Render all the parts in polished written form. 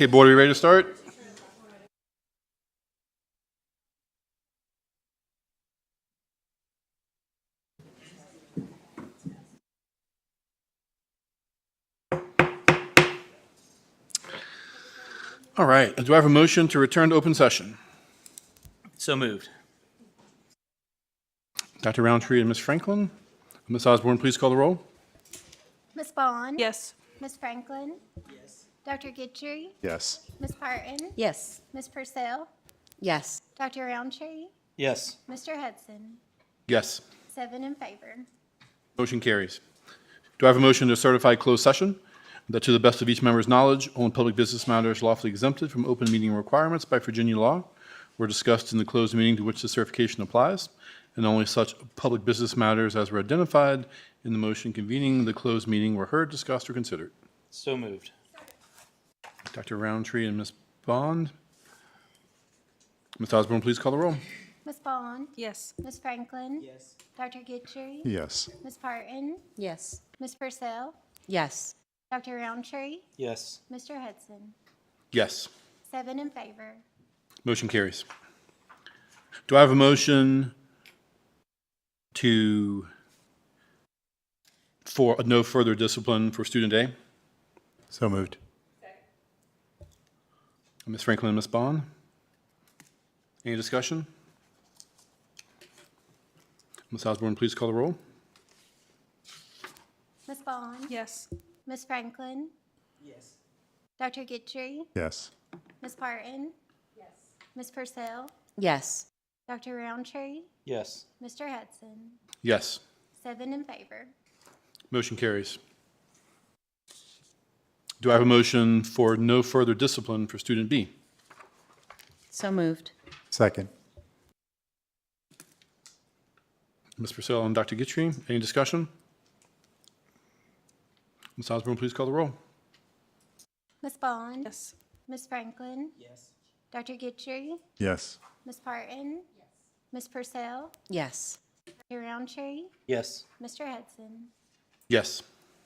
Okay, board, are you ready to start? All right, do I have a motion to return to open session? So moved. Dr. Roundtree and Ms. Franklin. Ms. Osborne, please call the roll. Ms. Bond? Yes. Ms. Franklin? Yes. Dr. Gitchery? Yes. Ms. Parton? Yes. Ms. Purcell? Yes. Dr. Roundtree? Yes. Mr. Hudson? Yes, 7 in favor. motion carries. Do I have a motion to certify closed session that to the best of each member's knowledge, only public business matters lawfully exempted from open meeting requirements by Virginia law were discussed in the closed meeting to which the certification applies, and only such public business matters as were identified in the motion convening the closed meeting were heard, discussed, or considered. So moved. Dr. Roundtree and Ms. Bond. Ms. Osborne, please call the roll. Ms. Bond? Yes. Ms. Franklin? Yes. Dr. Gitchery? Yes. Ms. Parton? Yes. Ms. Purcell? Yes. Dr. Roundtree? Yes. Mr. Hudson? Yes, 7 in favor. motion carries. Do I have a motion for no further discipline for student A? So moved. Ms. Franklin and Ms. Bond? Any discussion? Ms. Osborne, please call the roll. Ms. Bond? Yes. Ms. Franklin? Yes. Dr. Gitchery? Yes. Ms. Parton? Yes. Ms. Purcell? Yes. Dr. Roundtree? Yes. Mr. Hudson? Yes, 7 in favor. motion carries. Do I have a motion for no further discipline for student B? So moved. Second. Ms. Purcell and Dr. Gitchery, any discussion? Ms. Osborne, please call the roll. Ms. Bond? Yes. Ms. Franklin? Yes. Dr. Gitchery? Yes. Ms. Parton? Yes. Ms. Purcell? Yes. Dr. Roundtree? Yes. Mr. Hudson? Yes,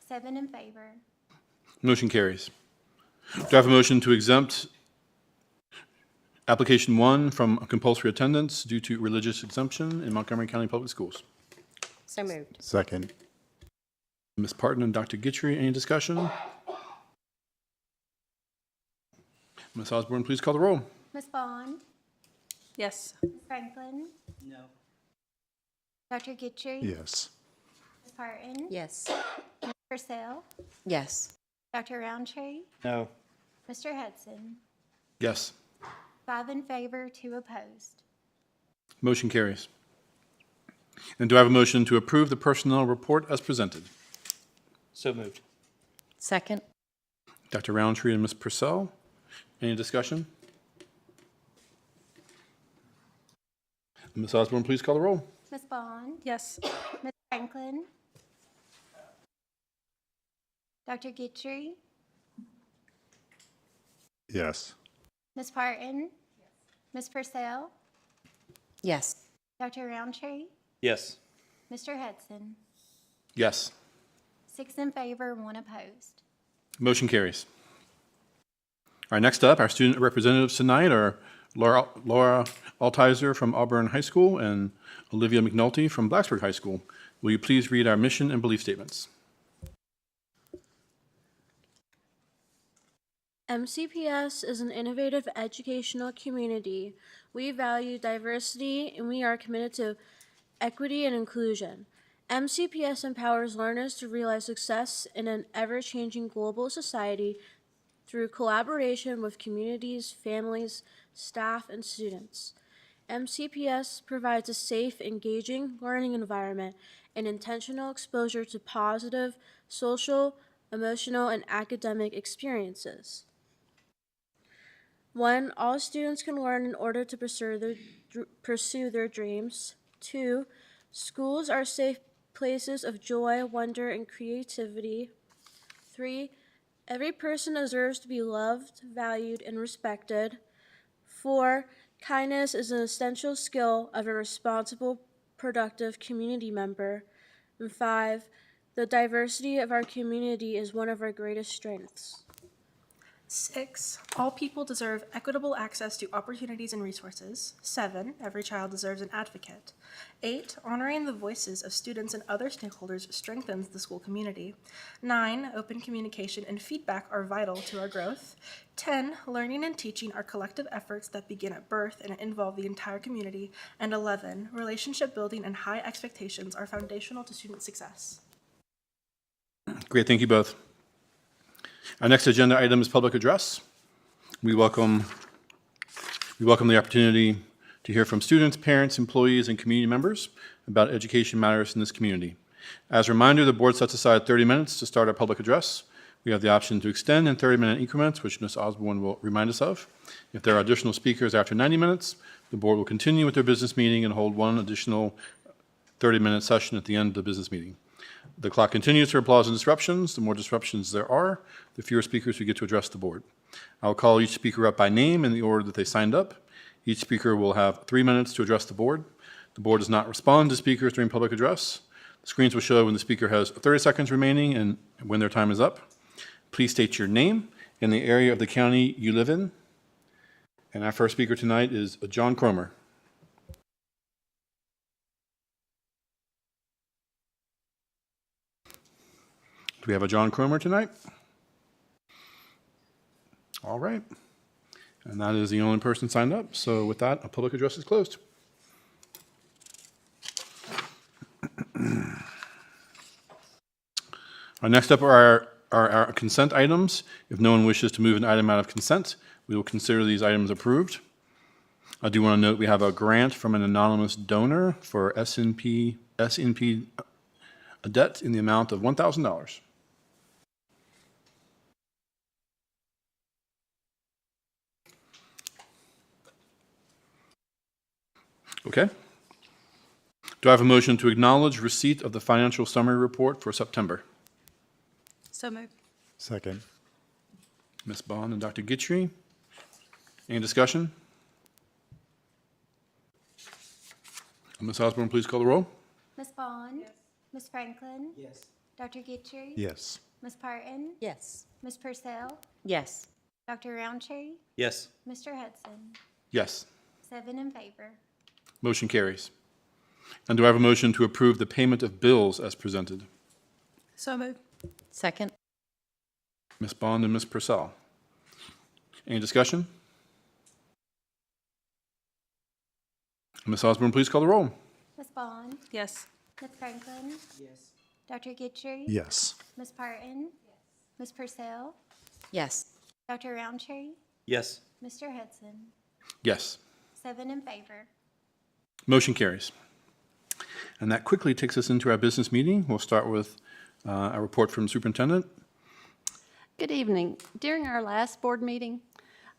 7 in favor. motion carries. Do I have a motion to exempt application 1 from compulsory attendance due to religious exemption in Montgomery County Public Schools? So moved. Second. Ms. Parton and Dr. Gitchery, any discussion? Ms. Osborne, please call the roll. Ms. Bond? Yes. Ms. Franklin? No. Dr. Gitchery? Yes. Ms. Parton? Yes. Ms. Purcell? Yes. Dr. Roundtree? No. Mr. Hudson? Yes, 5 in favor, 2 opposed. motion carries. And do I have a motion to approve the personnel report as presented? So moved. Second. Dr. Roundtree and Ms. Purcell, any discussion? Ms. Osborne, please call the roll. Ms. Bond? Yes. Ms. Franklin? Dr. Gitchery? Yes. Ms. Parton? Ms. Purcell? Yes. Dr. Roundtree? Yes. Mr. Hudson? Yes, 6 in favor, 1 opposed. motion carries. All right, next up, our student representatives tonight are Laura Altizer from Auburn High School and Olivia McNulty from Blacksburg High School. Will you please read our mission and belief statements? MCPS is an innovative educational community. We value diversity and we are committed to equity and inclusion. MCPS empowers learners to realize success in an ever-changing global society through collaboration with communities, families, staff, and students. MCPS provides a safe, engaging learning environment and intentional exposure to positive social, emotional, and academic experiences. 1. All students can learn in order to pursue their dreams. 2. Schools are safe places of joy, wonder, and creativity. 3. Every person deserves to be loved, valued, and respected. 4. Kindness is an essential skill of a responsible, productive community member. And 5. The diversity of our community is one of our greatest strengths. 6, all people deserve equitable access to opportunities and resources. 7, every child deserves an advocate. 8, honoring the voices of students and other stakeholders strengthens the school community. 9, open communication and feedback are vital to our growth. 10, learning and teaching are collective efforts that begin at birth and involve the entire community. And 11, relationship building and high expectations are foundational to student success. Great, thank you both. Our next agenda item is public address. We welcome the opportunity to hear from students, parents, employees, and community members about education matters in this community. As a reminder, the board sets aside 30 minutes to start our public address. We have the option to extend in 30-minute increments, which Ms. Osborne will remind us of. If there are additional speakers after 90 minutes, the board will continue with their business meeting and hold one additional 30-minute session at the end of the business meeting. The clock continues for applause and disruptions. The more disruptions there are, the fewer speakers we get to address the board. I'll call each speaker up by name in the order that they signed up. Each speaker will have 3 minutes to address the board. The board does not respond to speakers during public address. The screens will show when the speaker has 30 seconds remaining and when their time is up. Please state your name and the area of the county you live in. And our first speaker tonight is John Cromer. Do we have a John Cromer tonight? All right. And that is the only person signed up. So with that, a public address is closed. Next up are our consent items. If no one wishes to move an item out of consent, we will consider these items approved. I do want to note we have a grant from an anonymous donor for SNP a debt in the amount of $1,000. Okay. Do I have a motion to acknowledge receipt of the financial summary report for September? So moved. Second. Ms. Bond and Dr. Gitry. Any discussion? Ms. Osborne, please call the roll. Ms. Bond? Yes. Ms. Franklin? Yes. Dr. Gitry? Yes. Ms. Parton? Yes. Ms. Purcell? Yes. Dr. Roundtree? Yes. Mr. Hudson? Yes. 7 in favor. Motion carries. And do I have a motion to approve the payment of bills as presented? So moved. Second. Ms. Bond and Ms. Purcell. Any discussion? Ms. Osborne, please call the roll. Ms. Bond? Yes. Ms. Franklin? Yes. Dr. Gitry? Yes. Ms. Parton? Ms. Purcell? Yes. Dr. Roundtree? Yes. Mr. Hudson? Yes. 7 in favor. Motion carries. And that quickly takes us into our business meeting. We'll start with a report from the superintendent. Good evening. During our last board meeting,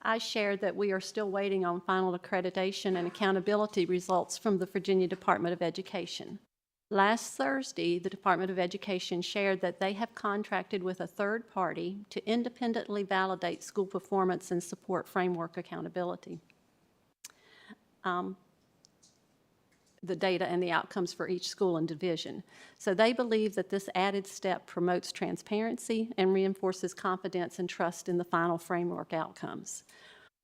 I shared that we are still waiting on final accreditation and accountability results from the Virginia Department of Education. Last Thursday, the Department of Education shared that they have contracted with a third party to independently validate school performance and support framework accountability. The data and the outcomes for each school and division. So they believe that this added step promotes transparency and reinforces confidence and trust in the final framework outcomes.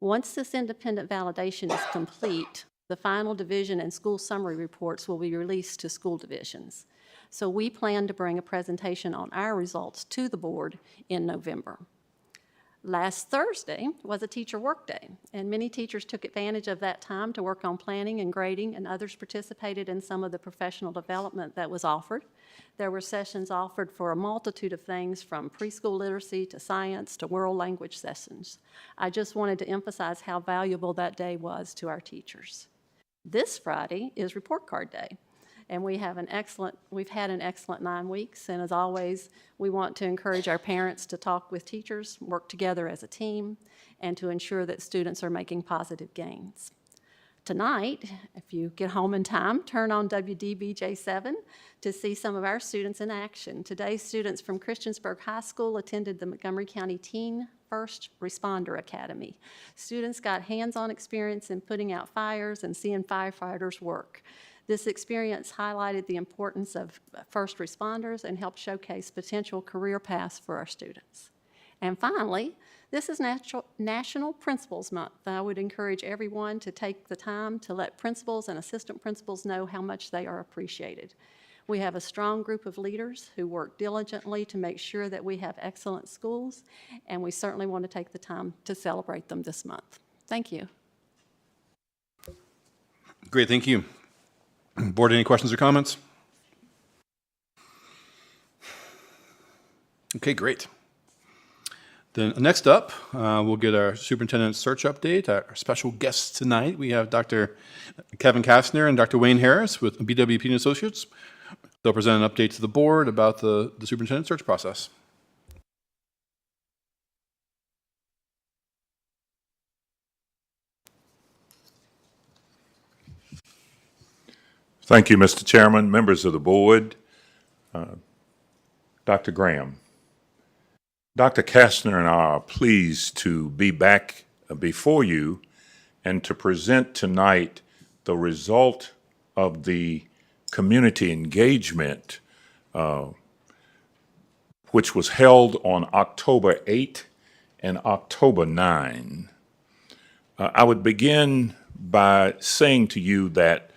Once this independent validation is complete, the final division and school summary reports will be released to school divisions. So we plan to bring a presentation on our results to the board in November. Last Thursday was a teacher workday, and many teachers took advantage of that time to work on planning and grading, and others participated in some of the professional development that was offered. There were sessions offered for a multitude of things, from preschool literacy to science to world language sessions. I just wanted to emphasize how valuable that day was to our teachers. This Friday is report card day. And we've had an excellent 9 weeks, and as always, we want to encourage our parents to talk with teachers, work together as a team, and to ensure that students are making positive gains. Tonight, if you get home in time, turn on WDBJ7 to see some of our students in action. Today, students from Christiansburg High School attended the Montgomery County Teen First Responder Academy. Students got hands-on experience in putting out fires and seeing firefighters work. This experience highlighted the importance of first responders and helped showcase potential career paths for our students. And finally, This is National Principals Month. I would encourage everyone to take the time to let principals and assistant principals know how much they are appreciated. We have a strong group of leaders who work diligently to make sure that we have excellent schools, and we certainly want to take the time to celebrate them this month. Thank you. Great, thank you. Board, any questions or comments? Okay, great. Then next up, we'll get our superintendent search update. Our special guests tonight, we have Dr. Kevin Kastner and Dr. Wayne Harris with BWP and Associates. They'll present an update to the board about the superintendent search process. Thank you, Mr. Chairman, members of the board, Dr. Graham. Dr. Kastner and I are pleased to be back before you and to present tonight the result of the community engagement, which was held on October 8 and October 9. I would begin by saying to you that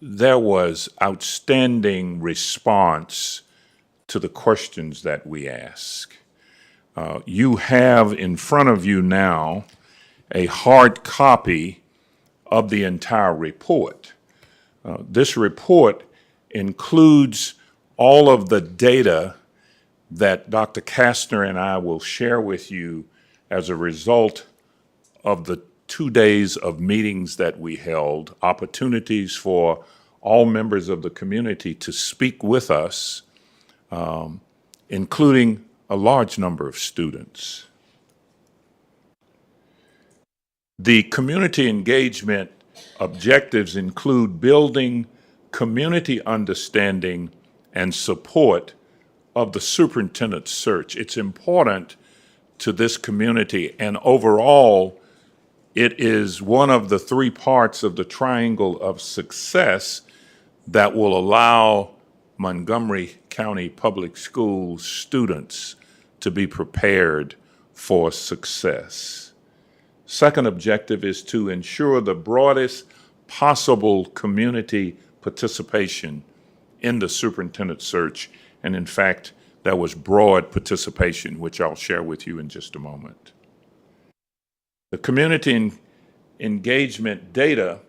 there was outstanding response to the questions that we ask. You have in front of you now a hard copy of the entire report. This report includes all of the data that Dr. Kastner and I will share with you as a result of the 2 days of meetings that we held, opportunities for all members of the community to speak with us, including a large number of students. The community engagement objectives include building community understanding and support of the superintendent search. It's important to this community, and overall, it is one of the 3 parts of the triangle of success that will allow Montgomery County Public Schools students to be prepared for success. Second objective is to ensure the broadest possible community participation in the superintendent search. And in fact, there was broad participation, which I'll share with you in just a moment. The community engagement data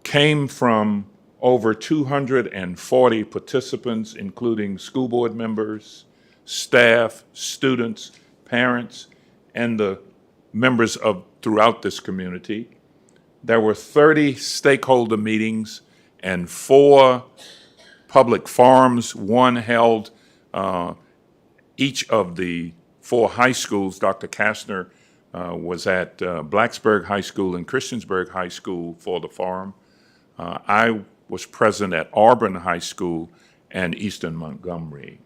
came from over 240 participants, including school board members, staff, students, parents, and the members of throughout this community. There were 30 stakeholder meetings and 4 public forums, one held each of the 4 high schools. Dr. Kastner was at Blacksburg High School and Christiansburg High School for the forum. I was present at Auburn High School and Eastern Montgomery.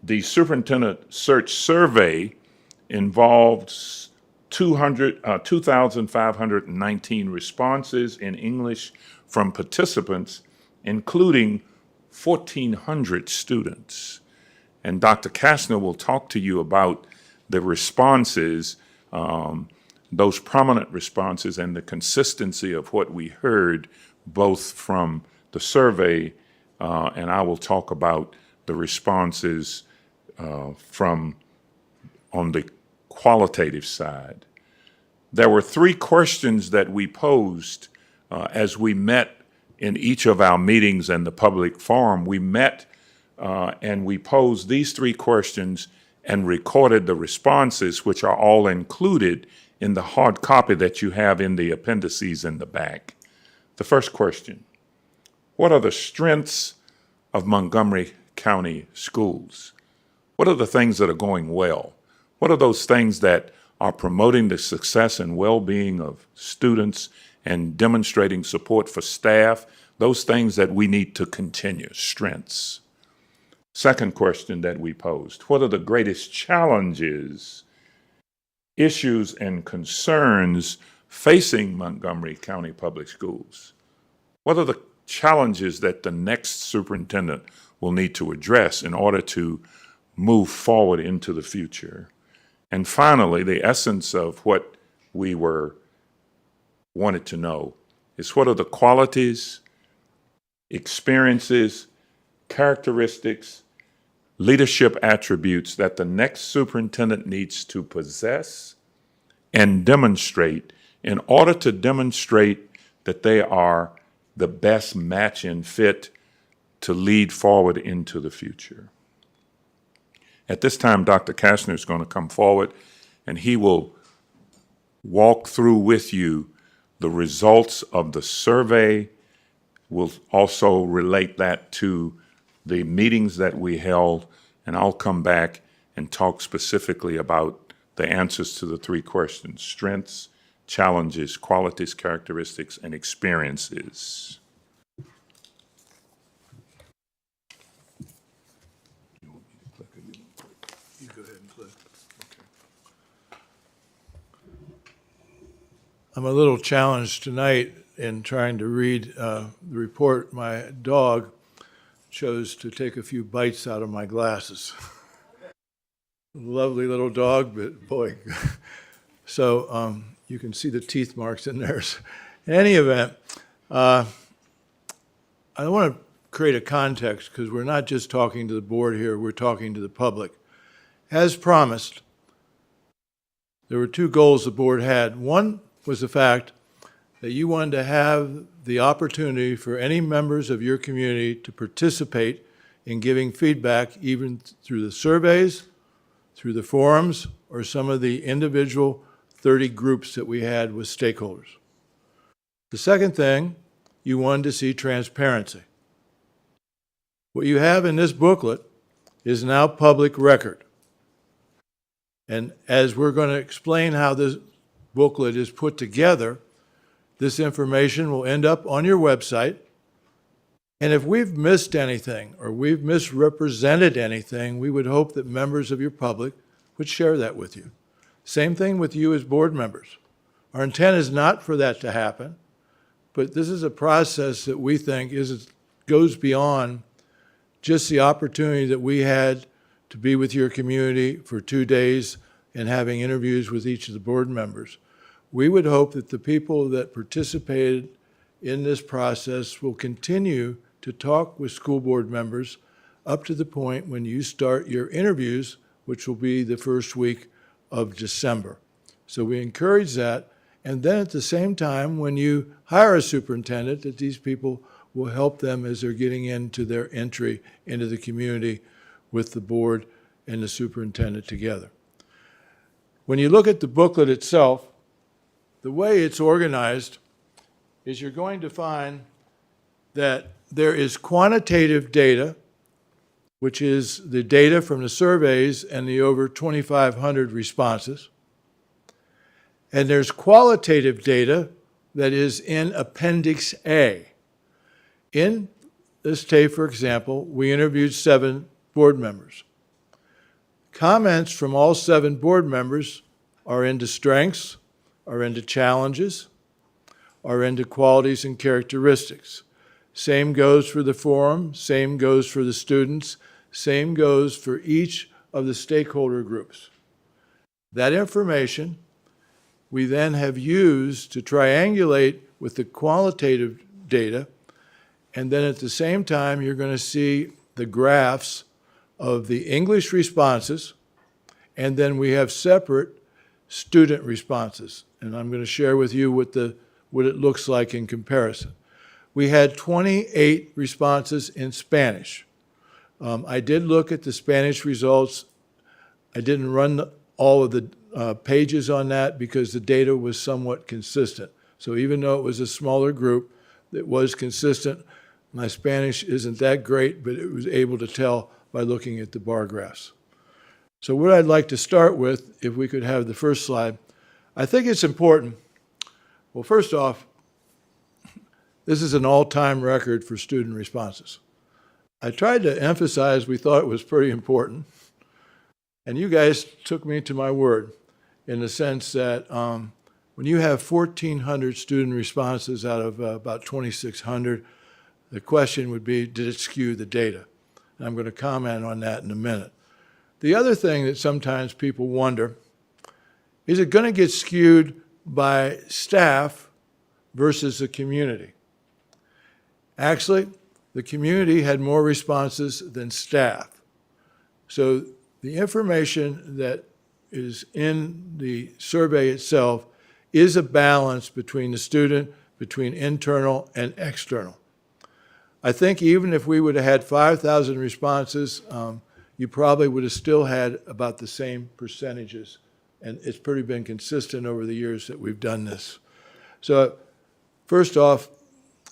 The superintendent search survey involved 2,519 responses in English from participants, including 1,400 students. And Dr. Kastner will talk to you about the responses, those prominent responses, and the consistency of what we heard both from the survey, and I will talk about the responses from on the qualitative side. There were 3 questions that we posed as we met in each of our meetings and the public forum. We met and we posed these 3 questions and recorded the responses, which are all included in the hard copy that you have in the appendices in the back. The first question: what are the strengths of Montgomery County schools? What are the things that are going well? What are those things that are promoting the success and well-being of students and demonstrating support for staff? Those things that we need to continue, strengths. Second question that we posed: what are the greatest challenges, issues, and concerns facing Montgomery County Public Schools? What are the challenges that the next superintendent will need to address in order to move forward into the future? And finally, the essence of what we wanted to know is what are the qualities, experiences, characteristics, leadership attributes that the next superintendent needs to possess and demonstrate in order to demonstrate that they are the best match and fit to lead forward into the future. At this time, Dr. Kastner is going to come forward and he will walk through with you the results of the survey. We'll also relate that to the meetings that we held, and I'll come back and talk specifically about the answers to the three questions: strengths, challenges, qualities, characteristics, and experiences. You go ahead and click. I'm a little challenged tonight in trying to read the report. My dog chose to take a few bites out of my glasses. Lovely little dog, but boy. So you can see the teeth marks in there. In any event, I want to create a context because we're not just talking to the board here, we're talking to the public. As promised, there were two goals the board had. One was the fact that you wanted to have the opportunity for any members of your community to participate in giving feedback, even through the surveys, through the forums, or some of the individual 30 groups that we had with stakeholders. The second thing, you wanted to see transparency. What you have in this booklet is now public record. And as we're going to explain how this booklet is put together, this information will end up on your website. And if we've missed anything or we've misrepresented anything, we would hope that members of your public would share that with you. Same thing with you as board members. Our intent is not for that to happen, but this is a process that we think goes beyond just the opportunity that we had to be with your community for 2 days and having interviews with each of the board members. We would hope that the people that participated in this process will continue to talk with school board members up to the point when you start your interviews, which will be the first week of December. So we encourage that. And then at the same time, when you hire a superintendent, that these people will help them as they're getting into their entry into the community with the board and the superintendent together. When you look at the booklet itself, the way it's organized is you're going to find that there is quantitative data, which is the data from the surveys and the over 2,500 responses. And there's qualitative data that is in Appendix A. In this tape, for example, we interviewed 7 board members. Comments from all 7 board members are into strengths, are into challenges, are into qualities and characteristics. Same goes for the forum, same goes for the students, same goes for each of the stakeholder groups. That information we then have used to triangulate with the qualitative data, and then at the same time you're going to see the graphs of the English responses, and then we have separate student responses. And I'm going to share with you what it looks like in comparison. We had 28 responses in Spanish. I did look at the Spanish results. I didn't run all of the pages on that because the data was somewhat consistent. So even though it was a smaller group, it was consistent. My Spanish isn't that great, but it was able to tell by looking at the bar graphs. So what I'd like to start with, if we could have the first slide, I think it's important. Well, first off, this is an all-time record for student responses. I tried to emphasize we thought it was pretty important, and you guys took me to my word in the sense that when you have 1,400 student responses out of about 2,600, the question would be, did it skew the data? And I'm going to comment on that in a minute. The other thing that sometimes people wonder is it going to get skewed by staff versus the community? Actually, the community had more responses than staff. So the information that is in the survey itself is a balance between the student, between internal and external. I think even if we would have had 5,000 responses, you probably would have still had about the same percentages. And it's pretty been consistent over the years that we've done this. So first off,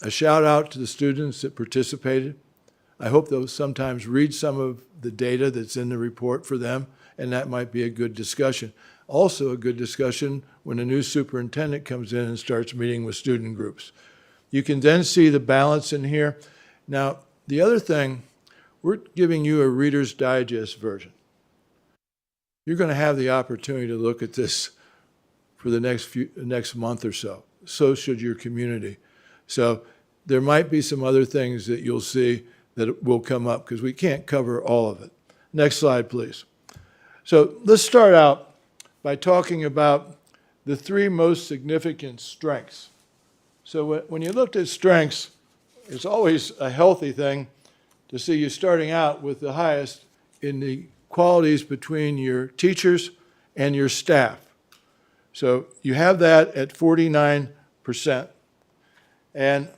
a shout out to the students that participated. I hope they'll sometimes read some of the data that's in the report for them, and that might be a good discussion. Also a good discussion when a new superintendent comes in and starts meeting with student groups. You can then see the balance in here. Now, the other thing, we're giving you a Reader's Digest version. You're going to have the opportunity to look at this for the next month or so. So should your community. So there might be some other things that you'll see that will come up because we can't cover all of it. Next slide, please. So let's start out by talking about the three most significant strengths. So when you looked at strengths, it's always a healthy thing to see you starting out with the highest in the qualities between your teachers and your staff. So you have that at 49%, and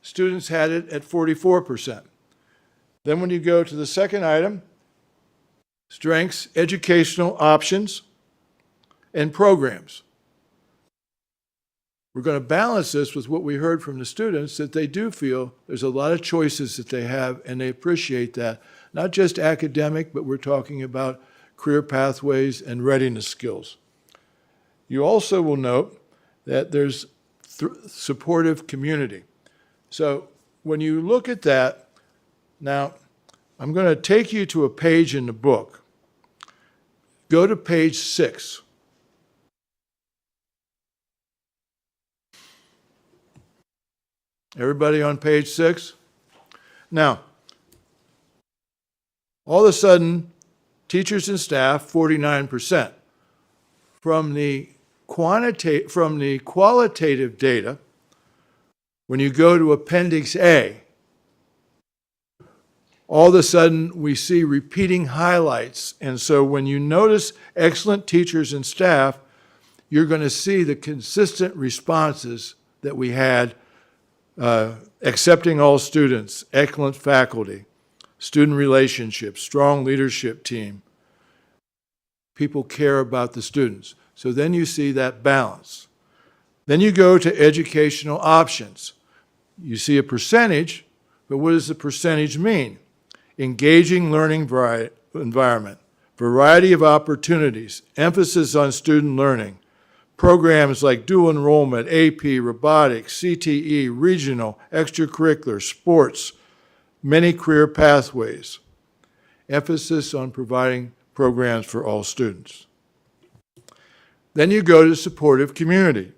students had it at 44%. Then when you go to the second item, strengths, educational options, and programs. We're going to balance this with what we heard from the students, that they do feel there's a lot of choices that they have, and they appreciate that. Not just academic, but we're talking about career pathways and readiness skills. You also will note that there's supportive community. So when you look at that, now I'm going to take you to a page in the book. Go to page 6. Everybody on page 6? Now, all of a sudden, teachers and staff, 49%. From the qualitative data, when you go to Appendix A, all of a sudden we see repeating highlights. And so when you notice excellent teachers and staff, you're going to see the consistent responses that we had, accepting all students, excellent faculty, student relationships, strong leadership team. People care about the students. So then you see that balance. Then you go to educational options. You see a percentage, but what does the percentage mean? Engaging learning environment, variety of opportunities, emphasis on student learning, programs like dual enrollment, AP, robotics, CTE, regional, extracurricular, sports, many career pathways, emphasis on providing programs for all students. Then you go to supportive community.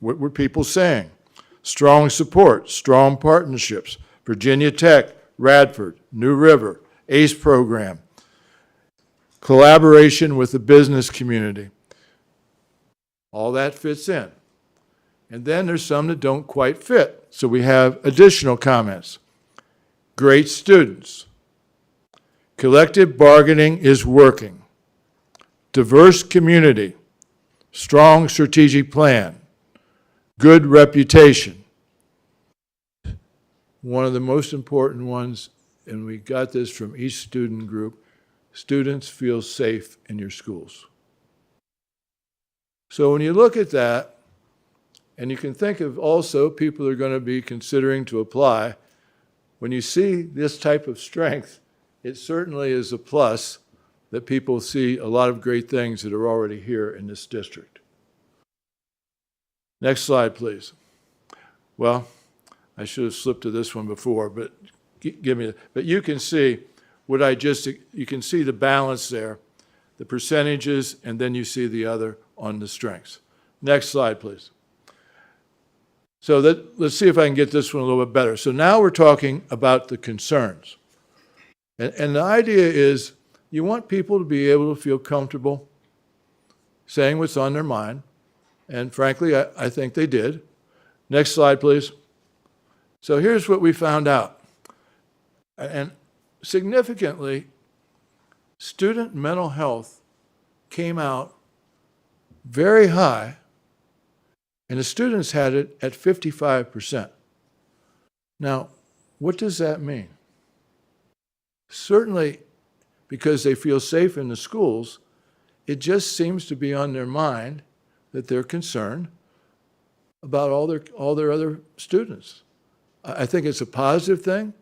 What were people saying? Strong support, strong partnerships, Virginia Tech, Radford, New River, ACE program, collaboration with the business community. All that fits in. And then there's some that don't quite fit. So we have additional comments. Great students. Collective bargaining is working. Diverse community. Strong strategic plan. Good reputation. One of the most important ones, and we got this from each student group, students feel safe in your schools. So when you look at that, and you can think of also people are going to be considering to apply, when you see this type of strength, it certainly is a plus that people see a lot of great things that are already here in this district. Next slide, please. Well, I should have slipped to this one before, but but you can see what you can see the balance there, the percentages, and then you see the other on the strengths. Next slide, please. So let's see if I can get this one a little bit better. So now we're talking about the concerns. And the idea is you want people to be able to feel comfortable saying what's on their mind, and frankly, I think they did. Next slide, please. So here's what we found out. And significantly, student mental health came out very high, and the students had it at 55%. Now, what does that mean? Certainly, because they feel safe in the schools, it just seems to be on their mind that they're concerned about all their other students. I think it's a positive thing,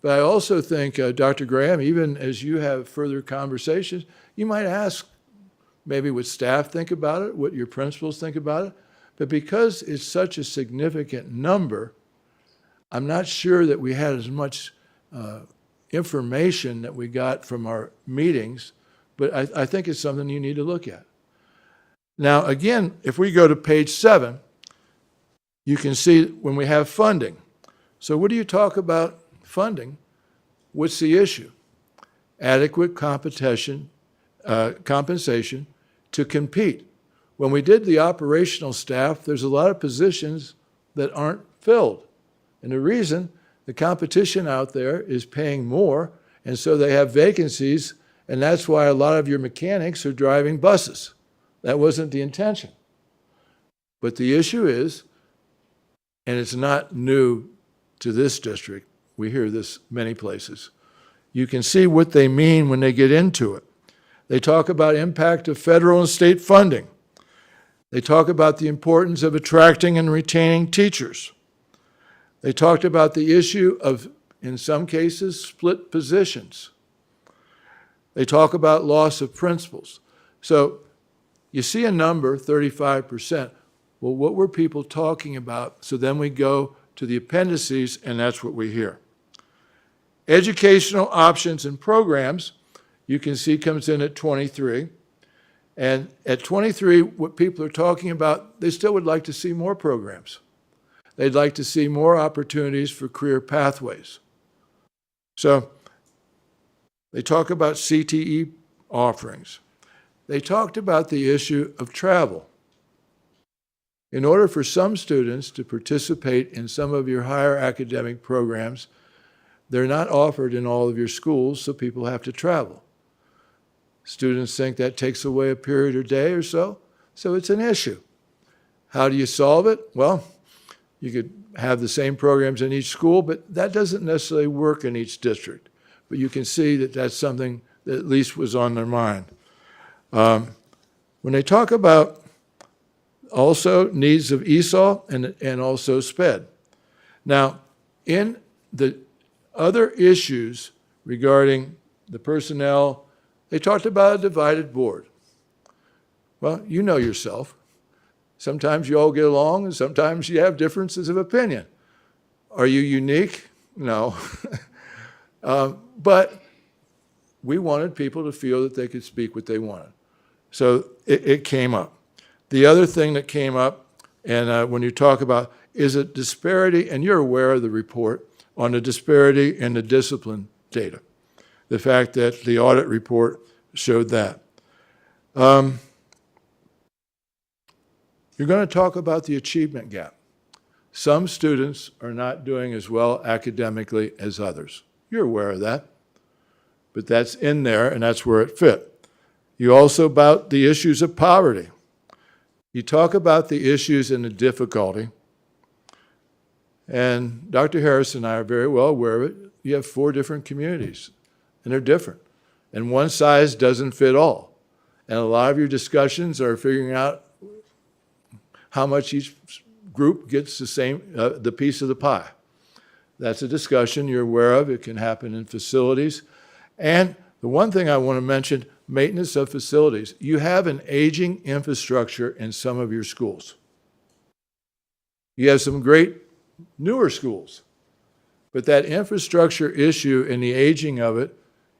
but I also think, Dr. Graham, even as you have further conversations, you might ask maybe what staff think about it, what your principals think about it, but because it's such a significant number, I'm not sure that we had as much information that we got from our meetings, but I think it's something you need to look at. Now, again, if we go to page 7, you can see when we have funding. So what do you talk about funding? What's the issue? Adequate compensation to compete. When we did the operational staff, there's a lot of positions that aren't filled. And the reason, the competition out there is paying more, and so they have vacancies, and that's why a lot of your mechanics are driving buses. That wasn't the intention. But the issue is, and it's not new to this district, we hear this many places, you can see what they mean when they get into it. They talk about impact of federal and state funding. They talk about the importance of attracting and retaining teachers. They talked about the issue of, in some cases, split positions. They talk about loss of principals. So you see a number, 35%. Well, what were people talking about? So then we go to the appendices, and that's what we hear. Educational options and programs, you can see comes in at 23. And at 23, what people are talking about, they still would like to see more programs. They'd like to see more opportunities for career pathways. So they talk about CTE offerings. They talked about the issue of travel. In order for some students to participate in some of your higher academic programs, they're not offered in all of your schools, so people have to travel. Students think that takes away a period or day or so it's an issue. How do you solve it? Well, you could have the same programs in each school, but that doesn't necessarily work in each district. But you can see that that's something that at least was on their mind. When they talk about also needs of ESOL and also SPED. Now, in the other issues regarding the personnel, they talked about a divided board. Well, you know yourself. Sometimes you all get along, and sometimes you have differences of opinion. Are you unique? No. But we wanted people to feel that they could speak what they wanted. So it came up. The other thing that came up, and when you talk about, is a disparity, and you're aware of the report, on the disparity in the discipline data. The fact that the audit report showed that. You're going to talk about the achievement gap. Some students are not doing as well academically as others. You're aware of that. But that's in there, and that's where it fit. You also about the issues of poverty. You talk about the issues and the difficulty. And Dr. Harris and I are very well aware of it. You have 4 different communities, and they're different. And one size doesn't fit all. And a lot of your discussions are figuring out how much each group gets the piece of the pie. That's a discussion you're aware of. It can happen in facilities. And the one thing I want to mention, maintenance of facilities. You have an aging infrastructure in some of your schools. You have some great newer schools. But that infrastructure issue and the aging of it,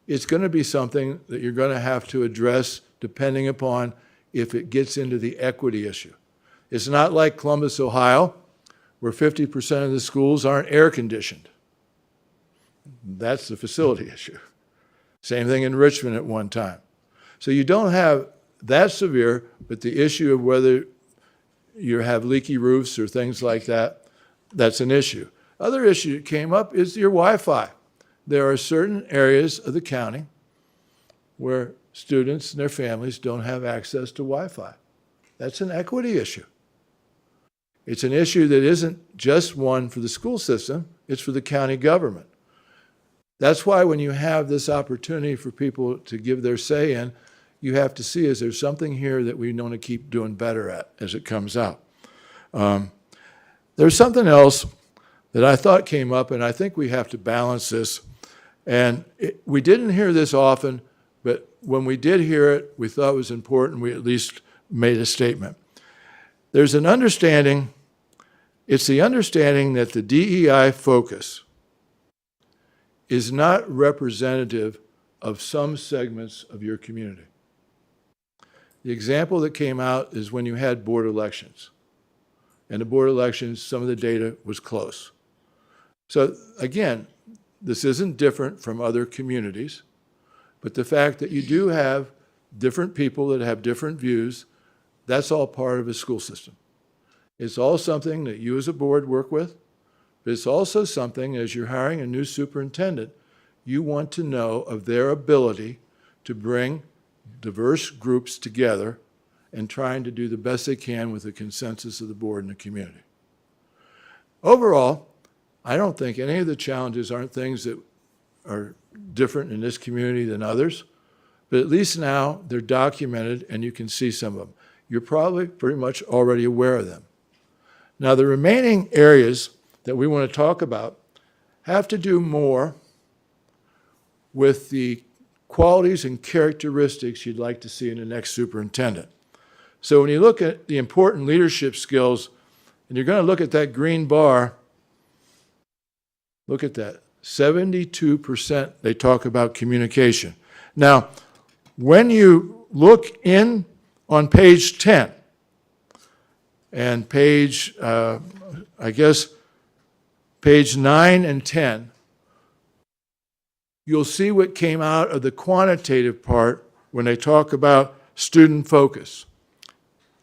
it's going to be something that you're going to have to address depending upon if it gets into the equity issue. It's not like Columbus, Ohio, where 50% of the schools aren't air conditioned. That's the facility issue. Same thing in Richmond at one time. So you don't have that severe, but the issue of whether you have leaky roofs or things like that, that's an issue. Other issue that came up is your Wi-Fi. There are certain areas of the county where students and their families don't have access to Wi-Fi. That's an equity issue. It's an issue that isn't just one for the school system, it's for the county government. That's why when you have this opportunity for people to give their say in, you have to see, is there something here that we want to keep doing better at as it comes out? There's something else that I thought came up, and I think we have to balance this. And we didn't hear this often, but when we did hear it, we thought it was important. We at least made a statement. There's an understanding, it's the understanding that the DEI focus is not representative of some segments of your community. The example that came out is when you had board elections. And the board elections, some of the data was close. So again, this isn't different from other communities, but the fact that you do have different people that have different views, that's all part of a school system. It's all something that you as a board work with, but it's also something, as you're hiring a new superintendent, you want to know of their ability to bring diverse groups together and trying to do the best they can with the consensus of the board and the community. Overall, I don't think any of the challenges aren't things that are different in this community than others, but at least now they're documented and you can see some of them. You're probably pretty much already aware of them. Now, the remaining areas that we want to talk about have to do more with the qualities and characteristics you'd like to see in the next superintendent. So when you look at the important leadership skills, and you're going to look at that green bar, look at that, 72% they talk about communication. Now, when you look in on page 10, and page, I guess, page 9 and 10, you'll see what came out of the quantitative part when they talk about student focus.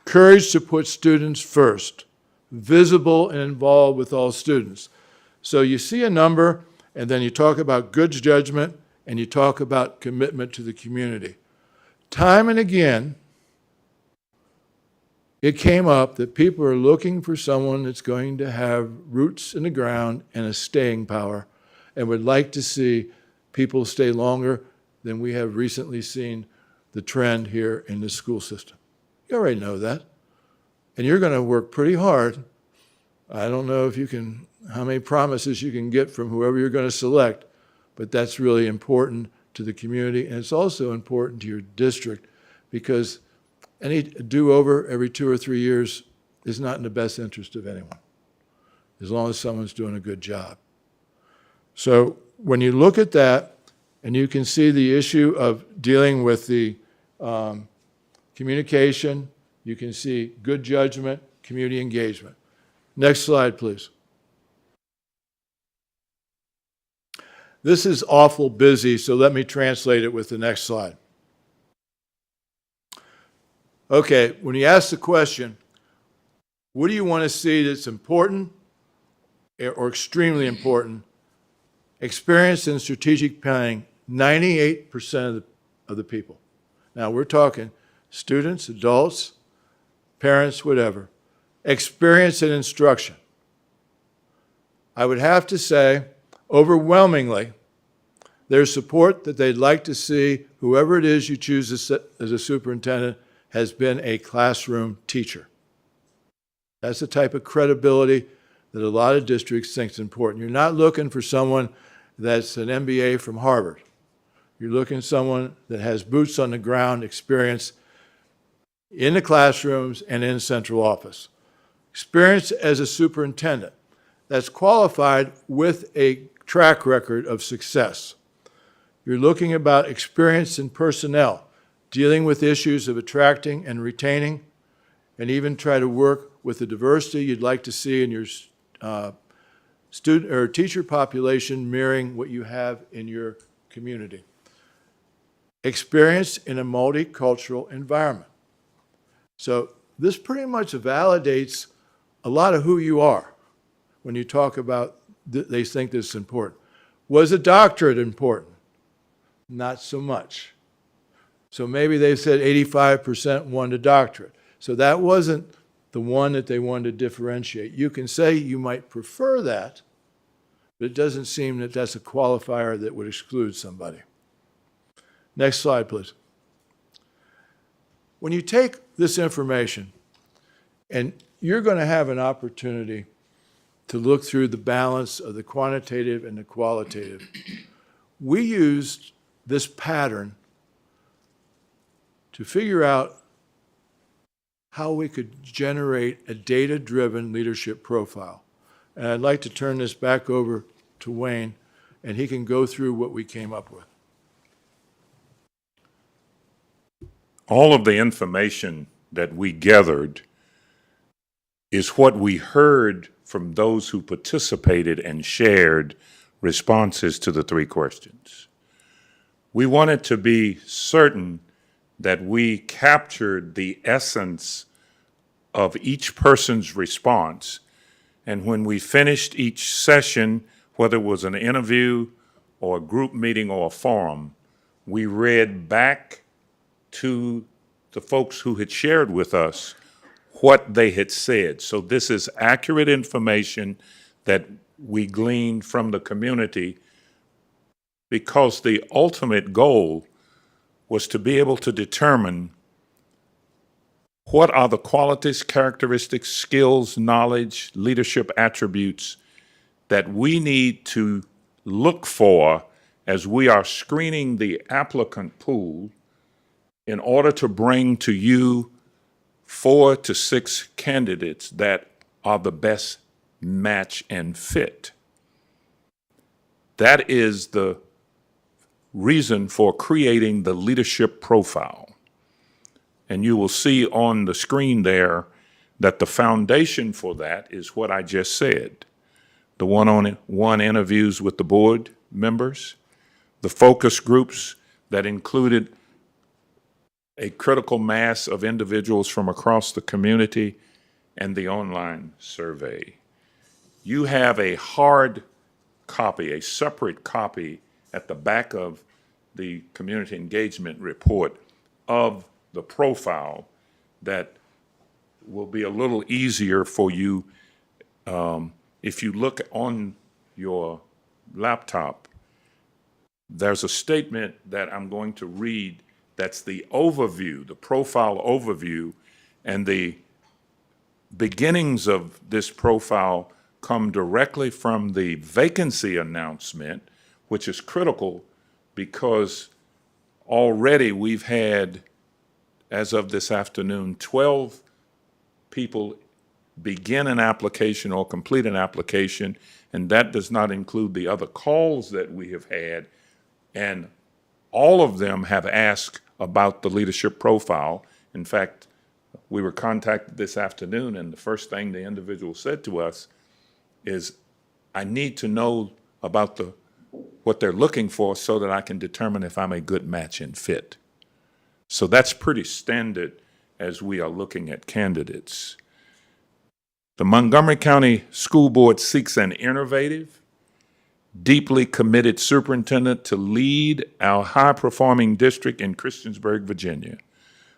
Courage to put students first, visible and involved with all students. So you see a number, and then you talk about good judgment, and you talk about commitment to the community. Time and again, it came up that people are looking for someone that's going to have roots in the ground and a staying power, and would like to see people stay longer than we have recently seen the trend here in the school system. You already know that. And you're going to work pretty hard. I don't know if you can, how many promises you can get from whoever you're going to select, but that's really important to the community, and it's also important to your district, because any do-over every 2 or 3 years is not in the best interest of anyone, as long as someone's doing a good job. So when you look at that, and you can see the issue of dealing with the communication, you can see good judgment, community engagement. Next slide, please. This is awful busy, so let me translate it with the next slide. Okay, when you ask the question, what do you want to see that's important or extremely important? Experience in strategic planning, 98% of the people. Now, we're talking students, adults, parents, whatever. Experience in instruction. I would have to say, overwhelmingly, there's support that they'd like to see whoever it is you choose as a superintendent has been a classroom teacher. That's the type of credibility that a lot of districts think is important. You're not looking for someone that's an MBA from Harvard. You're looking for someone that has boots on the ground experience in the classrooms and in central office. Experience as a superintendent that's qualified with a track record of success. You're looking about experience in personnel, dealing with issues of attracting and retaining, and even try to work with the diversity you'd like to see in your student or teacher population mirroring what you have in your community. Experience in a multicultural environment. So this pretty much validates a lot of who you are when you talk about they think this is important. Was a doctorate important? Not so much. So maybe they said 85% wanted a doctorate. So that wasn't the one that they wanted to differentiate. You can say you might prefer that, but it doesn't seem that that's a qualifier that would exclude somebody. Next slide, please. When you take this information, and you're going to have an opportunity to look through the balance of the quantitative and the qualitative, we used this pattern to figure out how we could generate a data-driven leadership profile. And I'd like to turn this back over to Wayne, and he can go through what we came up with. All of the information that we gathered is what we heard from those who participated and shared responses to the 3 questions. We wanted to be certain that we captured the essence of each person's response. And when we finished each session, whether it was an interview or a group meeting or a forum, we read back to the folks who had shared with us what they had said. So this is accurate information that we gleaned from the community, because the ultimate goal was to be able to determine what are the qualities, characteristics, skills, knowledge, leadership attributes that we need to look for as we are screening the applicant pool in order to bring to you 4 to 6 candidates that are the best match and fit. That is the reason for creating the leadership profile. And you will see on the screen there that the foundation for that is what I just said. The one-on-one interviews with the board members, the focus groups that included a critical mass of individuals from across the community, and the online survey. You have a hard copy, a separate copy at the back of the community engagement report of the profile that will be a little easier for you. If you look on your laptop, there's a statement that I'm going to read that's the overview, the profile overview, and the beginnings of this profile come directly from the vacancy announcement, which is critical because already we've had, as of this afternoon, 12 people begin an application or complete an application, and that does not include the other calls that we have had. And all of them have asked about the leadership profile. In fact, we were contacted this afternoon, and the first thing the individual said to us is, I need to know about what they're looking for so that I can determine if I'm a good match and fit. So that's pretty standard as we are looking at candidates. The Montgomery County School Board seeks an innovative, deeply committed superintendent to lead our high-performing district in Christiansburg, Virginia.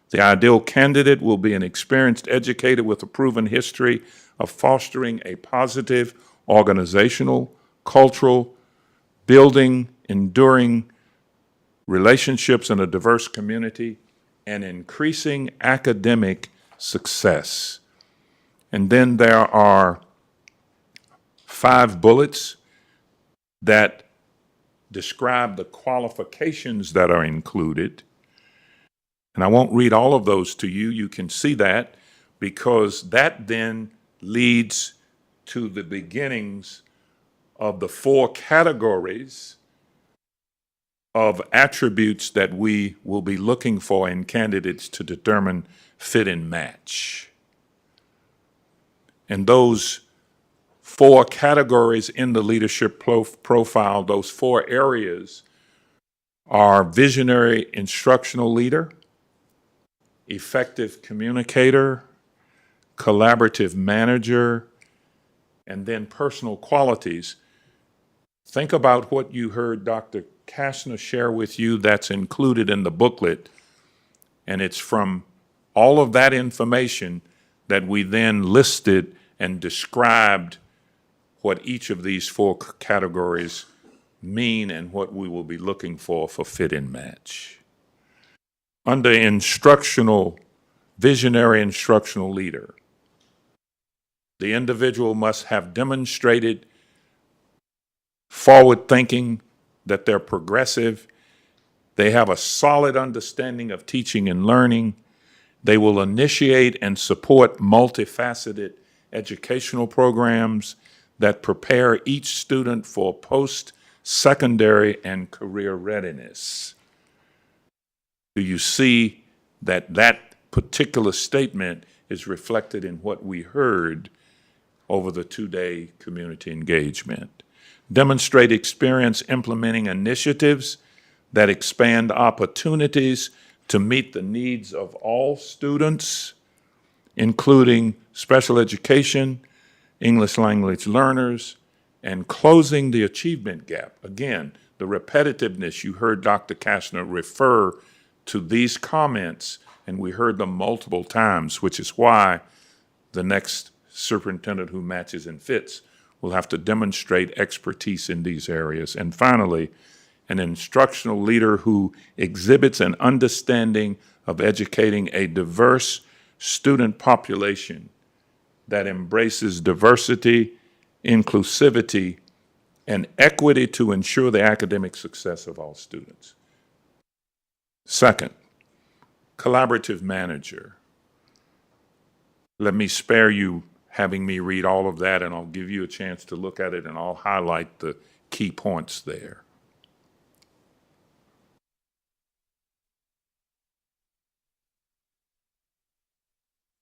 The ideal candidate will be an experienced educator with a proven history of fostering a positive organizational, cultural, building, enduring relationships in a diverse community, and increasing academic success. And then there are 5 bullets that describe the qualifications that are included. And I won't read all of those to you. You can see that, because that then leads to the beginnings of the 4 categories of attributes that we will be looking for in candidates to determine fit and match. And those 4 categories in the leadership profile, those 4 areas are visionary instructional leader, effective communicator, collaborative manager, and then personal qualities. Think about what you heard Dr. Kastner share with you that's included in the booklet, and it's from all of that information that we then listed and described what each of these four categories mean and what we will be looking for fit and match. Under instructional, visionary instructional leader, the individual must have demonstrated forward thinking, that they're progressive, they have a solid understanding of teaching and learning, they will initiate and support multifaceted educational programs that prepare each student for post-secondary and career readiness. Do you see that that particular statement is reflected in what we heard over the two-day community engagement? Demonstrate experience implementing initiatives that expand opportunities to meet the needs of all students, including special education, English language learners, and closing the achievement gap. Again, the repetitiveness, you heard Dr. Kastner refer to these comments, and we heard them multiple times, which is why the next superintendent who matches and fits will have to demonstrate expertise in these areas. And finally, an instructional leader who exhibits an understanding of educating a diverse student population that embraces diversity, inclusivity, and equity to ensure the academic success of all students. Second, collaborative manager. Let me spare you having me read all of that, and I'll give you a chance to look at it, and I'll highlight the key points there.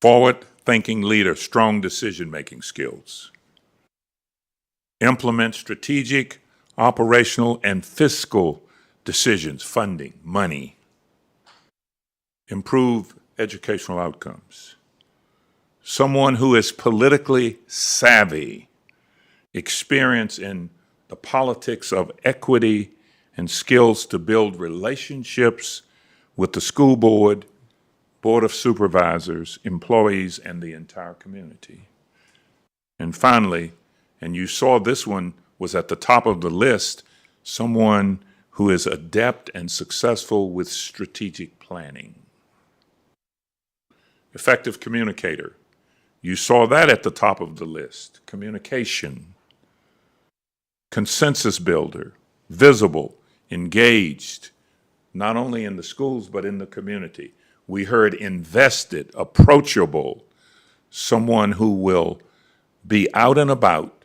Forward-thinking leader, strong decision-making skills. Implement strategic, operational, and fiscal decisions, funding, money. Improve educational outcomes. Someone who is politically savvy, experience in the politics of equity, and skills to build relationships with the school board, board of supervisors, employees, and the entire community. And finally, and you saw this one was at the top of the list, someone who is adept and successful with strategic planning. Effective communicator. You saw that at the top of the list. Communication. Consensus builder. Visible. Engaged. Not only in the schools, but in the community. We heard invested, approachable. Someone who will be out and about.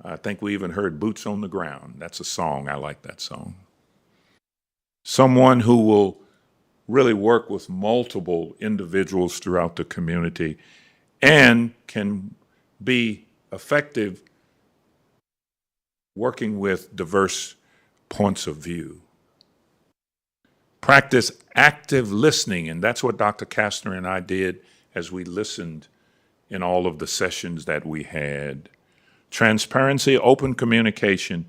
I think we even heard boots on the ground. That's a song. I like that song. Someone who will really work with multiple individuals throughout the community and can be effective working with diverse points of view. Practice active listening, and that's what Dr. Kastner and I did as we listened in all of the sessions that we had. Transparency, open communication.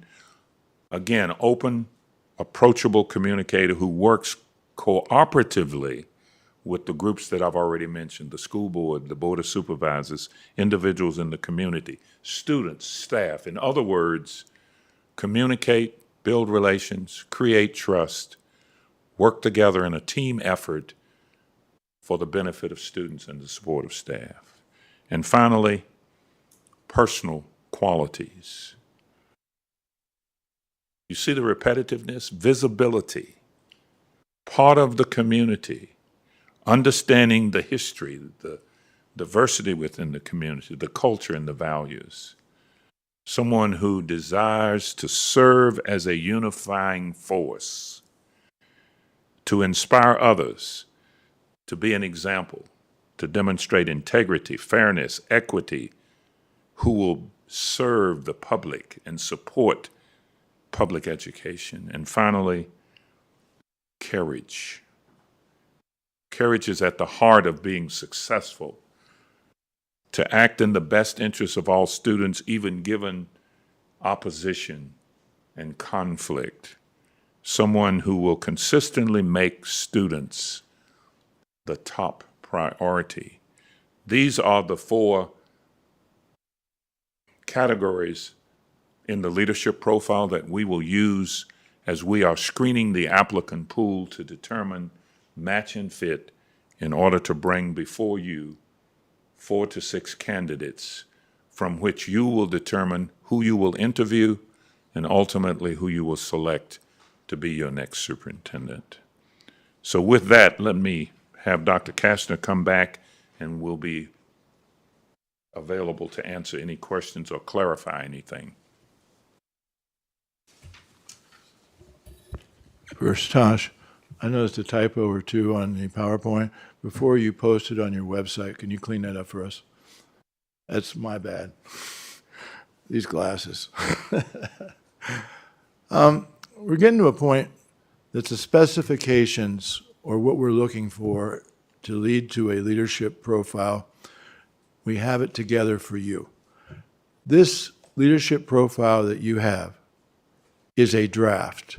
Again, open, approachable communicator who works cooperatively with the groups that I've already mentioned, the school board, the board of supervisors, individuals in the community, students, staff. In other words, communicate, build relations, create trust, work together in a team effort for the benefit of students and the support of staff. And finally, personal qualities. You see the repetitiveness? Visibility, part of the community, understanding the history, the diversity within the community, the culture and the values. Someone who desires to serve as a unifying force, to inspire others, to be an example, to demonstrate integrity, fairness, equity, who will serve the public and support public education. And finally, courage. Courage is at the heart of being successful. To act in the best interest of all students, even given opposition and conflict. Someone who will consistently make students the top priority. These are the 4 categories in the leadership profile that we will use as we are screening the applicant pool to determine match and fit in order to bring before you 4 to 6 candidates from which you will determine who you will interview and ultimately who you will select to be your next superintendent. So with that, let me have Dr. Kastner come back and we'll be available to answer any questions or clarify anything. First, Tosh, I noticed a typo or 2 on the PowerPoint. Before you post it on your website, can you clean that up for us? That's my bad. These glasses. We're getting to a point that the specifications or what we're looking for to lead to a leadership profile, we have it together for you. This leadership profile that you have is a draft.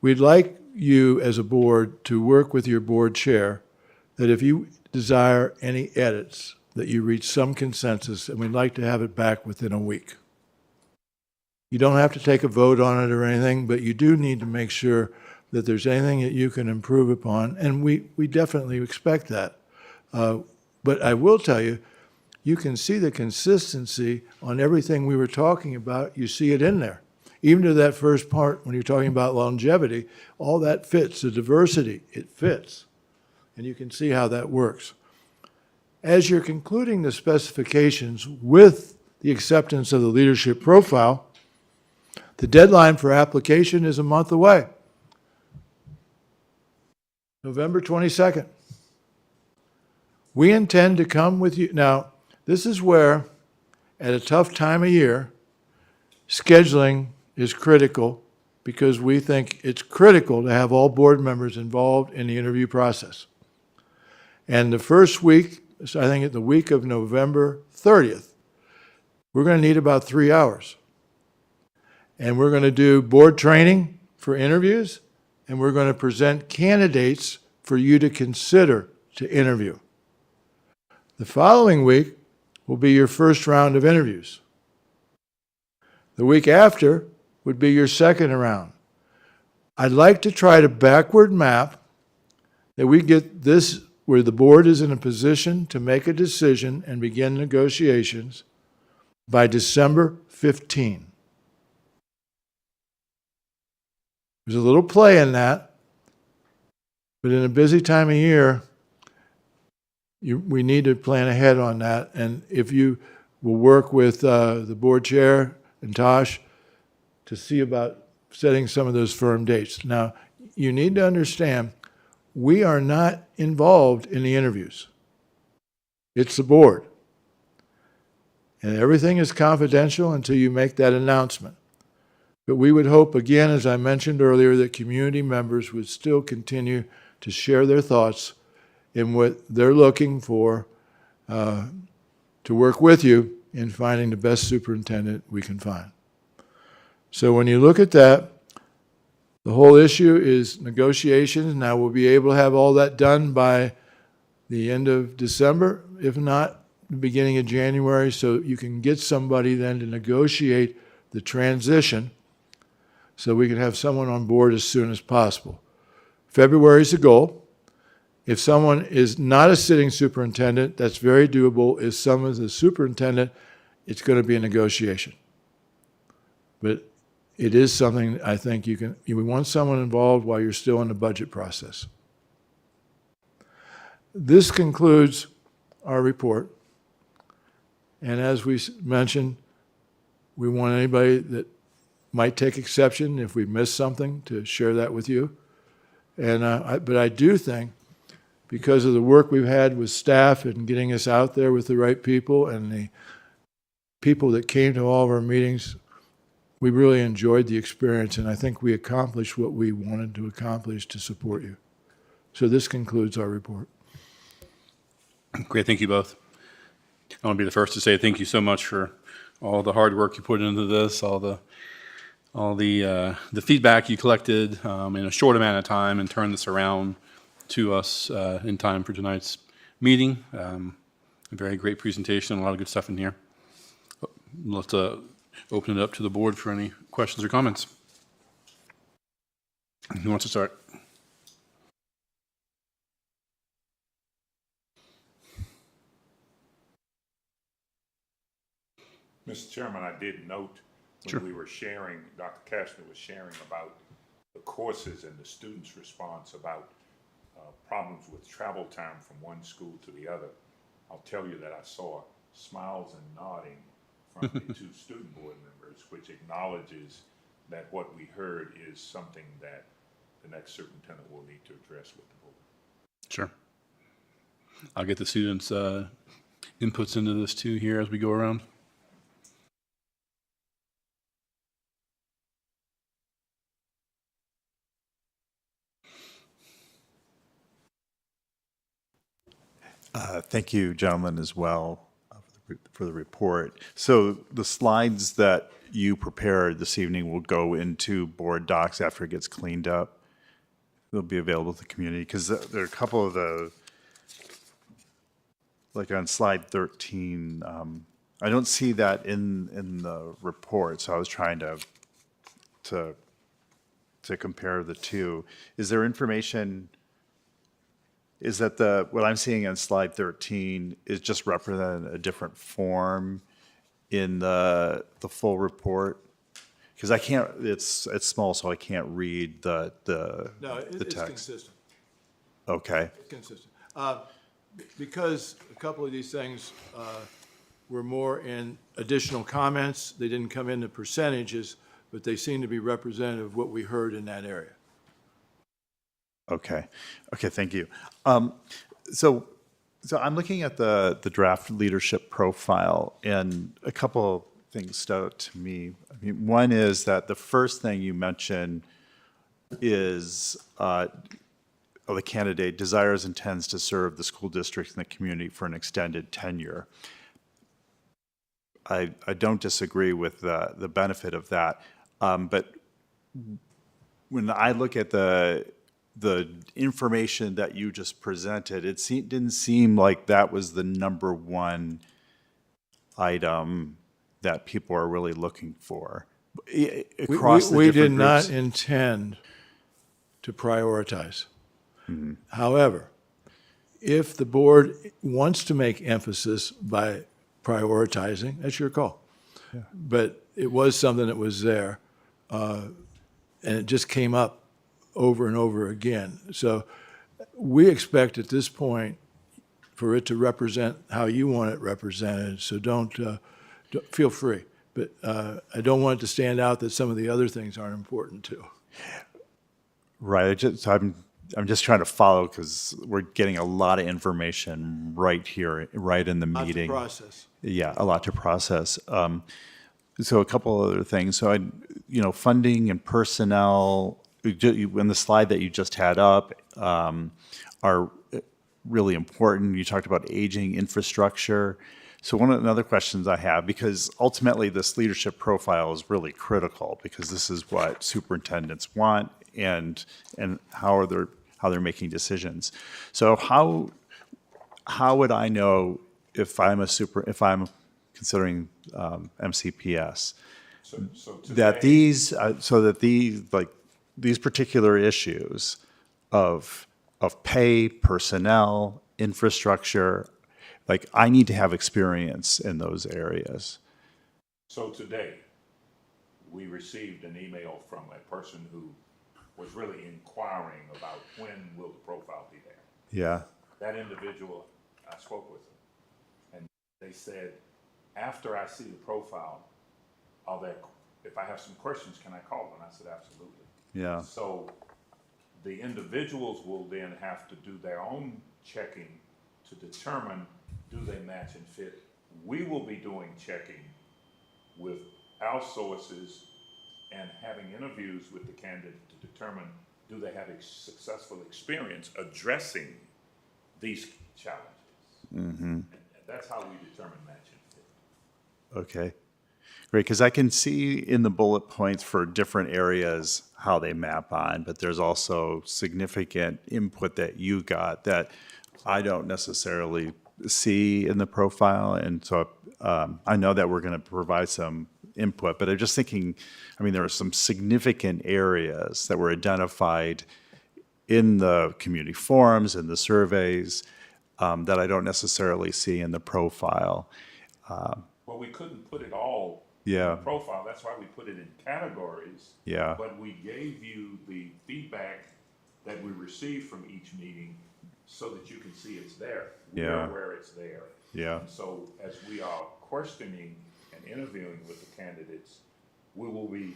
We'd like you as a board to work with your board chair that if you desire any edits, that you reach some consensus, and we'd like to have it back within a week. You don't have to take a vote on it or anything, but you do need to make sure that there's anything that you can improve upon, and we definitely expect that. But I will tell you, you can see the consistency on everything we were talking about. You see it in there. Even to that first part, when you're talking about longevity, all that fits. The diversity, it fits. And you can see how that works. As you're concluding the specifications with the acceptance of the leadership profile, the deadline for application is a month away. November 22nd. We intend to come with you. Now, this is where, at a tough time of year, scheduling is critical because we think it's critical to have all board members involved in the interview process. And the first week, so I think at the week of November 30th, we're going to need about 3 hours. And we're going to do board training for interviews, and we're going to present candidates for you to consider to interview. The following week will be your first round of interviews. The week after would be your second round. I'd like to try to backward map that we get this where the board is in a position to make a decision and begin negotiations by December 15. There's a little play in that, but in a busy time of year, we need to plan ahead on that. And if you will work with the board chair and Tosh to see about setting some of those firm dates. Now, you need to understand, we are not involved in the interviews. It's the board. And everything is confidential until you make that announcement. But we would hope, again, as I mentioned earlier, that community members would still continue to share their thoughts in what they're looking for to work with you in finding the best superintendent we can find. So when you look at that, the whole issue is negotiations. Now we'll be able to have all that done by the end of December, if not the beginning of January, so you can get somebody then to negotiate the transition so we can have someone on board as soon as possible. February is the goal. If someone is not a sitting superintendent, that's very doable. If someone is a superintendent, it's going to be a negotiation. But it is something I think we want someone involved while you're still in the budget process. This concludes our report. And as we mentioned, we want anybody that might take exception if we miss something to share that with you. And but I do think, because of the work we've had with staff and getting us out there with the right people and the people that came to all of our meetings, we really enjoyed the experience, and I think we accomplished what we wanted to accomplish to support you. So this concludes our report. Great, thank you both. I want to be the first to say thank you so much for all the hard work you put into this, all the feedback you collected in a short amount of time and turned this around to us in time for tonight's meeting. A very great presentation, a lot of good stuff in here. Let's open it up to the board for any questions or comments. Who wants to start? Mr. Chairman, I did note when we were sharing, Dr. Kastner was sharing about the courses and the students' response about problems with travel time from one school to the other. I'll tell you that I saw smiles and nodding from the two student board members, which acknowledges that what we heard is something that the next superintendent will need to address with the board. Sure. I'll get the students' inputs into this too here as we go around. Thank you, gentlemen, as well for the report. So the slides that you prepared this evening will go into board docs after it gets cleaned up. They'll be available to the community because there are a couple of the, like on slide 13, I don't see that in the report, so I was trying to compare the two. Is there information? Is that what I'm seeing on slide 13 is just represented a different form in the full report? Because I can't, it's small, so I can't read the It's text. consistent. Okay, It's consistent. Because a couple of these things were more in additional comments, they didn't come into percentages, but they seem to be representative of what we heard in that area. okay, thank you. So I'm looking at the draft leadership profile, and a couple things stood out to me. I mean, one is that the first thing you mentioned is the candidate desires, intends to serve the school district and the community for an extended tenure. I don't disagree with the benefit of that, but when I look at the information that you just presented, it didn't seem like that was the number one item that people are really looking for across the We did different not groups. intend to prioritize. However, if the board wants to make emphasis by prioritizing, that's your call. But it was something that was there, and it just came up over and over again. So we expect at this point for it to represent how you want it represented, so don't feel free. But I don't want it to stand out that some of the other things aren't important too. Right. I'm just trying to follow because we're getting a lot of information right here, right in the Not the meeting. process. Yeah, a lot to process. So a couple other things. So funding and personnel, in the slide that you just had up, are really important. You talked about aging infrastructure. So one of the other questions I have, because ultimately this leadership profile is really critical because this is what superintendents want and how they're making decisions. So how would I know if I'm considering MCPS that these particular issues of pay, personnel, infrastructure, like I need to have experience in those areas. So today, we received an email from a person who was really inquiring about when will the profile be there. Yeah. That individual, I spoke with them, and they said, after I see the profile, if I have some questions, can I call them? I said, absolutely. Yeah. So the individuals will then have to do their own checking to determine, do they match and fit? We will be doing checking with our sources and having interviews with the candidate to determine do they have a successful experience addressing these challenges? And that's how we determine matching fit. Okay, great, because I can see in the bullet points for different areas how they map on, but there's also significant input that you got that I don't necessarily see in the profile, and so I know that we're going to provide some input, but I'm just thinking, I mean, there are some significant areas that were identified in the community forums and the surveys that I don't necessarily see in the profile. Well, we couldn't put it all Yeah. in the profile, that's why we put it in categories. Yeah. But we gave you the feedback that we received from each meeting so that you can see it's there. Yeah. We're aware it's there. Yeah. And so as we are questioning and interviewing with the candidates, we will be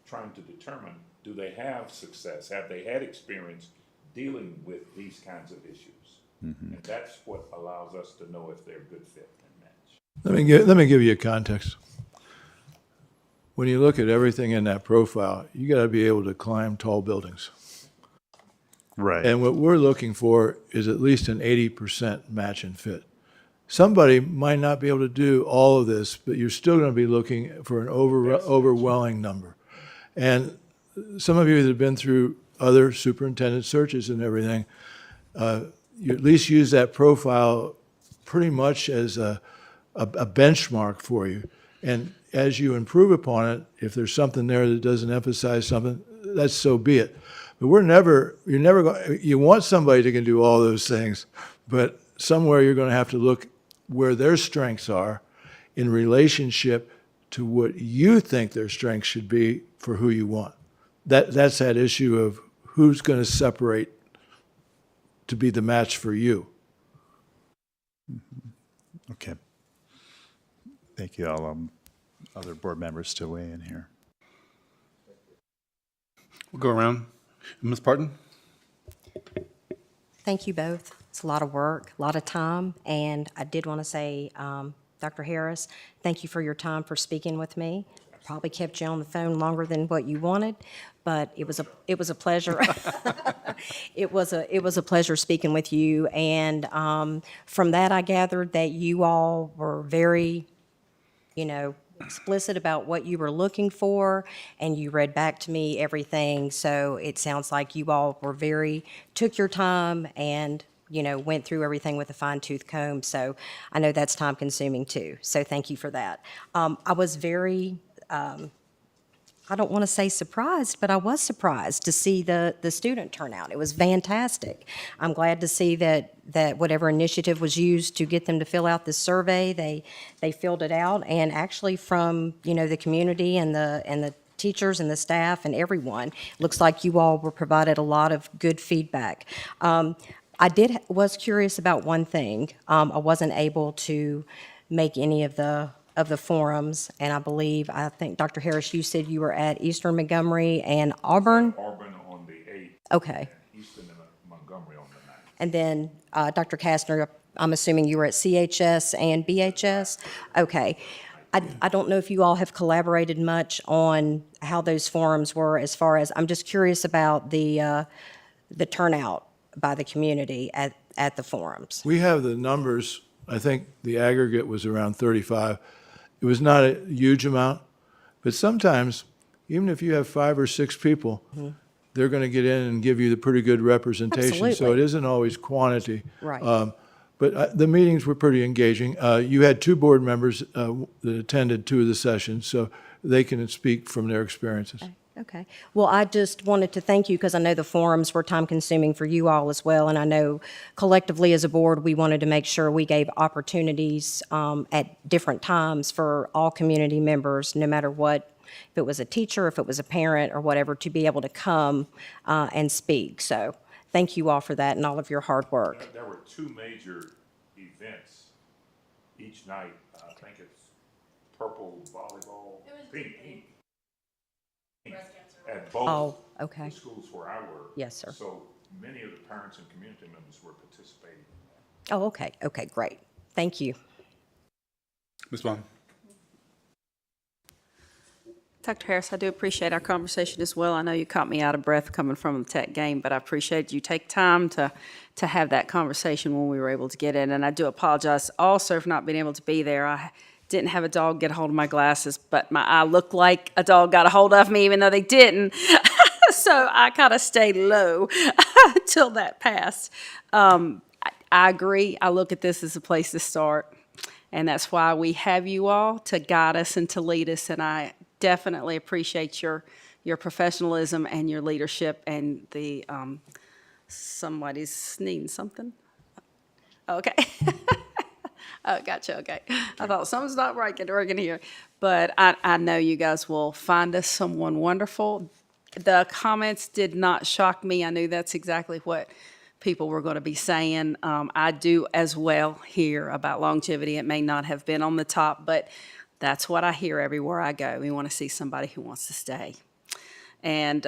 trying to determine, do they have success? Have they had experience dealing with these kinds of issues? And that's what allows us to know if they're a good fit and match. Let me give you a context. When you look at everything in that profile, you got to be able to climb tall buildings. Right. And what we're looking for is at least an 80% match and fit. Somebody might not be able to do all of this, but you're still going to be looking for an overwhelming number. And some of you that have been through other superintendent searches and everything, you at least use that profile pretty much as a benchmark for you. And as you improve upon it, if there's something there that doesn't emphasize something, that's so be it. But you're never going, you want somebody that can do all those things, but somewhere you're going to have to look where their strengths are in relationship to what you think their strengths should be for who you want. That's that issue of who's going to separate to be the match for you. Okay. Thank you. I'll other board members to weigh in here. We'll go around. Ms. Parton? Thank you both. It's a lot of work, a lot of time, and I did want to say, Dr. Harris, thank you for your time for speaking with me. Probably kept you on the phone longer than what you wanted, but it was a pleasure. It was a pleasure speaking with you, and from that I gathered that you all were very, explicit about what you were looking for, and you read back to me everything. So it sounds like you all took your time and, went through everything with a fine-tooth comb. So I know that's time-consuming too. So thank you for that. I was very, I don't want to say surprised, but I was surprised to see the student turnout. It was fantastic. I'm glad to see that whatever initiative was used to get them to fill out this survey, they filled it out. And actually from, the community and the teachers and the staff and everyone, looks like you all were provided a lot of good feedback. I was curious about one thing. I wasn't able to make any of the forums, and I think, Dr. Harris, you said you were at Eastern Montgomery and Auburn? Auburn on the 8th. Okay. And Easton and Montgomery on the 9th. And then, Dr. Kastner, I'm assuming you were at CHS and BHS? Okay. I don't know if you all have collaborated much on how those forums were as far as, I'm just curious about the turnout by the community at the forums. We have the numbers. I think the aggregate was around 35. It was not a huge amount, but sometimes, even if you have 5 or 6 people, they're going to get in and give you the pretty good representation. So Absolutely. it isn't always quantity. Right. But the meetings were pretty engaging. You had 2 board members that attended 2 of the sessions, so they can speak from their experiences. Okay. Well, I just wanted to thank you because I know the forums were time-consuming for you all as well, and I know collectively as a board, we wanted to make sure we gave opportunities at different times for all community members, no matter what, if it was a teacher, if it was a parent, or whatever, to be able to come and speak. So thank you all for that and all of your hard work. There were 2 major events each night. I think it's purple volleyball, pink. At both Oh, okay. the schools where I work. Yes, sir. So many of the parents and community members were participating in that. Oh, okay. Okay, great. Thank you. Ms. Vaughn? Dr. Harris, I do appreciate our conversation as well. I know you caught me out of breath coming from the tech game, but I appreciate you take time to have that conversation when we were able to get in. And I do apologize also for not being able to be there. I didn't have a dog get a hold of my glasses, but my eye looked like a dog got a hold of me, even though they didn't. So I kind of stayed low till that passed. I agree. I look at this as a place to start. And that's why we have you all to guide us and to lead us. And I definitely appreciate your professionalism and your leadership and the, somebody's needing something? Okay. Oh, gotcha, okay. I thought something's not right, get working here. But I know you guys will find us someone wonderful. The comments did not shock me. I knew that's exactly what people were going to be saying. I do as well hear about longevity. It may not have been on the top, but that's what I hear everywhere I go. We want to see somebody who wants to stay. And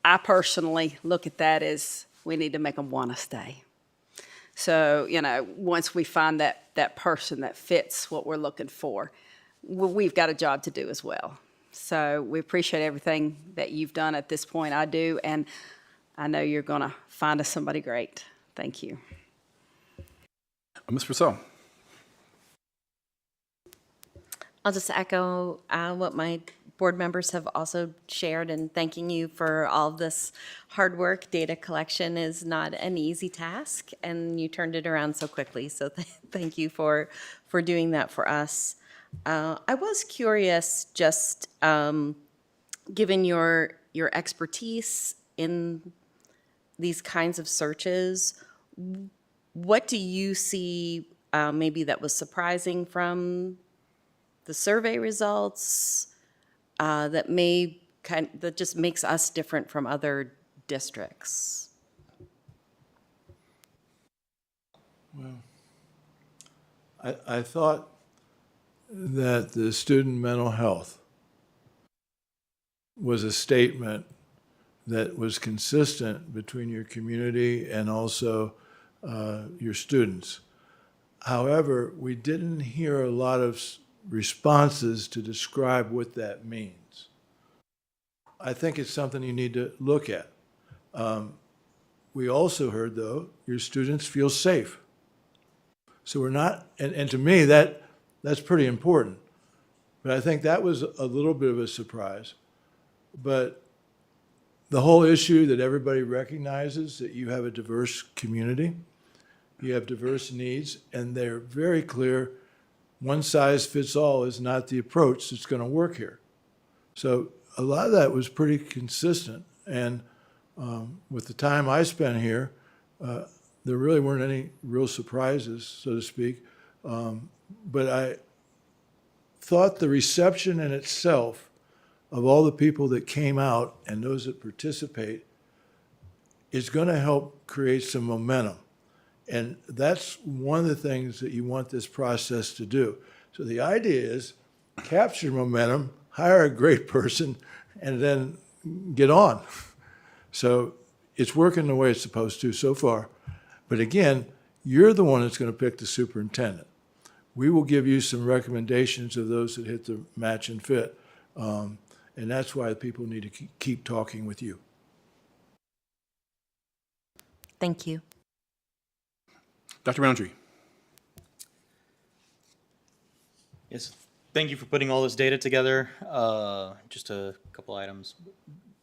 I personally look at that as we need to make them want to stay. So, you know, once we find that person that fits what we're looking for, we've got a job to do as well. So we appreciate everything that you've done at this point. I do, and I know you're going to find us somebody great. Thank you. Ms. Purcell. I'll just echo what my board members have also shared in thanking you for all of this hard work. Data collection is not an easy task, and you turned it around so quickly. So thank you for doing that for us. I was curious, just given your expertise in these kinds of searches, what do you see maybe that was surprising from the survey results that just makes us different from other districts? Well, I thought that the student mental health was a statement that was consistent between your community and also your students. However, we didn't hear a lot of responses to describe what that means. I think it's something you need to look at. We also heard, though, your students feel safe. So we're not, and to me, that's pretty important. But I think that was a little bit of a surprise. But the whole issue that everybody recognizes that you have a diverse community, you have diverse needs, and they're very clear. One size fits all is not the approach that's going to work here. So a lot of that was pretty consistent. And with the time I spent here, there really weren't any real surprises, so to speak. But I thought the reception in itself of all the people that came out and those that participate is going to help create some momentum. And that's one of the things that you want this process to do. So the idea is capture momentum, hire a great person, and then get on. So it's working the way it's supposed to so far. But again, you're the one that's going to pick the superintendent. We will give you some recommendations of those that hit the match and fit. And that's why people need to keep talking with you. Thank you. Dr. Roundtree. Yes, thank you for putting all this data together. Just a couple items.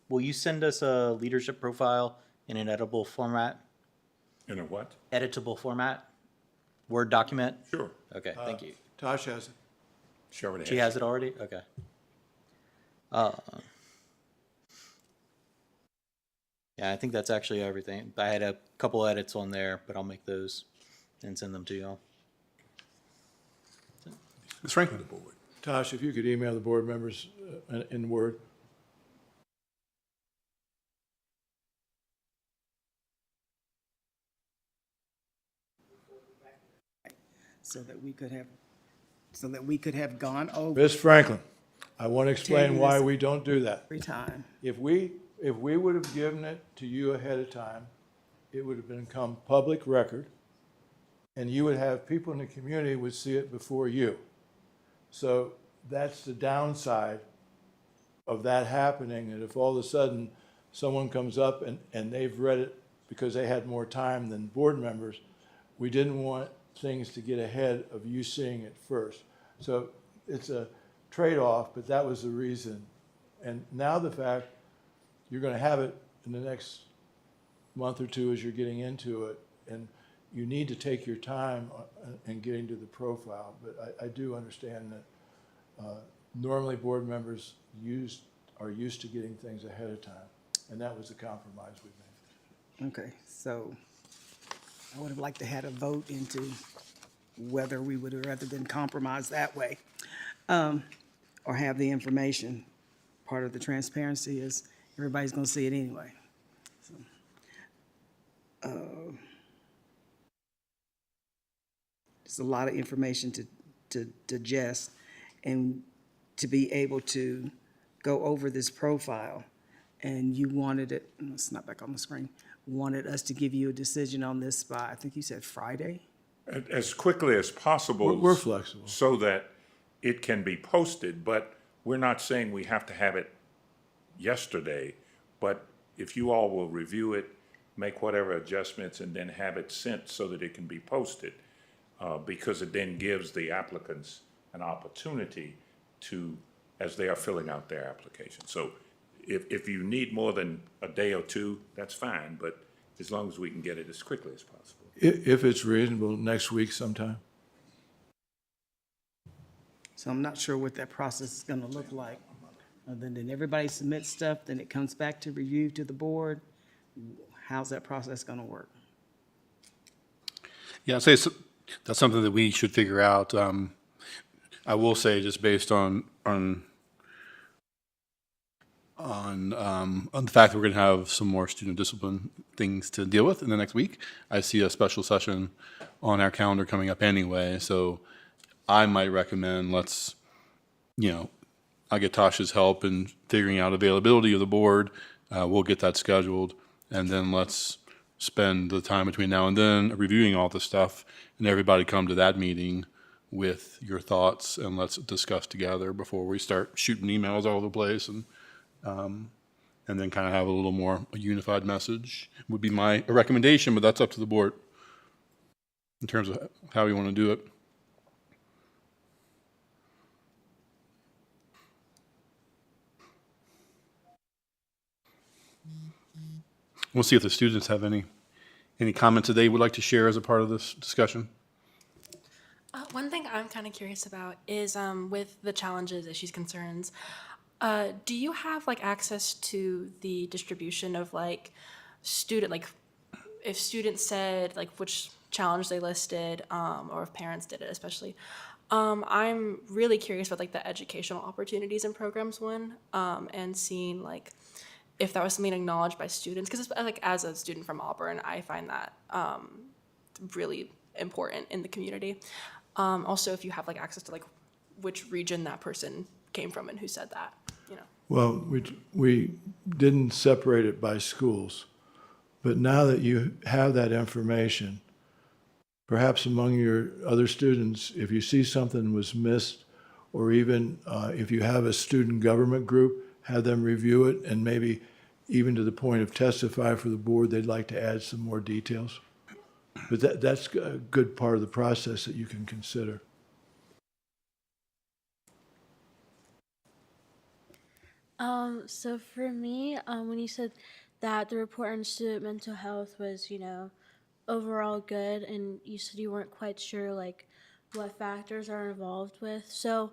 Will you send us a leadership profile in an editable format? In a what? Editable format? Word document? Sure. Okay, thank you. Tosh has it. She already She has it already? Okay. Yeah, I think that's actually everything. I had a couple edits on there, but I'll make those and send them to y'all. Ms. Franklin. Tosh, if you could email the board members in Word. So that we could have gone over Ms. Franklin, I want to explain Taking why this- we don't do that. every time. If we would have given it to you ahead of time, it would have become public record, and you would have people in the community would see it before you. So that's the downside of that happening, and if all of a sudden someone comes up and they've read it because they had more time than board members, we didn't want things to get ahead of you seeing it first. So it's a trade-off, but that was the reason. And now the fact you're going to have it in the next month or two as you're getting into it, and you need to take your time in getting to the profile. But I do understand that normally board members are used to getting things ahead of time, and that was the compromise we made. Okay, so I would have liked to had a vote into whether we would have rather than compromise that way, or have the information. Part of the transparency is everybody's gonna see it anyway. So, it's a lot of information to digest, and to be able to go over this profile, and you wanted it, it's not back on the screen, wanted us to give you a decision on this by, I think you said Friday? As quickly as possible. We're flexible. So that it can be posted, but we're not saying we have to have it yesterday. But if you all will review it, make whatever adjustments, and then have it sent so that it can be posted, because it then gives the applicants an opportunity to, as they are filling out their application. So if you need more than a day or two, that's fine, but as long as we can get it as quickly as possible. If it's reasonable, next week sometime. So I'm not sure what that process is gonna look like. Then everybody submits stuff, then it comes back to review to the board. How's that process gonna work? Yeah, I'd say that's something that we should figure out. I will say, just based on the fact that we're going to have some more student discipline things to deal with in the next week, I see a special session on our calendar coming up anyway. So I might recommend I'll get Tasha's help in figuring out availability of the board. We'll get that scheduled, and then let's spend the time between now and then reviewing all the stuff, and everybody come to that meeting with your thoughts, and let's discuss together before we start shooting emails all over the place, and then kind of have a little more a unified message would be my recommendation, but that's up to the board in terms of how you want to do it. We'll see if the students have any comments that they would like to share as a part of this discussion. One thing I'm kind of curious about is with the challenges, issues, concerns, do you have access to the distribution of if students said which challenge they listed, or if parents did it especially? I'm really curious about the educational opportunities and programs one, and seeing if that was something acknowledged by students, because as a student from Auburn, I find that really important in the community. Also, if you have access to which region that person came from and who said that, Well, we didn't separate it by schools, but now that you have that information, perhaps among your other students, if you see something was missed, or even if you have a student government group, have them review it, and maybe even to the point of testify for the board, they'd like to add some more details. But that's a good part of the process that you can consider. So for me, when you said that the report on student mental health was, overall good, and you said you weren't quite sure what factors are involved with. So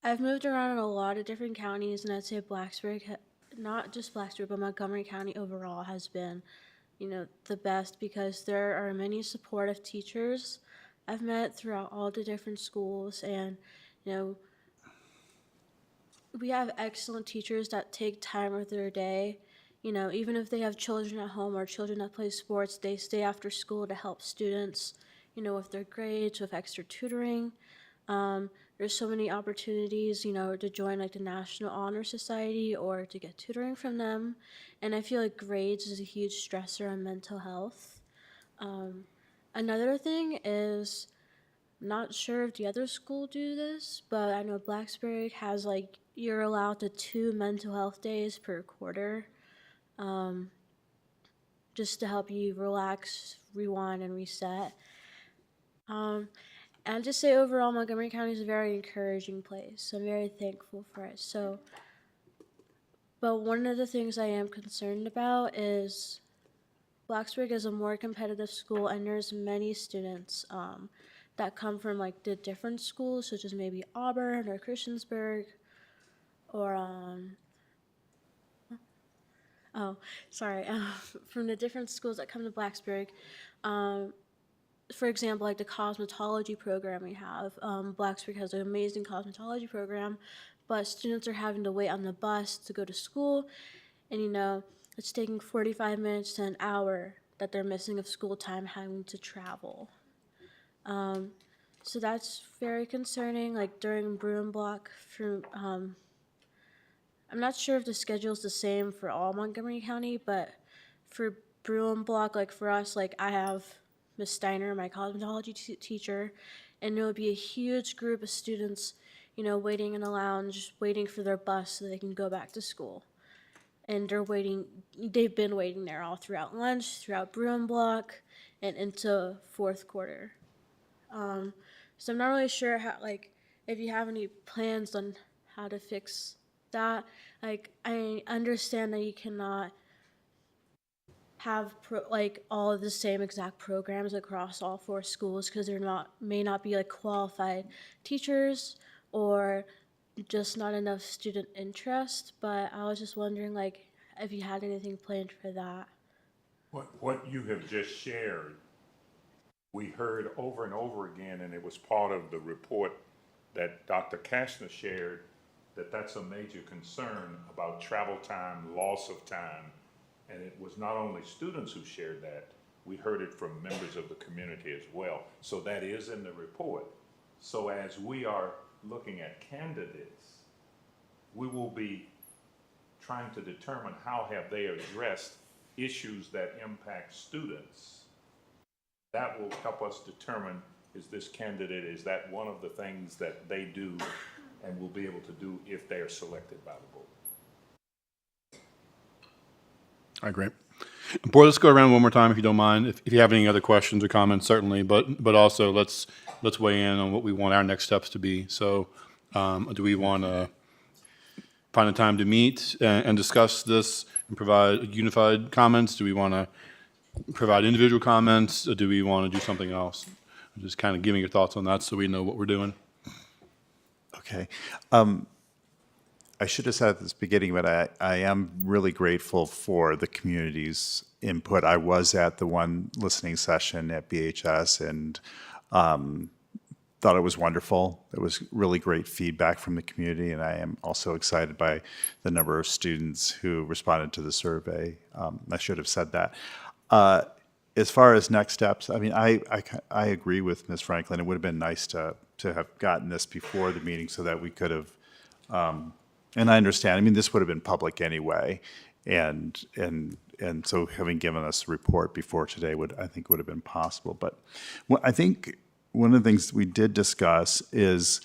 I've moved around in a lot of different counties, and I'd say Blacksburg, not just Blacksburg, but Montgomery County overall has been, the best, because there are many supportive teachers I've met throughout all the different schools, and, we have excellent teachers that take time of their day. Even if they have children at home or children that play sports, they stay after school to help students, with their grades, with extra tutoring. There's so many opportunities, to join the National Honor Society or to get tutoring from them. And I feel like grades is a huge stressor on mental health. Another thing is, not sure if the other school do this, but I know Blacksburg has you're allowed to 2 mental health days per quarter, just to help you relax, rewind, and reset. And just say overall, Montgomery County is a very encouraging place. I'm very thankful for it. So, but one of the things I am concerned about is Blacksburg is a more competitive school, and there's many students that come from like the different schools, such as maybe Auburn or Christiansburg, or from the different schools that come to Blacksburg. For example, like the cosmetology program we have. Blacksburg has an amazing cosmetology program, but students are having to wait on the bus to go to school, and it's taking 45 minutes to an hour that they're missing of school time having to travel. So that's very concerning. Like during Bruin Block, I'm not sure if the schedule is the same for all Montgomery County, but for Bruin Block, like for us, like I have Miss Steiner, my cosmetology teacher, and there would be a huge group of students, waiting in a lounge, waiting for their bus so they can go back to school. And they've been waiting there all throughout lunch, throughout Bruin Block, and into fourth quarter. So I'm not really sure how, if you have any plans on how to fix that. Like, I understand that you cannot have all of the same exact programs across all 4 schools because there may not be qualified teachers or just not enough student interest. But I was just wondering if you had anything planned for that. What you have just shared, we heard over and over again, and it was part of the report that Dr. Kastner shared, that's a major concern about travel time, loss of time. And it was not only students who shared that, we heard it from members of the community as well. So that is in the report. So as we are looking at candidates, we will be trying to determine how have they addressed issues that impact students. That will help us determine, is this candidate, is that one of the things that they do and will be able to do if they are selected by the board. All right, great. Board, let's go around one more time if you don't mind. If you have any other questions or comments, certainly, but also let's weigh in on what we want our next steps to be. So do we want to find a time to meet and discuss this and provide unified comments? Do we want to provide individual comments, or do we want to do something else? Just kind of give me your thoughts on that so we know what we're doing. Okay. I should have said at this beginning, but I am really grateful for the community's input. I was at the one listening session at BHS and thought it was wonderful. It was really great feedback from the community, and I am also excited by the number of students who responded to the survey. I should have said that. As far as next steps, I mean, I agree with Ms. Franklin. It would have been nice to have gotten this before the meeting so that we could have, and I understand, I mean, this would have been public anyway. And so having given us a report before today I think would have been possible. But I think one of the things we did discuss is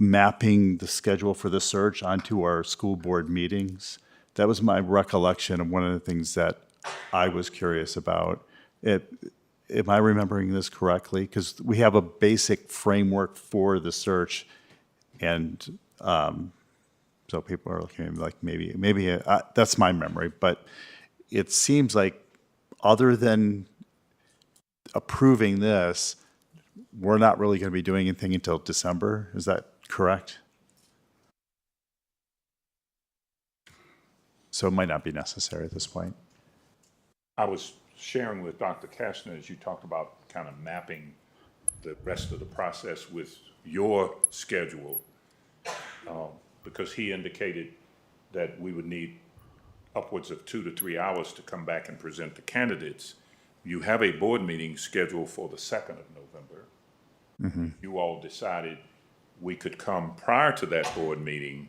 mapping the schedule for the search onto our school board meetings. That was my recollection of one of the things that I was curious about. Am I remembering this correctly? Because we have a basic framework for the search, and so people are looking at me like maybe that's my memory, but it seems like other than approving this, we're not really going to be doing anything until December. Is that correct? So it might not be necessary at this point. I was sharing with Dr. Kastner as you talked about kind of mapping the rest of the process with your schedule, because he indicated that we would need upwards of 2 to 3 hours to come back and present the candidates. You have a board meeting scheduled for the 2nd of November. Mm-hmm. You all decided we could come prior to that board meeting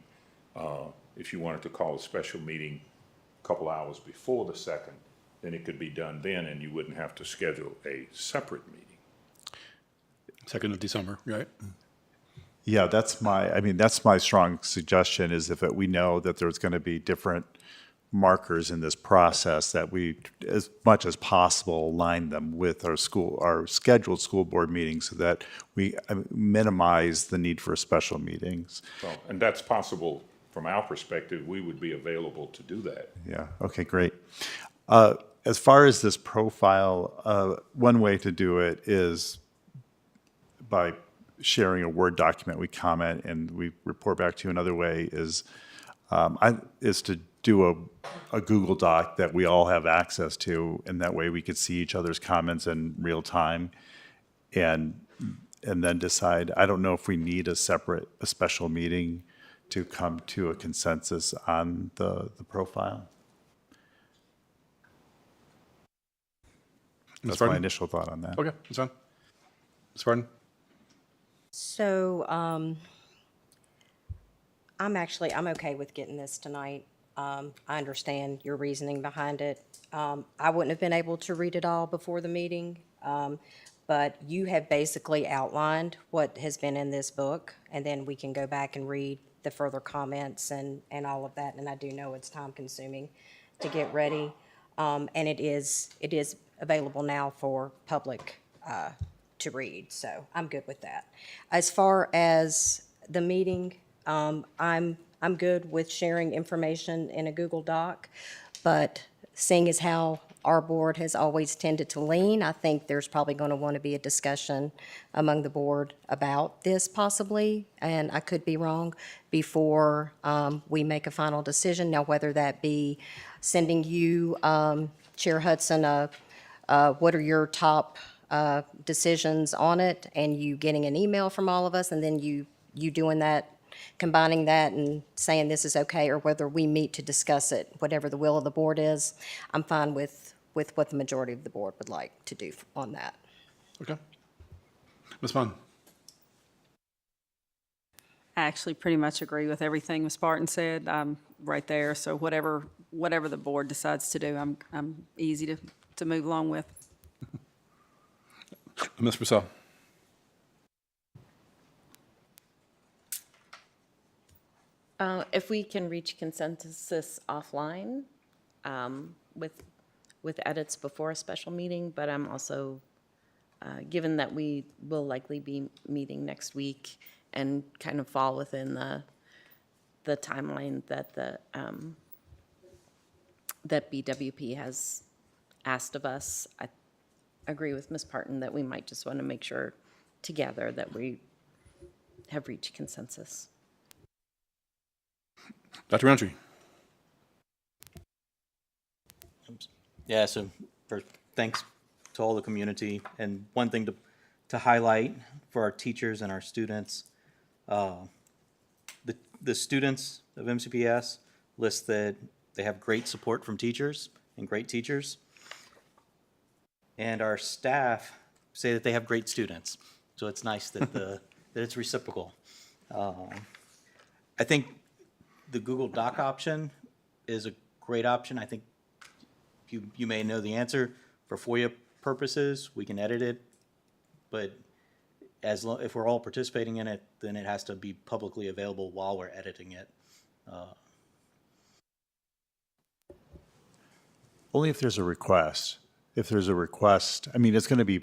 if you wanted to call a special meeting a couple hours before the 2nd. Then it could be done then, and you wouldn't have to schedule a separate meeting. 2nd of December, right? Yeah, that's my strong suggestion is if we know that there's going to be different markers in this process, that we, as much as possible, align them with our scheduled school board meetings so that we minimize the need for special meetings. So, and that's possible from our perspective. We would be available to do that. Yeah, okay, great. As far as this profile, one way to do it is by sharing a Word document. We comment and we report back to you. Another way is to do a Google Doc that we all have access to, and that way we could see each other's comments in real time, and then decide. I don't know if we need a special meeting to come to a consensus on the profile. Ms. That's my Barton? initial thought on that. Okay, that's fine. Ms. Barton? So, I'm okay with getting this tonight. I understand your reasoning behind it. I wouldn't have been able to read it all before the meeting, but you have basically outlined what has been in this book, and then we can go back and read the further comments and all of that, and I do know it's time-consuming to get ready. And it is available now for public to read, so I'm good with that. As far as the meeting, I'm good with sharing information in a Google Doc, but seeing as how our board has always tended to lean, I think there's probably going to want to be a discussion among the board about this possibly, and I could be wrong, before we make a final decision. Now, whether that be sending you, Chair Hudson, what are your top decisions on it, and you getting an email from all of us, and then you doing that, combining that and saying this is okay, or whether we meet to discuss it, whatever the will of the board is, I'm fine with what the majority of the board would like to do on that. Okay. Ms. Munn? I actually pretty much agree with everything Ms. Barton said. I'm right there, so whatever the board decides to do, I'm easy to move along with. Ms. Purcell? If we can reach consensus offline with edits before a special meeting, but I'm also, given that we will likely be meeting next week and kind of fall within the timeline that that BWP has asked of us, I agree with Ms. Parton that we might just want to make sure together that we have reached consensus. Dr. Roundtree? Yeah, so first, thanks to all the community. And one thing to highlight for our teachers and our students, the students of MCPS list that they have great support from teachers and great teachers. And our staff say that they have great students. So it's nice that that it's reciprocal. I think the Google Doc option is a great option. I think you may know the answer. For FOIA purposes, we can edit it, but if we're all participating in it, then it has to be publicly available while we're editing it. Only if there's a request. If there's a request, I mean, it's going to be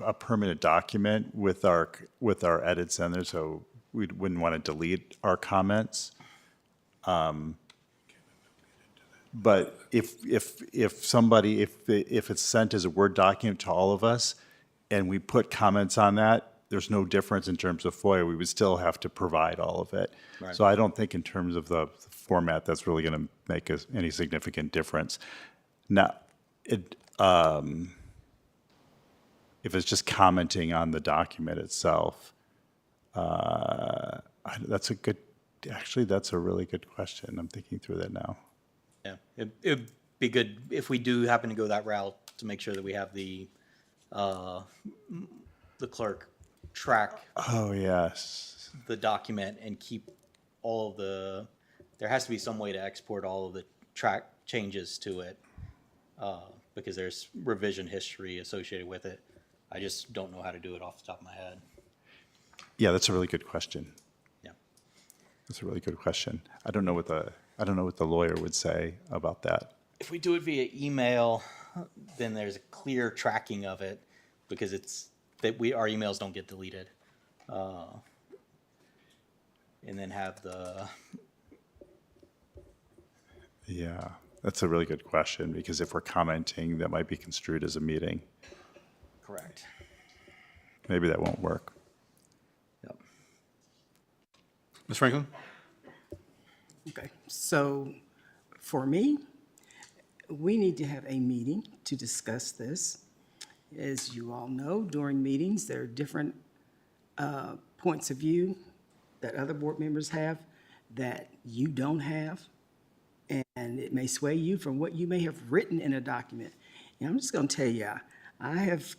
a permanent document with our edits in there, so we wouldn't want to delete our comments. But if it's sent as a Word document to all of us and we put comments on that, there's no difference in terms of FOIA. We would still have to provide all of it. Right. So I don't think in terms of the format, that's really going to make any significant difference. Now, if it's just commenting on the document itself, that's a really good question. I'm thinking through that now. Yeah, it'd be good if we do happen to go that route to make sure that we have the clerk track Oh, yes. the document and keep all of there has to be some way to export all of the track changes to it, because there's revision history associated with it. I just don't know how to do it off the top of my head. Yeah, that's a really good question. Yeah. That's a really good question. I don't know what the lawyer would say about that. If we do it via email, then there's a clear tracking of it because it's that our emails don't get deleted. And then have the, Yeah, that's a really good question, because if we're commenting, that might be construed as a meeting. correct. Maybe that won't work. Yep. Ms. Franklin? Okay, so for me, we need to have a meeting to discuss this. As you all know, during meetings, there are different points of view that other board members have that you don't have. And it may sway you from what you may have written in a document. And I'm just going to tell you, I have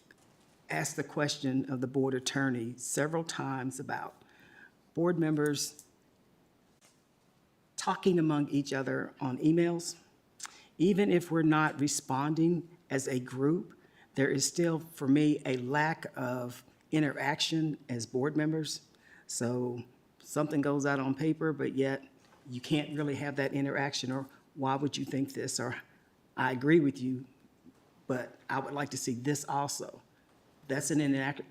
asked the question of the board attorney several times about board members talking among each other on emails. Even if we're not responding as a group, there is still, for me, a lack of interaction as board members. So something goes out on paper, but yet you can't really have that interaction, or why would you think this, or I agree with you, but I would like to see this also. That's an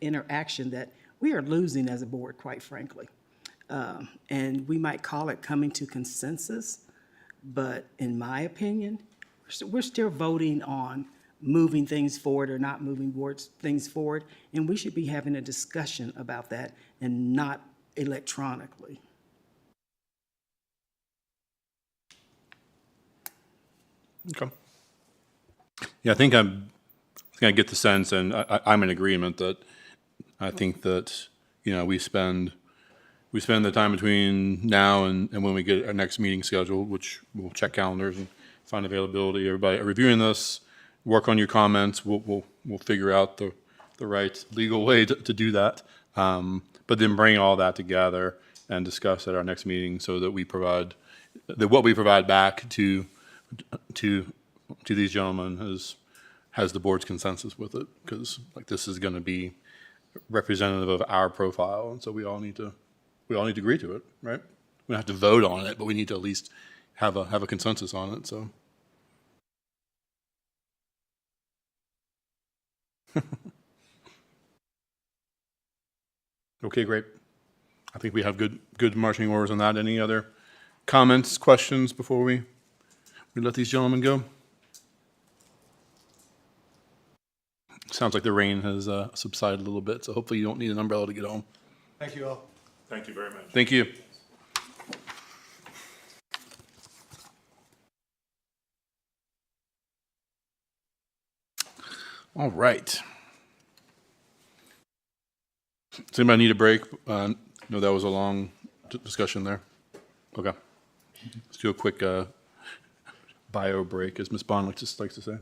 interaction that we are losing as a board, quite frankly. And we might call it coming to consensus, but in my opinion, we're still voting on moving things forward or not moving things forward, and we should be having a discussion about that and not electronically. Okay. Yeah, I think I get the sense, and I'm in agreement that I think that, we spend the time between now and when we get our next meeting scheduled, which we'll check calendars and find availability. Everybody reviewing this, work on your comments. We'll figure out the right legal way to do that. But then bring all that together and discuss at our next meeting so that what we provide back to these gentlemen has the board's consensus with it, because this is going to be representative of our profile, and so we all need to agree to it, right? We don't have to vote on it, but we need to at least have a consensus on it. So. Okay, great. I think we have good marching orders on that. Any other comments, questions before we let these gentlemen go? Sounds like the rain has subsided a little bit, so hopefully you don't need an umbrella to get home. Thank you all. Thank you very much. Thank you. All right. Does anybody need a break? No, that was a long discussion there. Okay. Let's do a quick bio break, as Ms. Bond likes to say.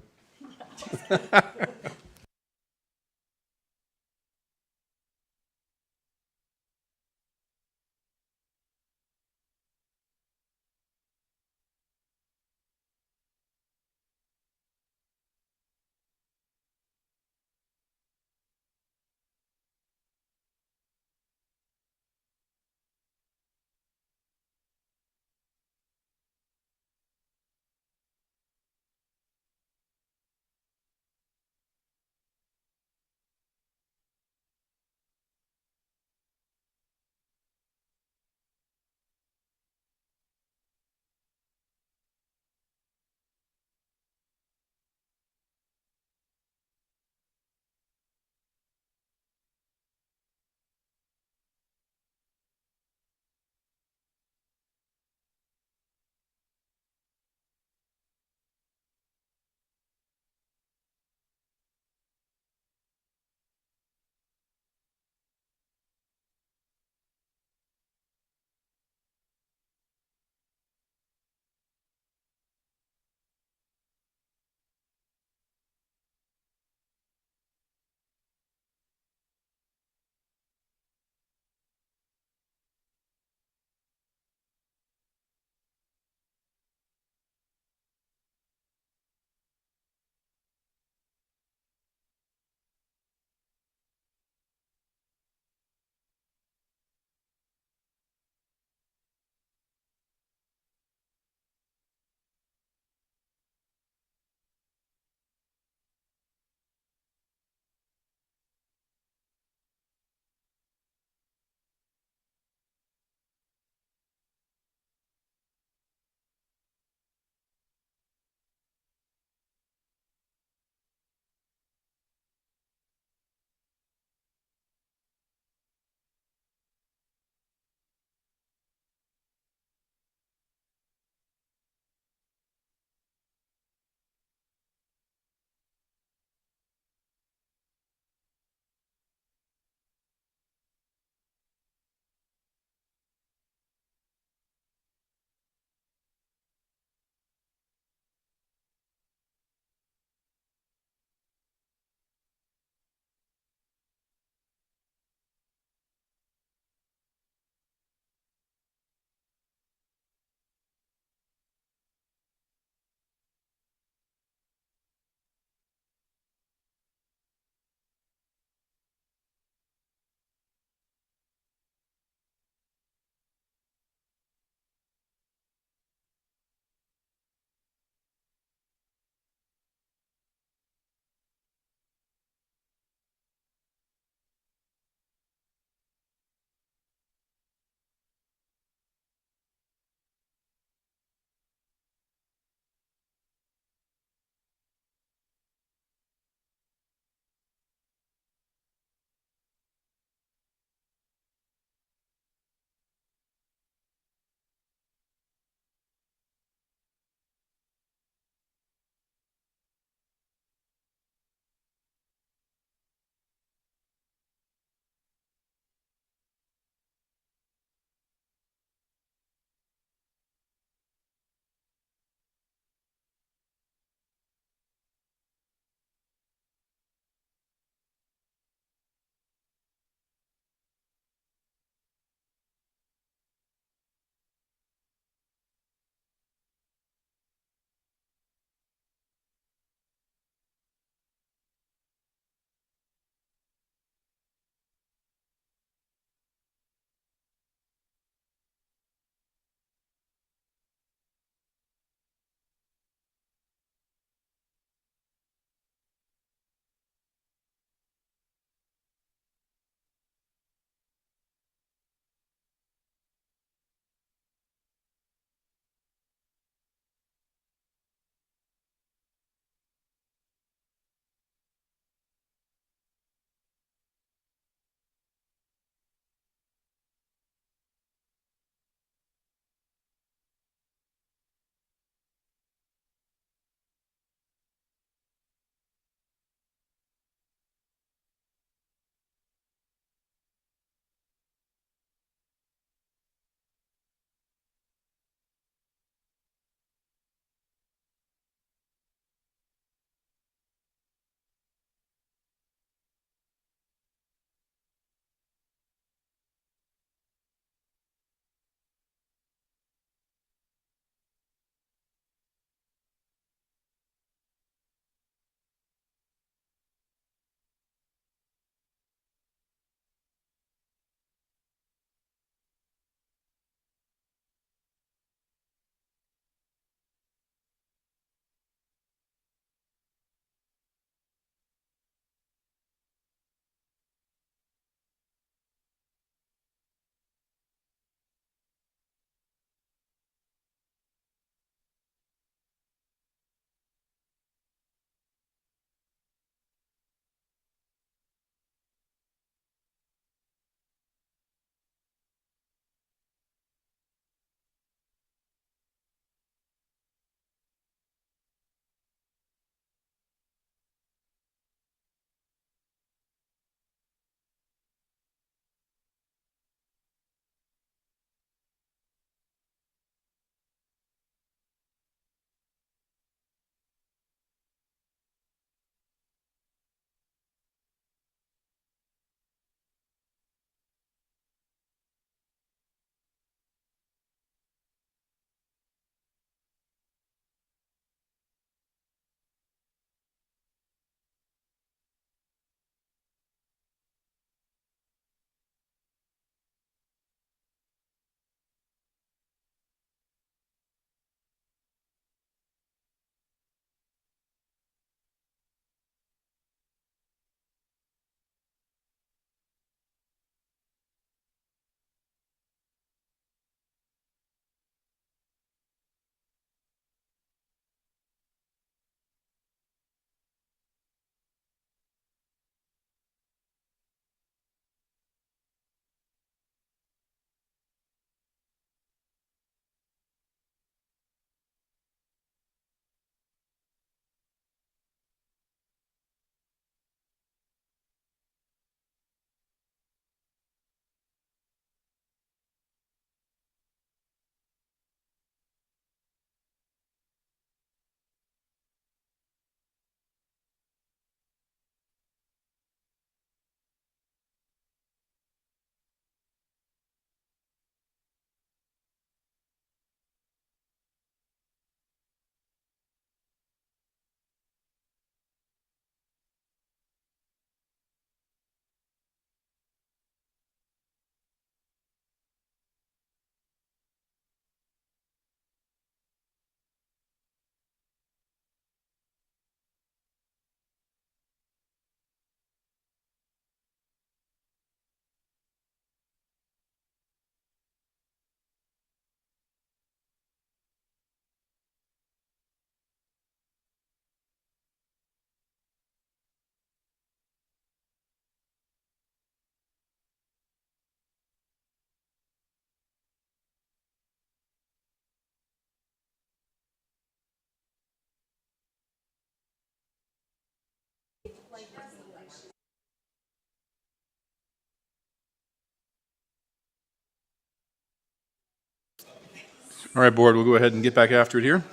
All right, board, we'll go ahead and get back after it here.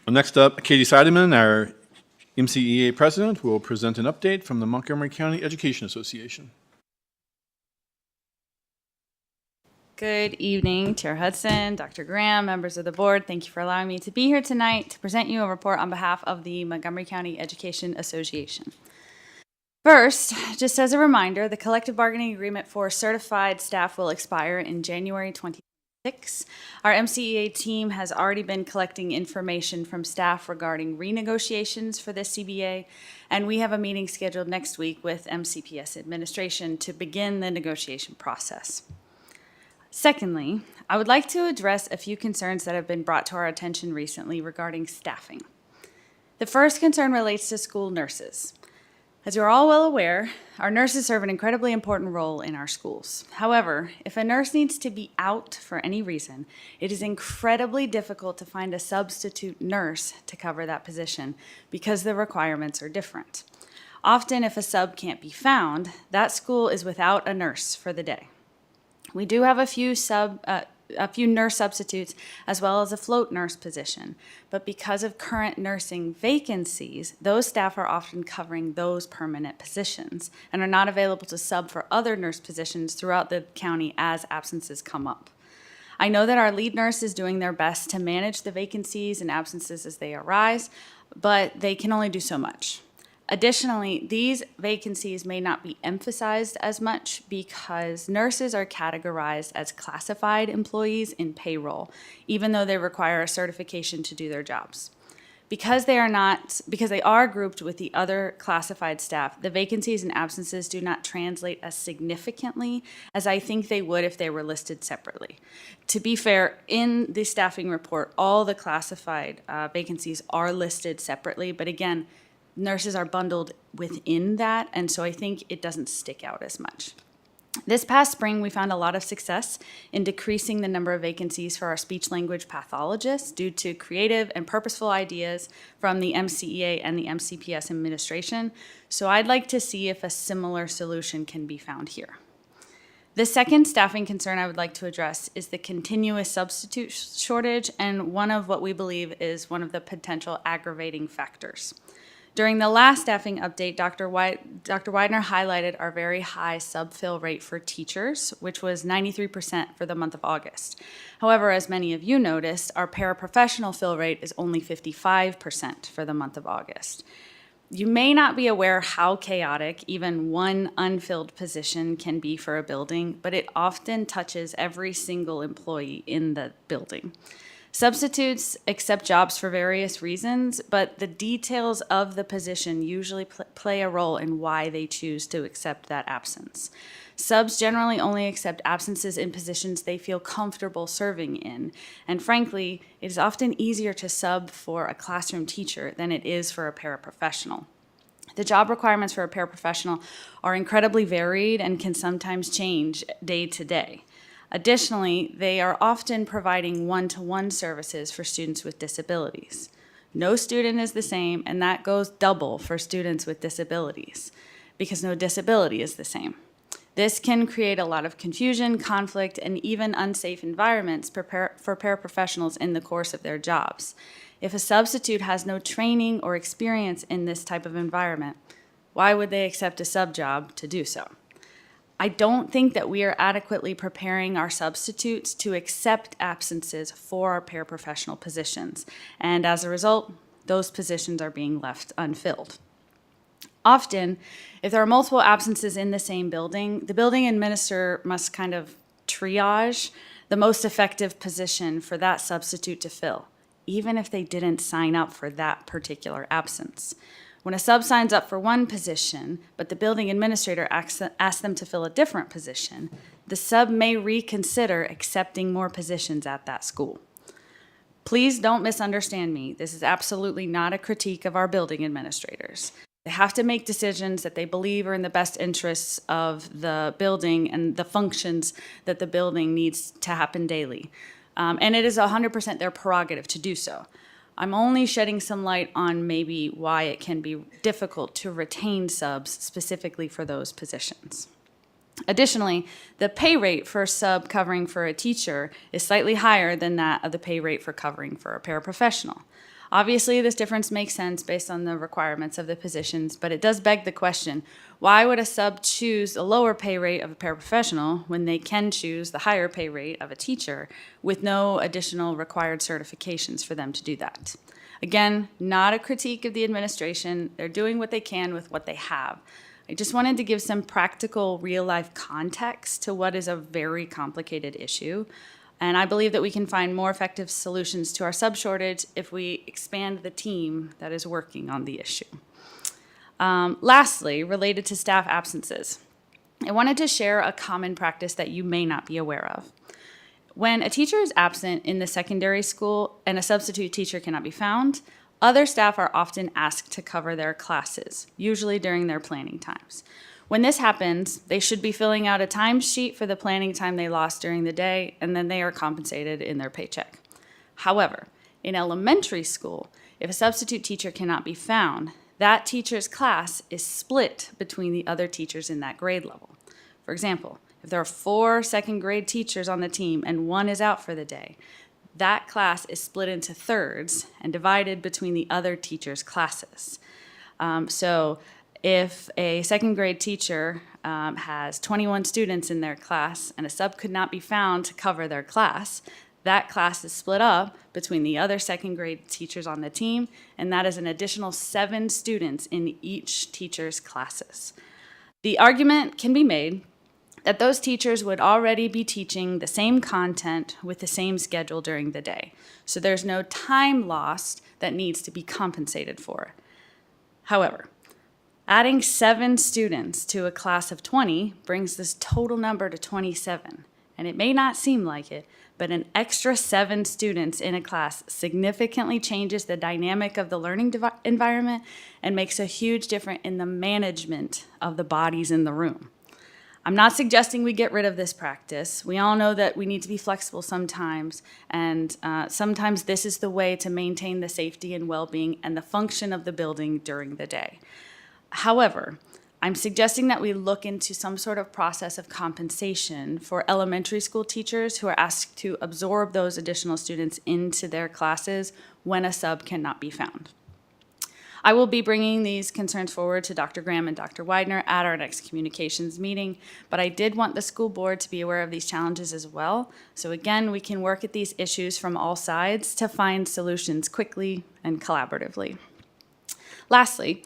Next up, Katie Seidemann, our MCEA president, will present an update from the Montgomery County Education Association. Good evening, Chair Hudson, Dr. Graham, members of the board. Thank you for allowing me to be here tonight to present you a report on behalf of the Montgomery County Education Association. First, just as a reminder, the collective bargaining agreement for certified staff will expire in January 2026. Our MCEA team has already been collecting information from staff regarding renegotiations for this CBA, and we have a meeting scheduled next week with MCPS administration to begin the negotiation process. Secondly, I would like to address a few concerns that have been brought to our attention recently regarding staffing. The first concern relates to school nurses. As you're all well aware, our nurses serve an incredibly important role in our schools. However, if a nurse needs to be out for any reason, it is incredibly difficult to find a substitute nurse to cover that position because the requirements are different. Often, if a sub can't be found, that school is without a nurse for the day. We do have a few nurse substitutes as well as a float nurse position, but because of current nursing vacancies, those staff are often covering those permanent positions and are not available to sub for other nurse positions throughout the county as absences come up. I know that our lead nurse is doing their best to manage the vacancies and absences as they arise, but they can only do so much. Additionally, these vacancies may not be emphasized as much because nurses are categorized as classified employees in payroll, even though they require a certification to do their jobs. Because they are grouped with the other classified staff, the vacancies and absences do not translate as significantly as I think they would if they were listed separately. To be fair, in the staffing report, all the classified vacancies are listed separately, but again, nurses are bundled within that, and so I think it doesn't stick out as much. This past spring, we found a lot of success in decreasing the number of vacancies for our speech-language pathologists due to creative and purposeful ideas from the MCEA and the MCPS administration, so I'd like to see if a similar solution can be found here. The second staffing concern I would like to address is the continuous substitute shortage and one of what we believe is one of the potential aggravating factors. During the last staffing update, Dr. Widener highlighted our very high sub-fill rate for teachers, which was 93% for the month of August. However, as many of you noticed, our paraprofessional fill rate is only 55% for the month of August. You may not be aware how chaotic even one unfilled position can be for a building, but it often touches every single employee in the building. Substitutes accept jobs for various reasons, but the details of the position usually play a role in why they choose to accept that absence. Subs generally only accept absences in positions they feel comfortable serving in, and frankly, it is often easier to sub for a classroom teacher than it is for a paraprofessional. The job requirements for a paraprofessional are incredibly varied and can sometimes change day to day. Additionally, they are often providing one-to-one services for students with disabilities. No student is the same, and that goes double for students with disabilities, because no disability is the same. This can create a lot of confusion, conflict, and even unsafe environments for paraprofessionals in the course of their jobs. If a substitute has no training or experience in this type of environment, why would they accept a sub job to do so? I don't think that we are adequately preparing our substitutes to accept absences for our paraprofessional positions, and as a result, those positions are being left unfilled. Often, if there are multiple absences in the same building, the building administrator must kind of triage the most effective position for that substitute to fill, even if they didn't sign up for that particular absence. When a sub signs up for one position, but the building administrator asks them to fill a different position, the sub may reconsider accepting more positions at that school. Please don't misunderstand me. This is absolutely not a critique of our building administrators. They have to make decisions that they believe are in the best interests of the building and the functions that the building needs to happen daily. And it is 100% their prerogative to do so. I'm only shedding some light on maybe why it can be difficult to retain subs specifically for those positions. Additionally, the pay rate for a sub covering for a teacher is slightly higher than that of the pay rate for covering for a paraprofessional. Obviously, this difference makes sense based on the requirements of the positions, but it does beg the question, why would a sub choose a lower pay rate of a paraprofessional when they can choose the higher pay rate of a teacher with no additional required certifications for them to do that? Again, not a critique of the administration. They're doing what they can with what they have. I just wanted to give some practical, real-life context to what is a very complicated issue. And I believe that we can find more effective solutions to our sub shortage if we expand the team that is working on the issue. Lastly, related to staff absences, I wanted to share a common practice that you may not be aware of. When a teacher is absent in the secondary school and a substitute teacher cannot be found, other staff are often asked to cover their classes, usually during their planning times. When this happens, they should be filling out a timesheet for the planning time they lost during the day, and then they are compensated in their paycheck. However, in elementary school, if a substitute teacher cannot be found, that teacher's class is split between the other teachers in that grade level. For example, if there are 4 second grade teachers on the team and one is out for the day, that class is split into thirds and divided between the other teachers' classes. So if a second grade teacher has 21 students in their class and a sub could not be found to cover their class, that class is split up between the other second grade teachers on the team, and that is an additional 7 students in each teacher's classes. The argument can be made that those teachers would already be teaching the same content with the same schedule during the day. So there's no time lost that needs to be compensated for. However, adding 7 students to a class of 20 brings this total number to 27. And it may not seem like it, but an extra 7 students in a class significantly changes the dynamic of the learning environment and makes a huge difference in the management of the bodies in the room. I'm not suggesting we get rid of this practice. We all know that we need to be flexible sometimes, and sometimes this is the way to maintain the safety and well-being and the function of the building during the day. However, I'm suggesting that we look into some sort of process of compensation for elementary school teachers who are asked to absorb those additional students into their classes when a sub cannot be found. I will be bringing these concerns forward to Dr. Graham and Dr. Widener at our next communications meeting, but I did want the school board to be aware of these challenges as well. So again, we can work at these issues from all sides to find solutions quickly and collaboratively. Lastly,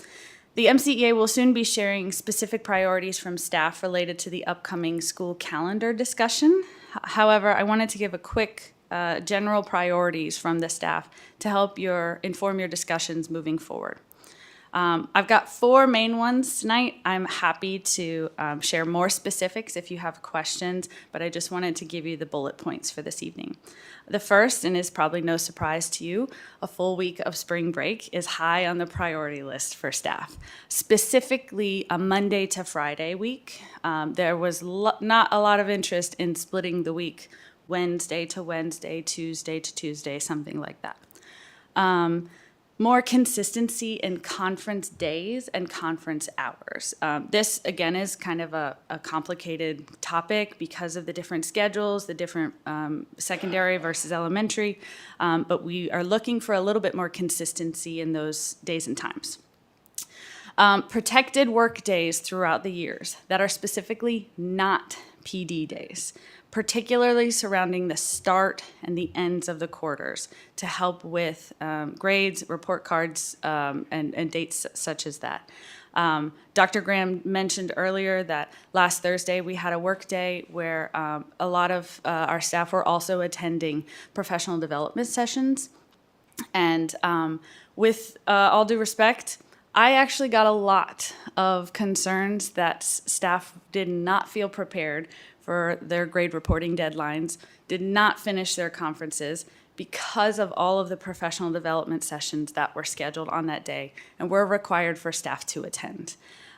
the MCEA will soon be sharing specific priorities from staff related to the upcoming school calendar discussion. However, I wanted to give a quick general priorities from the staff to help inform your discussions moving forward. I've got 4 main ones tonight. I'm happy to share more specifics if you have questions, but I just wanted to give you the bullet points for this evening. The first, and is probably no surprise to you, a full week of spring break is high on the priority list for staff. Specifically, a Monday to Friday week. There was not a lot of interest in splitting the week Wednesday to Wednesday, Tuesday to Tuesday, something like that. More consistency in conference days and conference hours. This, again, is kind of a complicated topic because of the different schedules, the different secondary versus elementary, but we are looking for a little bit more consistency in those days and times. Protected work days throughout the years that are specifically not PD days, particularly surrounding the start and the ends of the quarters to help with grades, report cards, and dates such as that. Dr. Graham mentioned earlier that last Thursday we had a work day where a lot of our staff were also attending professional development sessions. And with all due respect, I actually got a lot of concerns that staff did not feel prepared for their grade reporting deadlines, did not finish their conferences because of all of the professional development sessions that were scheduled on that day and were required for staff to attend.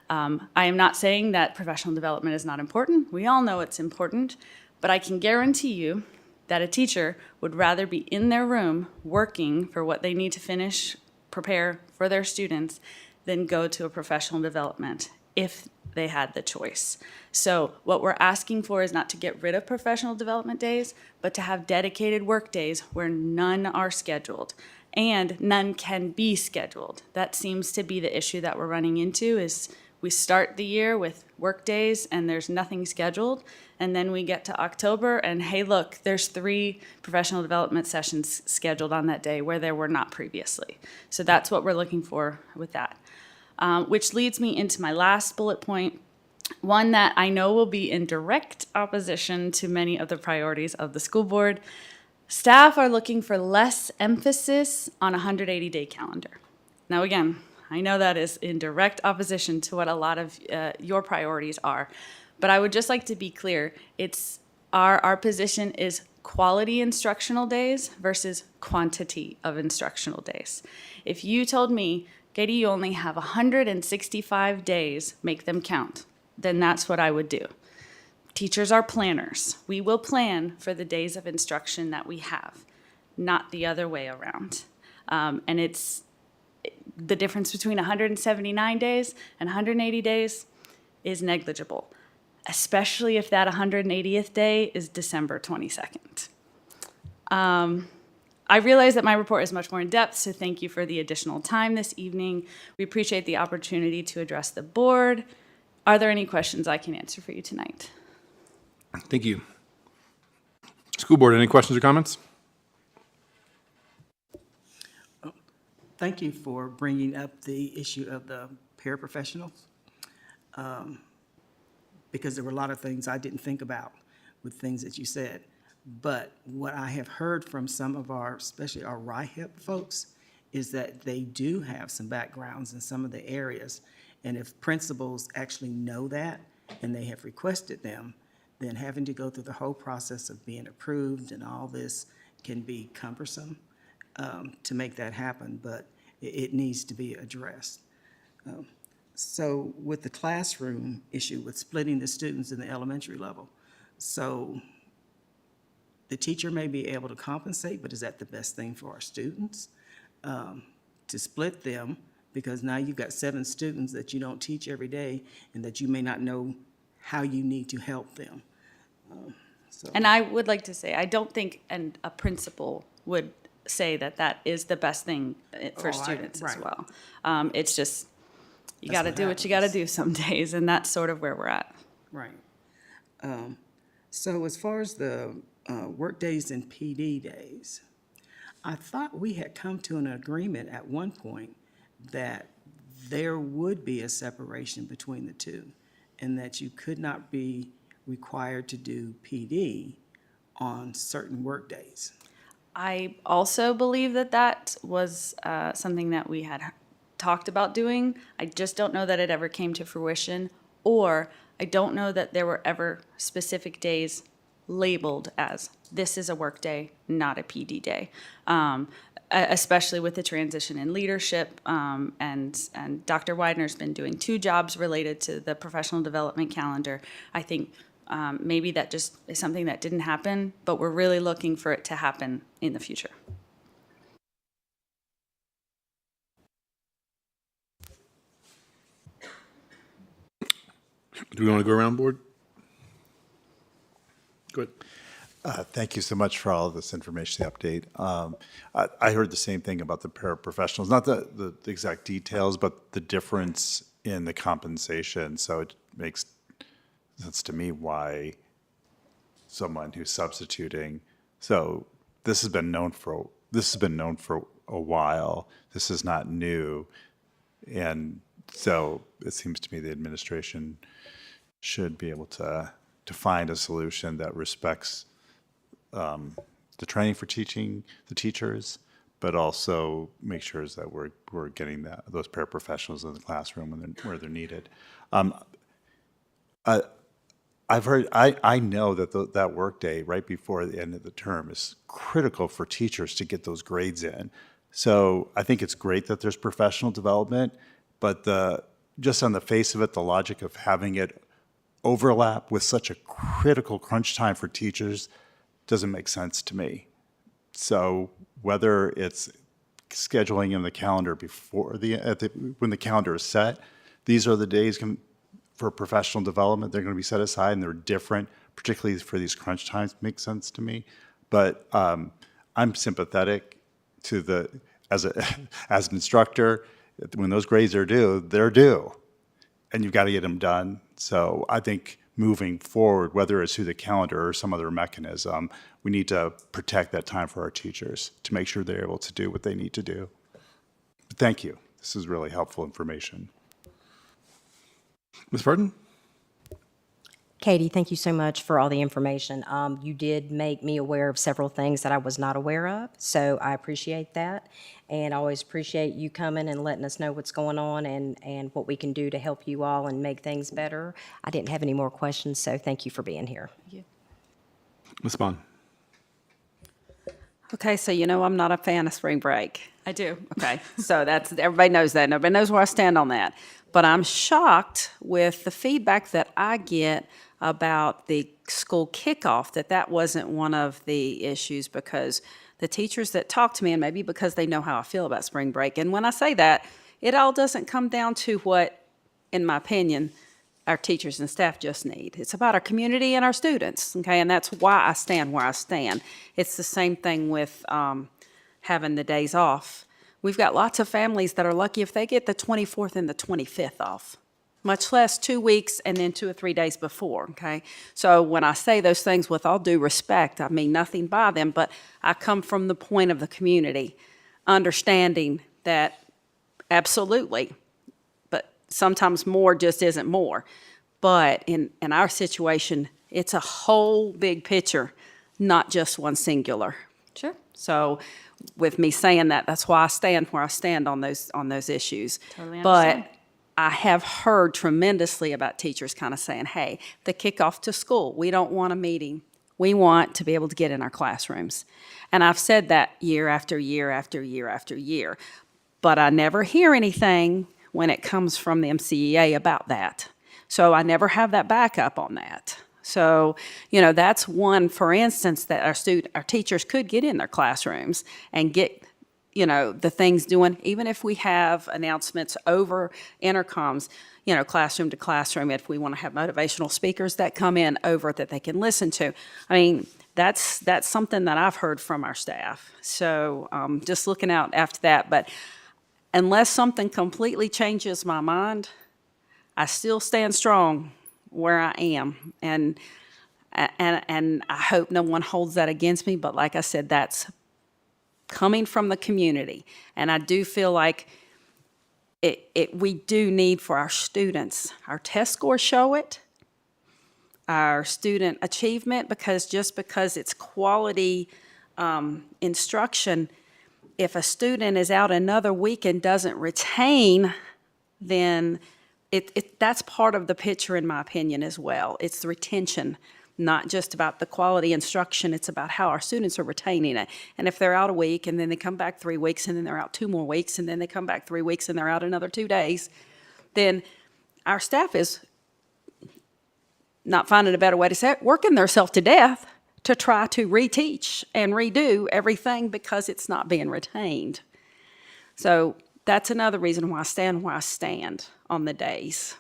I am not saying that professional development is not important. We all know it's important, but I can guarantee you that a teacher would rather be in their room working for what they need to finish, prepare for their students, than go to a professional development if they had the choice. So what we're asking for is not to get rid of professional development days, but to have dedicated work days where none are scheduled and none can be scheduled. That seems to be the issue that we're running into is we start the year with work days and there's nothing scheduled. And then we get to October and hey, look, there's 3 professional development sessions scheduled on that day where there were not previously. So that's what we're looking for with that. Which leads me into my last bullet point, one that I know will be in direct opposition to many of the priorities of the school board. Staff are looking for less emphasis on a 180-day calendar. Now, again, I know that is in direct opposition to what a lot of your priorities are, but I would just like to be clear. It's our position is quality instructional days versus quantity of instructional days. If you told me, Katie, you only have 165 days, make them count, then that's what I would do. Teachers are planners. We will plan for the days of instruction that we have, not the other way around. And it's the difference between 179 days and 180 days is negligible, especially if that 180th day is December 22nd. I realize that my report is much more in depth, so thank you for the additional time this evening. We appreciate the opportunity to address the board. Are there any questions I can answer for you tonight? Thank you. School board, any questions or comments? Thank you for bringing up the issue of the paraprofessionals, because there were a lot of things I didn't think about with things that you said. But what I have heard from some of our, especially our RIHEP folks, is that they do have some backgrounds in some of the areas. And if principals actually know that and they have requested them, then having to go through the whole process of being approved and all this can be cumbersome to make that happen, but it needs to be addressed. So with the classroom issue, with splitting the students in the elementary level, so the teacher may be able to compensate, but is that the best thing for our students? To split them, because now you've got 7 students that you don't teach every day and that you may not know how you need to help them. And I would like to say, I don't think a principal would say that that is the best thing for students as well. It's just, you got to do what you got to do some days, and that's sort of where we're at. Right. So as far as the work days and PD days, I thought we had come to an agreement at one point that there would be a separation between the two, and that you could not be required to do PD on certain work days. I also believe that that was something that we had talked about doing. I just don't know that it ever came to fruition, or I don't know that there were ever specific days labeled as this is a work day, not a PD day. Especially with the transition in leadership, and Dr. Widener's been doing 2 jobs related to the professional development calendar. I think maybe that just is something that didn't happen, but we're really looking for it to happen in the future. Do we want to go around board? Go ahead. Thank you so much for all of this information, the update. I heard the same thing about the paraprofessionals, not the exact details, but the difference in the compensation. So it makes sense to me why someone who's substituting. So this has been known for a while. This is not new, and so it seems to me the administration should be able to find a solution that respects the training for teaching the teachers, but also make sure that we're getting those paraprofessionals in the classroom where they're needed. I've heard, I know that that work day right before the end of the term is critical for teachers to get those grades in. So I think it's great that there's professional development, but just on the face of it, the logic of having it overlap with such a critical crunch time for teachers doesn't make sense to me. So whether it's scheduling in the calendar before when the calendar is set, these are the days for professional development. They're going to be set aside, and they're different, particularly for these crunch times. Makes sense to me, but I'm sympathetic to as an instructor, when those grades are due, they're due, and you've got to get them done. So I think moving forward, whether it's through the calendar or some other mechanism, we need to protect that time for our teachers to make sure they're able to do what they need to do. But thank you. This is really helpful information. Ms. Burton? Katie, thank you so much for all the information. You did make me aware of several things that I was not aware of, so I appreciate that. And I always appreciate you coming and letting us know what's going on and what we can do to help you all and make things better. I didn't have any more questions, so thank you for being here. Ms. Bond? Okay, so you know I'm not a fan of spring break. I do. Okay, so everybody knows that. Nobody knows where I stand on that. But I'm shocked with the feedback that I get about the school kickoff, that wasn't one of the issues, because the teachers that talk to me, and maybe because they know how I feel about spring break, and when I say that, it all doesn't come down to what, in my opinion, our teachers and staff just need. It's about our community and our students, okay? And that's why I stand where I stand. It's the same thing with having the days off. We've got lots of families that are lucky if they get the 24th and the 25th off, much less 2 weeks and then 2 or 3 days before, okay? So when I say those things, with all due respect, I mean nothing by them, but I come from the point of the community, understanding that absolutely, but sometimes more just isn't more. But in our situation, it's a whole big picture, not just one singular. Sure. So with me saying that, that's why I stand where I stand on those issues. Totally understand. But I have heard tremendously about teachers kind of saying, hey, the kickoff to school, we don't want a meeting. We want to be able to get in our classrooms. And I've said that year after year after year after year. But I never hear anything when it comes from the MCEA about that. So I never have that backup on that. So, you know, that's one, for instance, that our teachers could get in their classrooms and get, you know, the things doing, even if we have announcements over intercoms, you know, classroom to classroom, if we want to have motivational speakers that come in over that they can listen to. I mean, that's something that I've heard from our staff. So just looking out after that. But unless something completely changes my mind, I still stand strong where I am. And I hope no one holds that against me. But like I said, that's coming from the community. And I do feel like we do need for our students, our test scores show it, our student achievement, because it's quality instruction, if a student is out another week and doesn't retain, then that's part of the picture, in my opinion, as well. It's the retention, not just about the quality instruction. It's about how our students are retaining it. And if they're out a week and then they come back 3 weeks and then they're out 2 more weeks and then they come back 3 weeks and they're out another 2 days, then our staff is not finding a better way to say it, working themselves to death to try to reteach and redo everything because it's not being retained. So that's another reason why I stand where I stand on the days.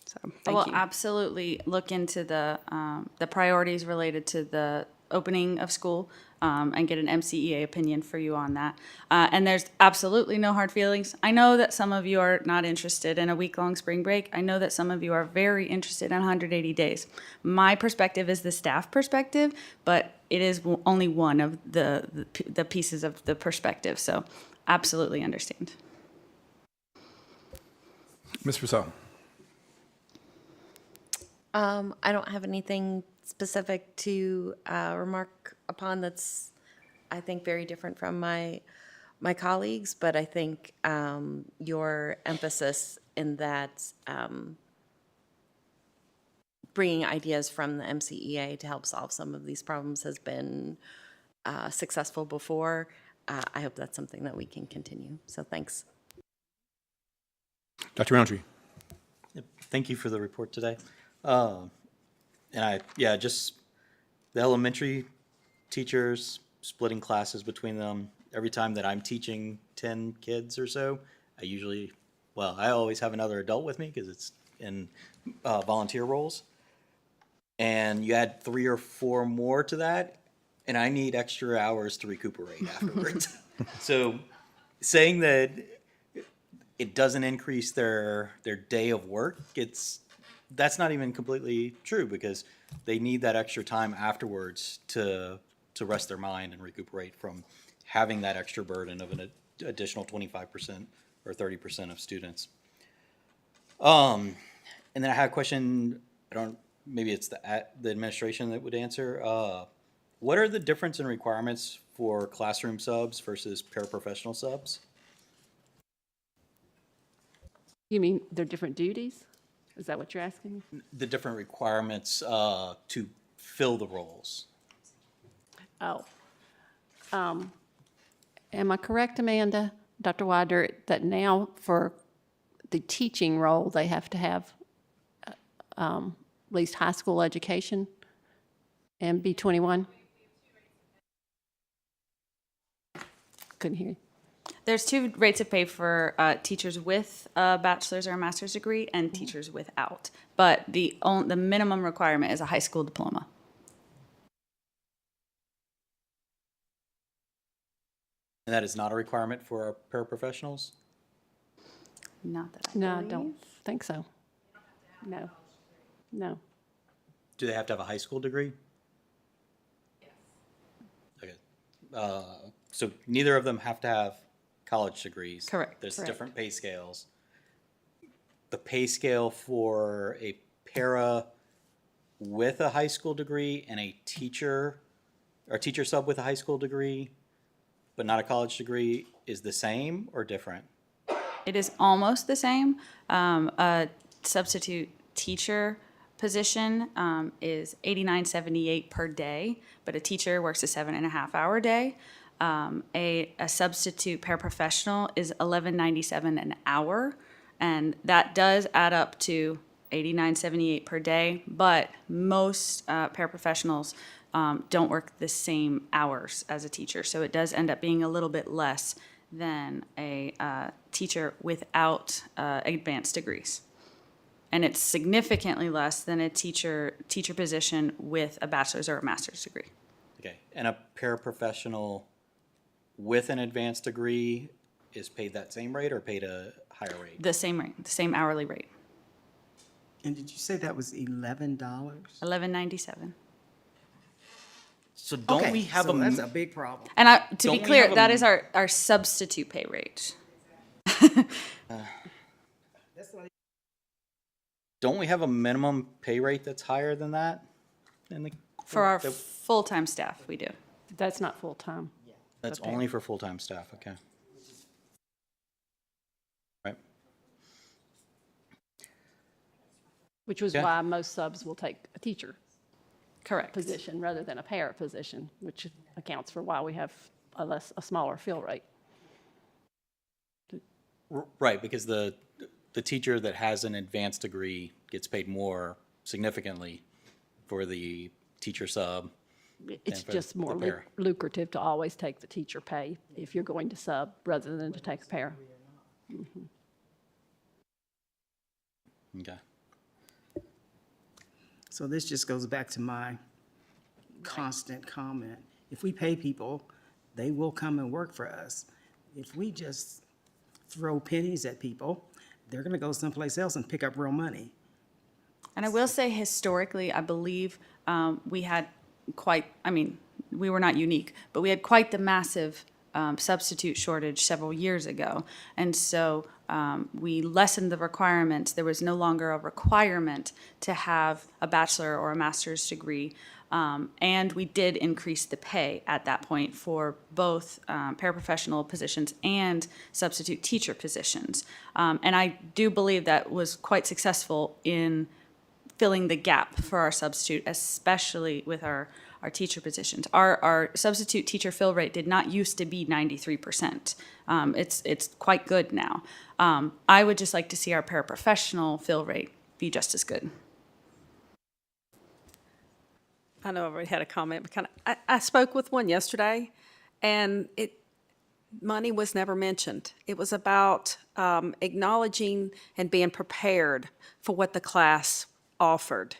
So thank you. We'll absolutely look into the priorities related to the opening of school and get an MCEA opinion for you on that. And there's absolutely no hard feelings. I know that some of you are not interested in a week-long spring break. I know that some of you are very interested in 180 days. My perspective is the staff perspective, but it is only one of the pieces of the perspective. So absolutely understand. Ms. Purcell? I don't have anything specific to remark upon that's, I think, very different from my colleagues, but I think your emphasis in that bringing ideas from the MCEA to help solve some of these problems has been successful before. I hope that's something that we can continue. So thanks. Dr. Roundtree? Thank you for the report today. And just the elementary teachers, splitting classes between them. Every time that I'm teaching 10 kids or so, I always have another adult with me because it's in volunteer roles. And you add 3 or 4 more to that, and I need extra hours to recuperate afterwards. So saying that it doesn't increase their day of work, that's not even completely true, because they need that extra time afterwards to rest their mind and recuperate from having that extra burden of an additional 25% or 30% of students. And then I had a question, maybe it's the administration that would answer. What are the difference in requirements for classroom subs versus paraprofessional subs? You mean they're different duties? Is that what you're asking? The different requirements to fill the roles. Oh. Am I correct, Amanda, Dr. Wider, that now for the teaching role, they have to have at least high school education and be 21? Couldn't hear you. There's 2 rates of pay for teachers with a bachelor's or a master's degree and teachers without. But the minimum requirement is a high school diploma. And that is not a requirement for our paraprofessionals? Not that I No, I believe. don't think so. No. No. Do they have to have a high school degree? Yes. Okay. So neither of them have to have college degrees. Correct. There's Correct. different pay scales. The pay scale for a para with a high school degree and a teacher sub with a high school degree, but not a college degree, is the same or different? It is almost the same. A substitute teacher position is $89.78 per day, but a teacher works a 7.5-hour day. A substitute paraprofessional is $11.97 an hour, and that does add up to $89.78 per day. But most paraprofessionals don't work the same hours as a teacher, so it does end up being a little bit less than a teacher without advanced degrees. And it's significantly less than a teacher position with a bachelor's or a master's degree. Okay, and a paraprofessional with an advanced degree is paid that same rate or paid a higher rate? The same rate, the same hourly rate, And did you say that was $11? $11.97. So don't we have that's a big problem. And to be Don't we clear, have a- that is our substitute pay rate. Don't we have a minimum pay rate that's higher than that? For our full-time staff, we do. That's not full-time. That's only for full-time staff, okay. Right. Which was Okay. why most subs will take a teacher Correct. position rather than a para position, which accounts for why we have a smaller fill rate. Right, because the teacher that has an advanced degree gets paid more significantly for the teacher sub. It's for just more the para. lucrative to always take the teacher pay if you're going to sub rather than to take a para. Okay. So this just goes back to my constant comment. If we pay people, they will come and work for us. If we just throw pennies at people, they're gonna go someplace else and pick up real money. And I will say historically, I believe we had we were not unique, but we had quite the massive substitute shortage several years ago. And so we lessened the requirements. There was no longer a requirement to have a bachelor or a master's degree. And we did increase the pay at that point for both paraprofessional positions and substitute teacher positions. And I do believe that was quite successful in filling the gap for our substitute, especially with our teacher positions. Our substitute teacher fill rate did not used to be 93%. It's quite good now. I would just like to see our paraprofessional fill rate be just as good. I know I've already had a comment, but I spoke with one yesterday, and money was never mentioned. It was about acknowledging and being prepared for what the class offered.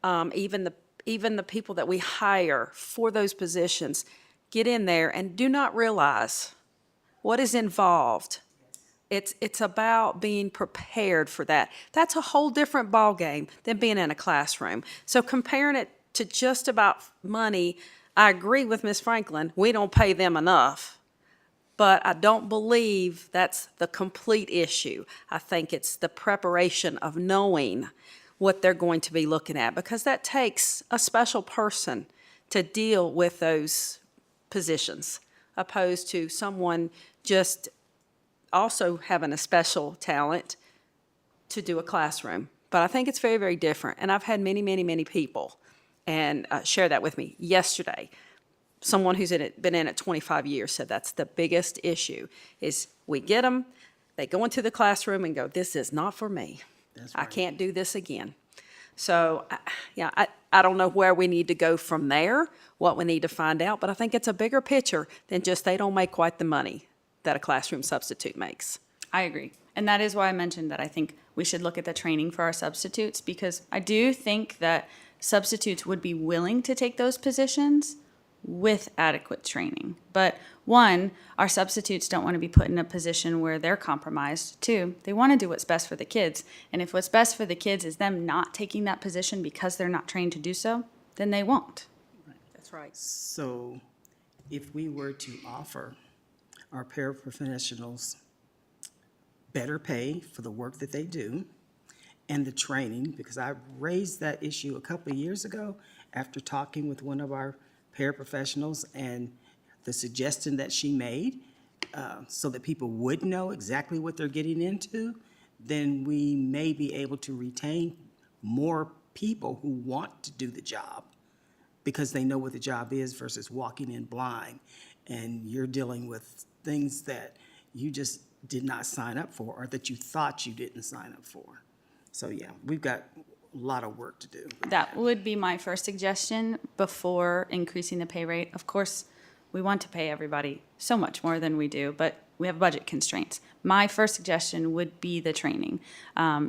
Even the people that we hire for those positions get in there and do not realize what is involved. It's about being prepared for that. That's a whole different ballgame than being in a classroom. So comparing it to just about money, I agree with Ms. Franklin. We don't pay them enough. But I don't believe that's the complete issue. I think it's the preparation of knowing what they're going to be looking at, because that takes a special person to deal with those positions, opposed to someone just also having a special talent to do a classroom. But I think it's very, very different. And I've had many, many, many people and share that with me. Yesterday, someone who's been in it 25 years said that's the biggest issue, is we get them, they go into the classroom and go, this is not for me. I can't do this again. So, I don't know where we need to go from there, what we need to find out, but I think it's a bigger picture than just they don't make quite the money that a classroom substitute makes. I agree. And that is why I mentioned that I think we should look at the training for our substitutes, because I do think that substitutes would be willing to take those positions with adequate training. But one, our substitutes don't want to be put in a position where they're compromised. Two, they want to do what's best for the kids. And if what's best for the kids is them not taking that position because they're not trained to do so, then they won't. That's right. So if we were to offer our paraprofessionals better pay for the work that they do and the training, because I raised that issue a couple of years ago after talking with one of our paraprofessionals, and the suggestion that she made, so that people would know exactly what they're getting into, then we may be able to retain more people who want to do the job because they know what the job is versus walking in blind. And you're dealing with things that you just did not sign up for, or that you thought you didn't sign up for. So yeah, we've got a lot of work to do. That would be my first suggestion before increasing the pay rate. Of course, we want to pay everybody so much more than we do, but we have budget constraints. My first suggestion would be the training,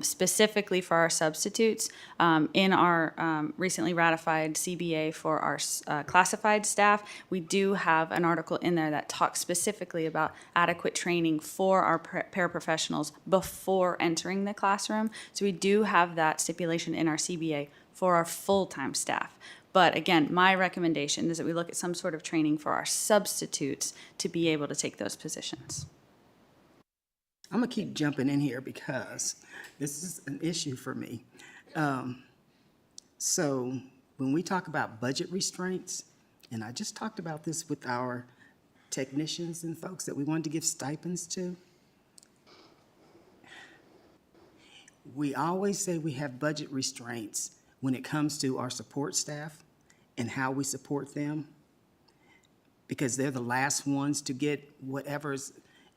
specifically for our substitutes. In our recently ratified CBA for our classified staff, we do have an article in there that talks specifically about adequate training for our paraprofessionals before entering the classroom. So we do have that stipulation in our CBA for our full-time staff. But again, my recommendation is that we look at some sort of training for our substitutes to be able to take those positions. I'm gonna keep jumping in here because this is an issue for me. So when we talk about budget restraints, and I just talked about this with our technicians and folks that we wanted to give stipends to, we always say we have budget restraints when it comes to our support staff and how we support them, because they're the last ones to get whatever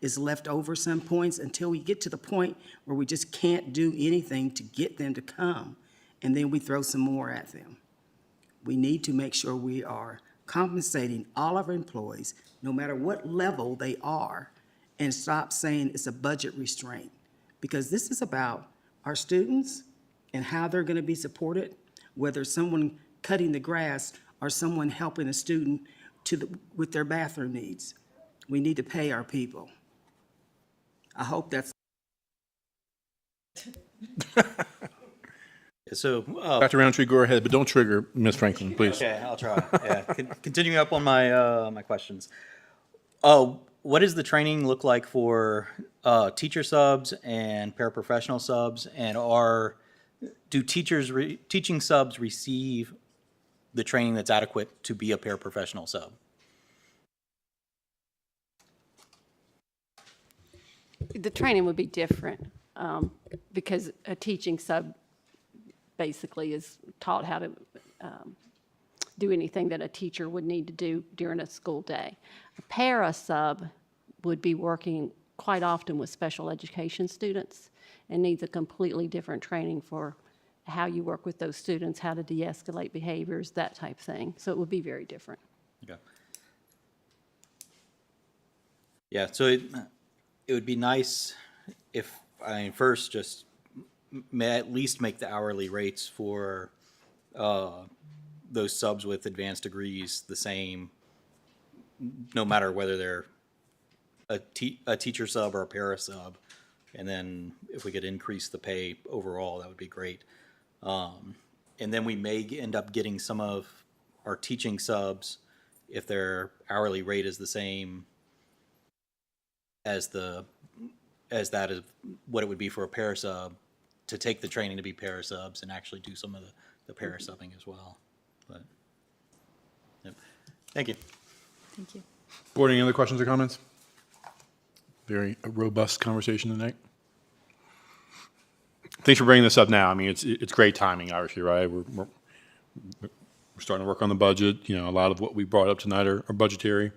is left over some points, until we get to the point where we just can't do anything to get them to come, and then we throw some more at them. We need to make sure we are compensating all of our employees, no matter what level they are, and stop saying it's a budget restraint, because this is about our students and how they're going to be supported, whether someone cutting the grass or someone helping a student with their bathroom needs. We need to pay our people. I hope that's. So, Dr. Roundtree, go ahead, but don't trigger Ms. Franklin, please. okay, I'll try. Yeah, continuing up on my my questions. What does the training look like for teacher subs and paraprofessional subs, and do teaching subs receive the training that's adequate to be a paraprofessional sub? The training would be different because a teaching sub basically is taught how to do anything that a teacher would need to do during a school day. A para sub would be working quite often with special education students and needs a completely different training for how you work with those students, how to de-escalate behaviors, that type thing. So it would be very different. Okay. Yeah, so it would be nice if, first, just at least make the hourly rates for those subs with advanced degrees the same, no matter whether they're a teacher sub or a para sub. And then if we could increase the pay overall, that would be great. And then we may end up getting some of our teaching subs, if their hourly rate is the same as that is what it would be for a para sub, to take the training to be para subs and actually do some of the para subbing as well. But, yep. Thank you. Thank you. Board, any other questions or comments? Very robust conversation tonight. Thanks for bringing this up now. I mean, it's great timing, obviously, right? We're starting to work on the budget. You know, a lot of what we brought up tonight are budgetary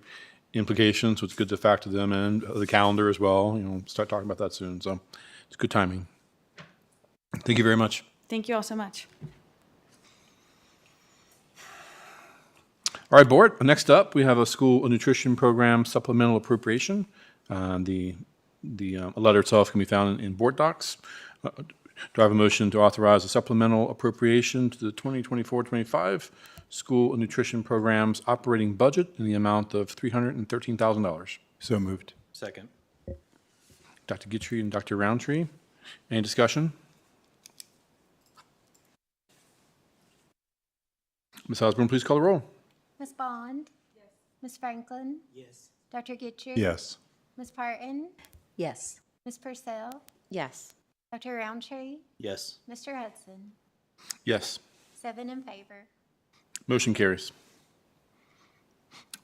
implications, so it's good to factor them in, the calendar as well. You know, start talking about that soon. So it's good timing. Thank you very much. Thank you all so much. All right, board. Next up, we have a school nutrition program supplemental appropriation. The letter itself can be found in board docs. Do I have a motion to authorize a supplemental appropriation to the 2024-25 school nutrition program's operating budget in the amount of $313,000? So moved. Second. Dr. Guitry and Dr. Roundtree. Any discussion? Ms. Osborne, please call the roll. Ms. Bond? Yes. Ms. Franklin? Yes. Dr. Gitry? Yes. Ms. Parton? Yes. Ms. Purcell? Yes. Dr. Roundtree? Yes. Mr. Hudson? Yes. 7 in favor. Motion carries.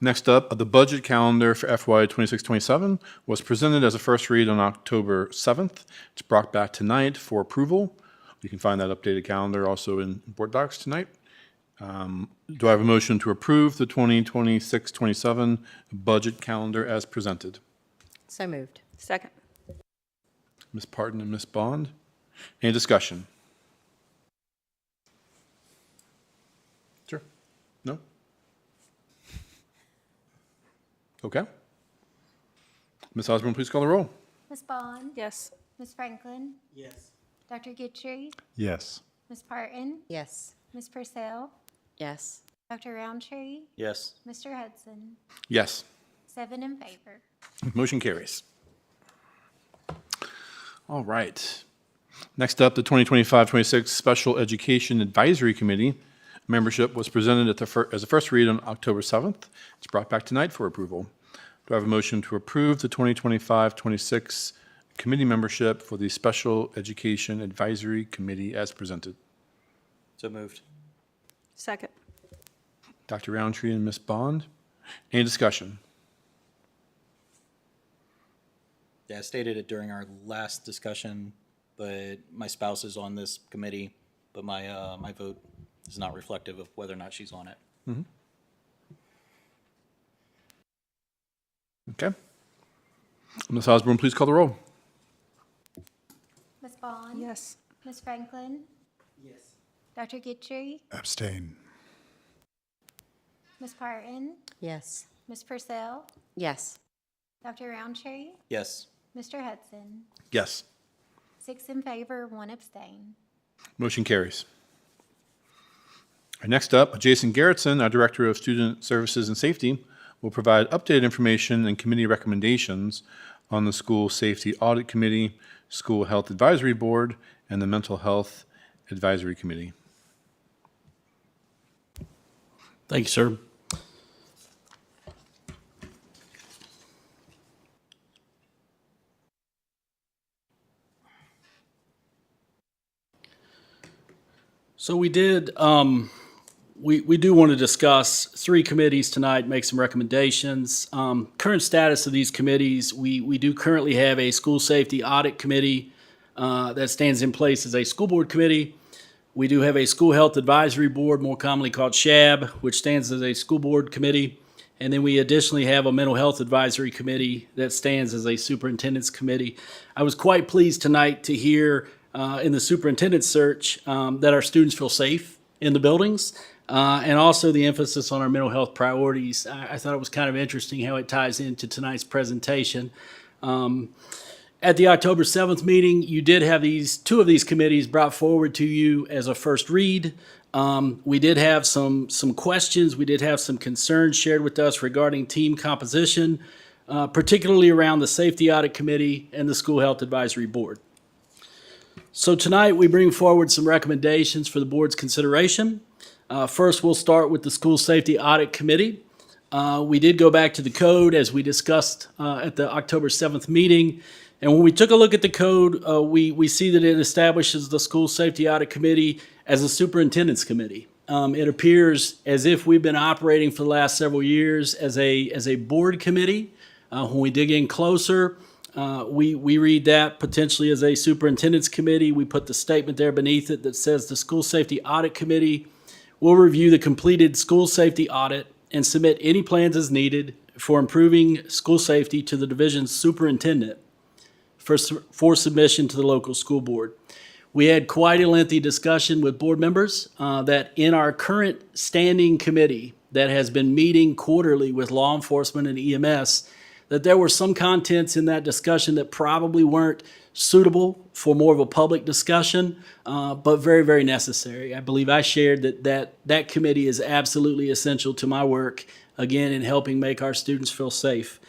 Next up, the budget calendar for FY 26-27 was presented as a first read on October 7th. It's brought back tonight for approval. You can find that updated calendar also in board docs tonight. Do I have a motion to approve the 2026-27 budget calendar as presented? So moved. Second. Ms. Parton and Ms. Bond. Any discussion? Sure. No? Okay. Ms. Osborne, please call the roll. Ms. Bond? Yes. Ms. Franklin? Yes. Dr. Gitry? Yes. Ms. Parton? Yes. Ms. Purcell? Yes. Dr. Roundtree? Yes. Mr. Hudson? Yes. 7 in favor. Motion carries. All right. Next up, the 2025-26 Special Education Advisory Committee membership was presented as a first read on October 7th. It's brought back tonight for approval. Do I have a motion to approve the 2025-26 committee membership for the Special Education Advisory Committee as presented? So moved. Second. Dr. Roundtree and Ms. Bond. Any discussion? Yeah, I stated it during our last discussion, but my spouse is on this committee, but my vote is not reflective of whether or not she's on it. Okay. Ms. Osborne, please call the roll. Ms. Bond? Yes. Ms. Franklin? Yes. Dr. Gitry? Abstain. Ms. Parton? Yes. Ms. Purcell? Yes. Dr. Roundtree? Yes. Mr. Hudson? Yes. 6 in favor, 1 abstain. Motion carries. Next up, Jason Garrettson, our Director of Student Services and Safety, will provide updated information and committee recommendations on the School Safety Audit Committee, School Health Advisory Board, and the Mental Health Advisory Committee. Thank you, sir. So we did, we do want to discuss 3 committees tonight, make some recommendations. Current status of these committees, we do currently have a School Safety Audit Committee that stands in place as a school board committee. We do have a School Health Advisory Board, more commonly called SHAB, which stands as a school board committee. And then we additionally have a Mental Health Advisory Committee that stands as a superintendent's committee. I was quite pleased tonight to hear in the superintendent search, that our students feel safe in the buildings, and also the emphasis on our mental health priorities. I thought it was kind of interesting how it ties into tonight's presentation. At the October 7th meeting, you did have two of these committees brought forward to you as a first read. We did have some questions. We did have some concerns shared with us regarding team composition, particularly around the Safety Audit Committee and the School Health Advisory Board. So tonight, we bring forward some recommendations for the board's consideration. First, we'll start with the School Safety Audit Committee. We did go back to the code as we discussed at the October 7th meeting. And when we took a look at the code, we see that it establishes the School Safety Audit Committee as a superintendent's committee. It appears as if we've been operating for the last several years as a board committee. When we dig in closer, we read that potentially as a superintendent's committee. We put the statement there beneath it that says the School Safety Audit Committee will review the completed school safety audit and submit any plans as needed for improving school safety to the division's superintendent for submission to the local school board. We had quite a lengthy discussion with board members that in our current standing committee that has been meeting quarterly with law enforcement and EMS, that there were some contents in that discussion that probably weren't suitable for more of a public discussion, but very, very necessary. I believe I shared that committee is absolutely essential to my work, again, in helping make our students feel safe.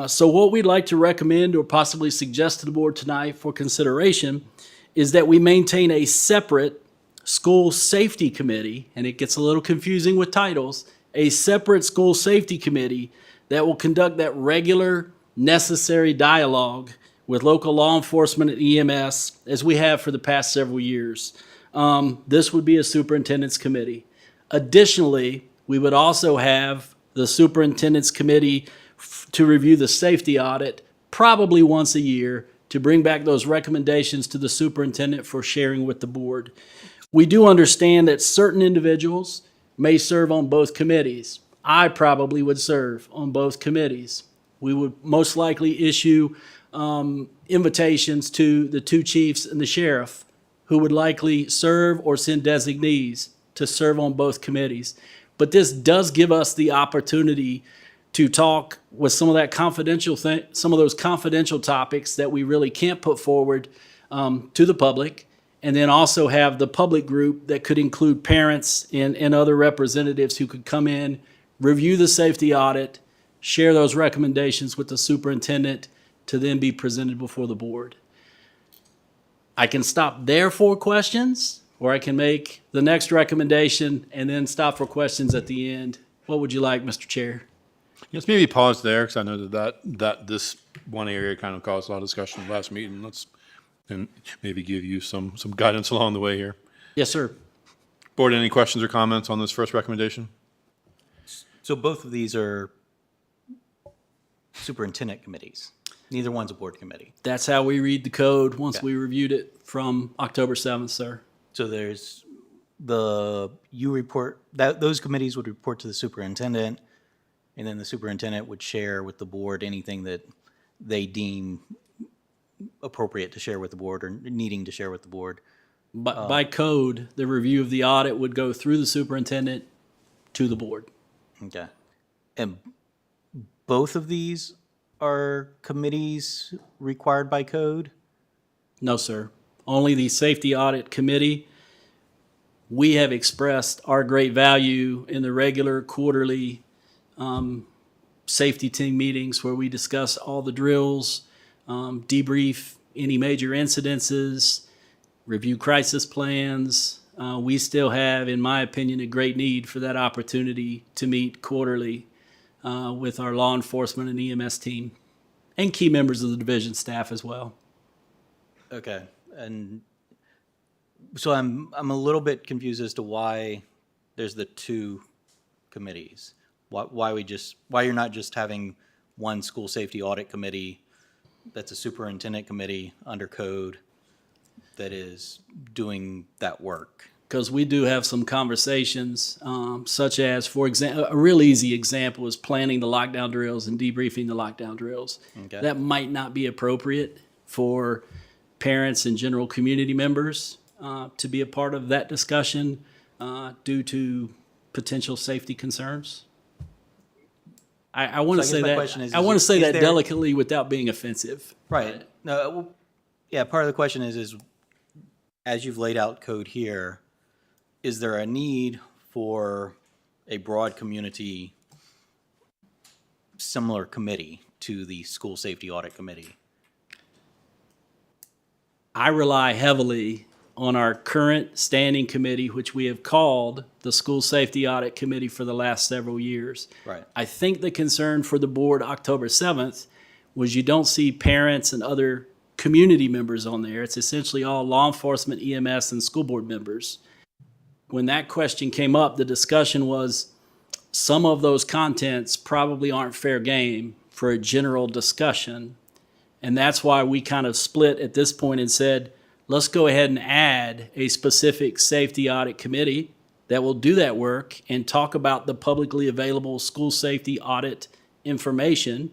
So what we'd like to recommend or possibly suggest to the board tonight for consideration is that we maintain a separate school safety committee, and it gets a little confusing with titles, a separate school safety committee that will conduct that regular, necessary dialogue with local law enforcement and EMS as we have for the past several years. This would be a superintendent's committee. Additionally, we would also have the superintendent's committee to review the safety audit probably once a year to bring back those recommendations to the superintendent for sharing with the board. We do understand that certain individuals may serve on both committees. I probably would serve on both committees. We would most likely issue invitations to the two chiefs and the sheriff who would likely serve or send designees to serve on both committees. But this does give us the opportunity to talk with some of that some of those confidential topics that we really can't put forward to the public, and then also have the public group that could include parents and other representatives who could come in, review the safety audit, share those recommendations with the superintendent to then be presented before the board. I can stop there for questions, or I can make the next recommendation and then stop for questions at the end. What would you like, Mr. Chair? Let's maybe pause there, because I know that this one area kind of caused a lot of discussion in the last meeting. And maybe give you some guidance along the way here. Yes, sir. Board, any questions or comments on this first recommendation? So both of these are superintendent committees. Neither one's a board committee. That's how we read the code once we reviewed it from October 7th, sir. So there's those committees would report to the superintendent, and then the superintendent would share with the board anything that they deem appropriate to share with the board or needing to share with the board. But by code, the review of the audit would go through the superintendent to the board. Okay. And both of these are committees required by code? No, sir. Only the Safety Audit Committee. We have expressed our great value in the regular quarterly safety team meetings where we discuss all the drills, debrief any major incidences, review crisis plans. We still have, in my opinion, a great need for that opportunity to meet quarterly with our law enforcement and EMS team and key members of the division staff as well. Okay. And so I'm a little bit confused as to why there's the two committees. Why you're not just having one school safety audit committee that's a superintendent committee under code that is doing that work? Because we do have some conversations, such as, for example, a real easy example is planning the lockdown drills and debriefing the lockdown drills. Okay. That might not be appropriate for parents and general community members to be a part of that discussion due to potential safety concerns. I want to So I guess say my that, question is, I want to say is that there- delicately without being offensive. Right. No, well, yeah, part of the question is as you've laid out code here, is there a need for a broad community similar committee to the School Safety Audit Committee? I rely heavily on our current standing committee, which we have called the School Safety Audit Committee for the last several years. Right. I think the concern for the board October 7th was you don't see parents and other community members on there. It's essentially all law enforcement, EMS, and school board members. When that question came up, the discussion was some of those contents probably aren't fair game for a general discussion. And that's why we kind of split at this point and said, let's go ahead and add a specific safety audit committee that will do that work and talk about the publicly available school safety audit information,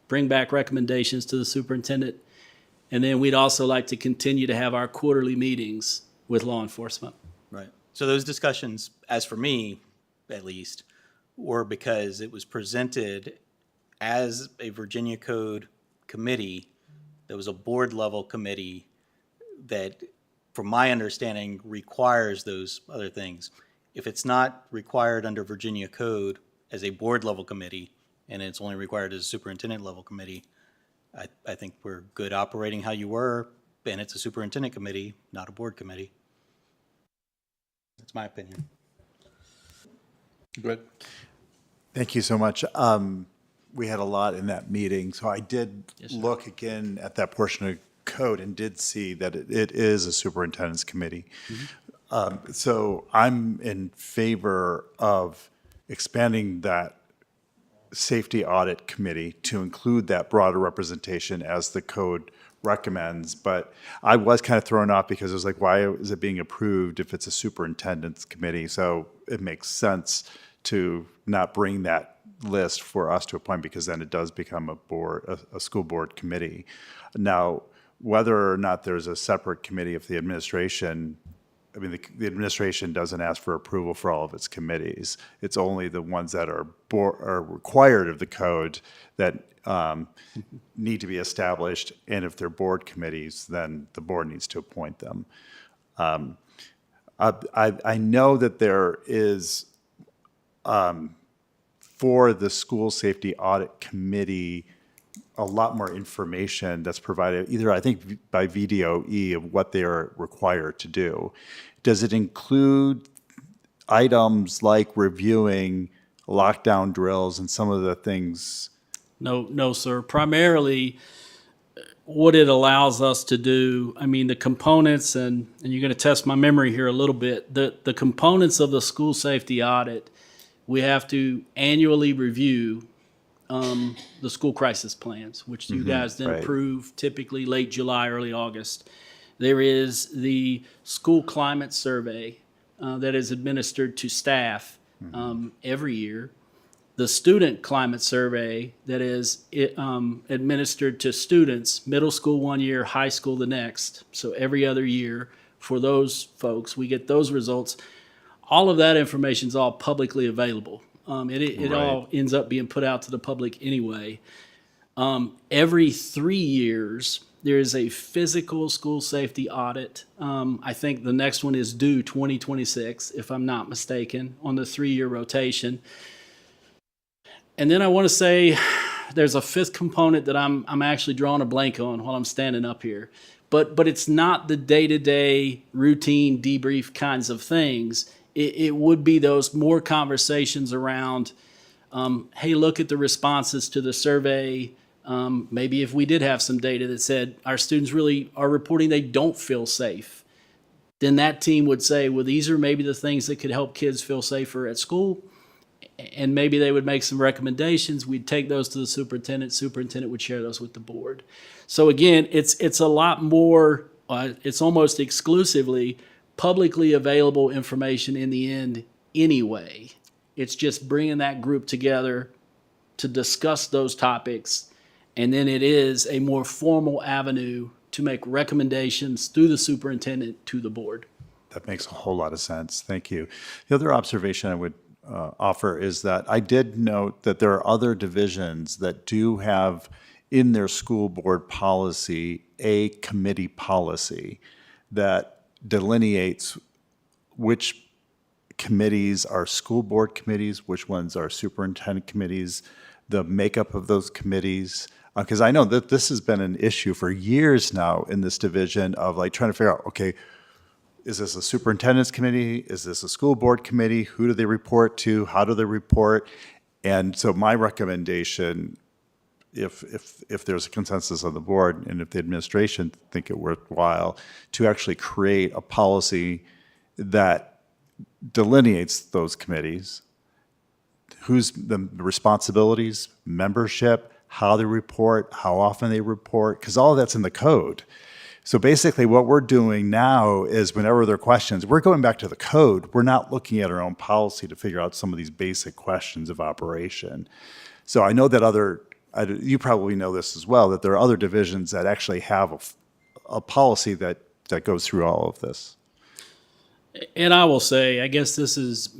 bring back recommendations to the superintendent. And then we'd also like to continue to have our quarterly meetings with law enforcement. Right. So those discussions, as for me, at least, were because it was presented as a Virginia Code committee. There was a board level committee that, from my understanding, requires those other things. If it's not required under Virginia Code as a board level committee, and it's only required as a superintendent level committee, I think we're good operating how you were, and it's a superintendent committee, not a board committee. That's my opinion. Go ahead. Thank you so much. We had a lot in that meeting, so I did look again at that portion of code and did see that it is a superintendent's committee. So I'm in favor of expanding that safety audit committee to include that broader representation as the code recommends. But I was kind of thrown off because it was like, why is it being approved if it's a superintendent's committee? So it makes sense to not bring that list for us to appoint, because then it does become a school board committee. Now, whether or not there's a separate committee of the administration, I mean, the administration doesn't ask for approval for all of its committees. It's only the ones that are required of the code that need to be established. And if they're board committees, then the board needs to appoint them. I know that there is, for the School Safety Audit Committee, a lot more information that's provided, either I think by VDOE, of what they are required to do. Does it include items like reviewing lockdown drills and some of the things? No, sir. Primarily, what it allows us to do, I mean, the components, and you're going to test my memory here a little bit, the components of the school safety audit, we have to annually review the school crisis plans, which you guys then approve typically late July, early August. There is the school climate survey that is administered to staff every year. The student climate survey that is administered to students, middle school one year, high school the next. So every other year for those folks, we get those results. All of that information is all publicly available. It all ends up being put out to the public anyway. Every 3 years, there is a physical school safety audit. I think the next one is due 2026, if I'm not mistaken, on the 3-year rotation. And then I want to say there's a fifth component that I'm actually drawing a blank on while I'm standing up here. But it's not the day-to-day routine debrief kinds of things. It would be those more conversations around, hey, look at the responses to the survey. Maybe if we did have some data that said our students really are reporting they don't feel safe, then that team would say, well, these are maybe the things that could help kids feel safer at school. And maybe they would make some recommendations. We'd take those to the superintendent. Superintendent would share those with the board. So again, it's a lot more, it's almost exclusively publicly available information in the end anyway. It's just bringing that group together to discuss those topics. And then it is a more formal avenue to make recommendations through the superintendent to the board. That makes a whole lot of sense. Thank you. The other observation I would offer is that I did note that there are other divisions that do have in their school board policy a committee policy that delineates which committees are school board committees, which ones are superintendent committees, the makeup of those committees. Because I know that this has been an issue for years now in this division of like trying to figure out, okay, is this a superintendent's committee? Is this a school board committee? Who do they report to? How do they report? And so my recommendation, if there's a consensus on the board and if the administration think it worthwhile, to actually create a policy that delineates those committees, who's the responsibilities, membership, how they report, how often they report, because all of that's in the code. So basically what we're doing now is whenever there are questions, we're going back to the code. We're not looking at our own policy to figure out some of these basic questions of operation. So I know that you probably know this as well, that there are other divisions that actually have a policy that goes through all of this. And I will say, I guess this is,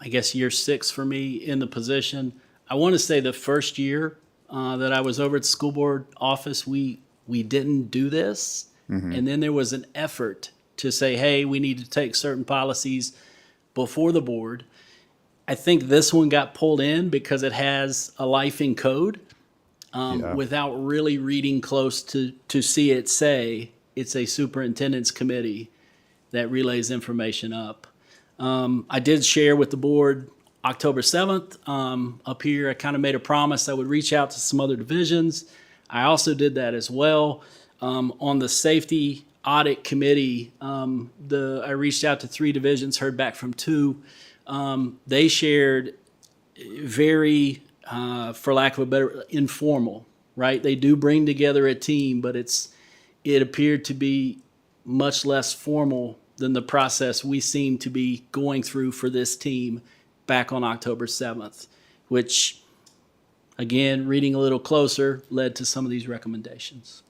year 6 for me in the position. I want to say the first year that I was over at the school board office, we didn't do this. And then there was an effort to say, hey, we need to take certain policies before the board. I think this one got pulled in because it has a life in code without really reading close to see it say it's a superintendent's committee that relays information up. I did share with the board October 7th up here. I kind of made a promise I would reach out to some other divisions. I also did that as well. On the safety audit committee, I reached out to 3 divisions, heard back from 2. They shared very, for lack of a better, informal, right? They do bring together a team, but it appeared to be much less formal than the process we seem to be going through for this team back on October 7th, which, again, reading a little closer led to some of these recommendations.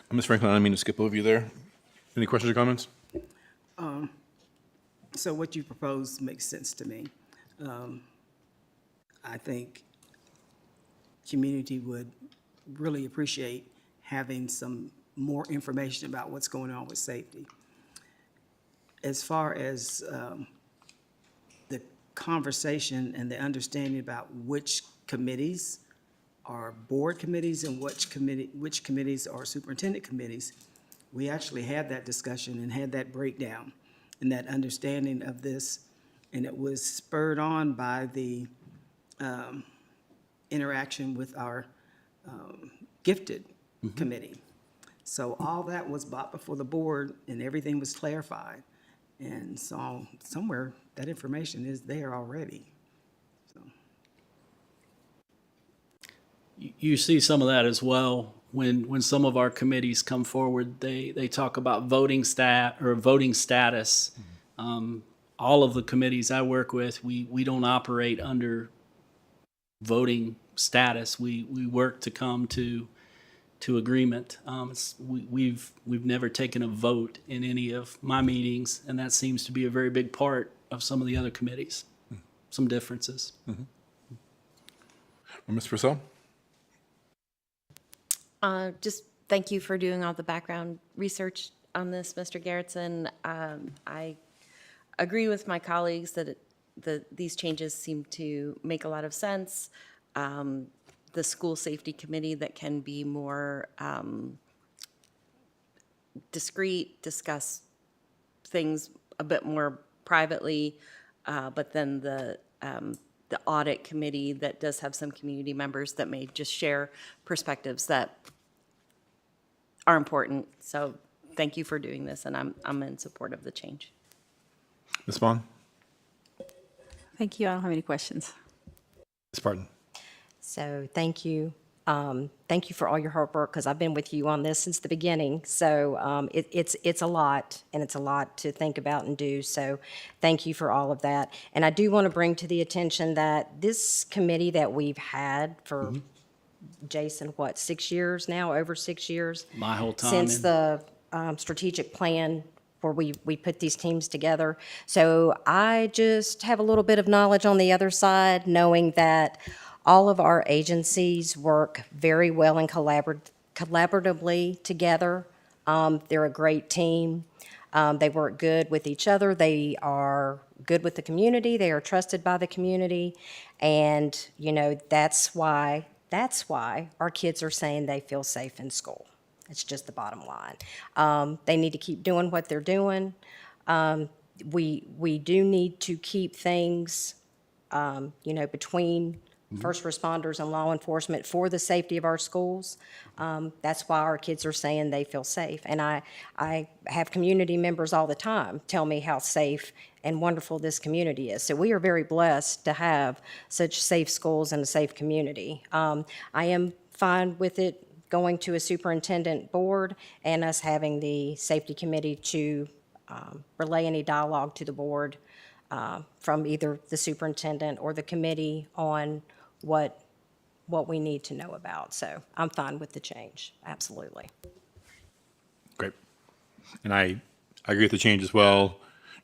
Ms. Franklin, I didn't mean to skip over you there. Any questions or comments? So what you proposed makes sense to me. I think community would really appreciate having some more information about what's going on with safety. As far as the conversation and the understanding about which committees are board committees and which committees are superintendent committees, we actually had that discussion and had that breakdown and that understanding of this, and it was spurred on by the interaction with our gifted committee. So all that was brought before the board and everything was clarified. And so somewhere that information is there already. So. You see some of that as well when some of our committees come forward. They talk about voting status. All of the committees I work with, we don't operate under voting status. We work to come to agreement. We've never taken a vote in any of my meetings, and that seems to be a very big part of some of the other committees. Some differences. Ms. Purcell? Just thank you for doing all the background research on this, Mr. Garrettson. I agree with my colleagues that these changes seem to make a lot of sense. The school safety committee that can be more discreet, discuss things a bit more privately, but then the audit committee that does have some community members that may just share perspectives that are important. So thank you for doing this, and I'm in support of the change. Ms. Vaughn? Thank you. I don't have any questions. Ms. Barton? So thank you. Thank you for all your hard work, because I've been with you on this since the beginning. So it's a lot, and it's a lot to think about and do. So thank you for all of that. And I do want to bring to the attention that this committee that we've had for Jason, what, 6 years now, over 6 years? My whole time. Since in- the strategic plan where we put these teams together. So I just have a little bit of knowledge on the other side, knowing that all of our agencies work very well and collaboratively together. They're a great team. They work good with each other. They are good with the community. They are trusted by the community. And, you know, that's why our kids are saying they feel safe in school. It's just the bottom line. They need to keep doing what they're doing. We do need to keep things, you know, between first responders and law enforcement for the safety of our schools. That's why our kids are saying they feel safe. And I have community members all the time tell me how safe and wonderful this community is. So we are very blessed to have such safe schools and a safe community. I am fine with it going to a superintendent board and us having the safety committee to relay any dialogue to the board from either the superintendent or the committee on what we need to know about. So I'm fine with the change, absolutely. Great. And I agree with the change as well.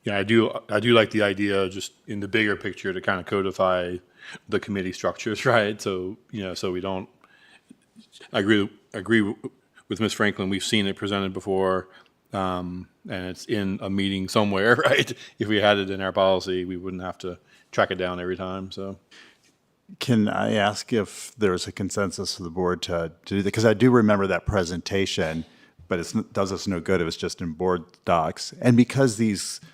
Yeah, I do like the idea just in the bigger picture to kind of codify the committee structures, right? So, you know, so we don't, I agree with Ms. Franklin. We've seen it presented before, and it's in a meeting somewhere, right? If we had it in our policy, we wouldn't have to track it down every time, so. Can I ask if there's a consensus of the board to do that? Because I do remember that presentation, but it does us no good if it's just in board docs. And because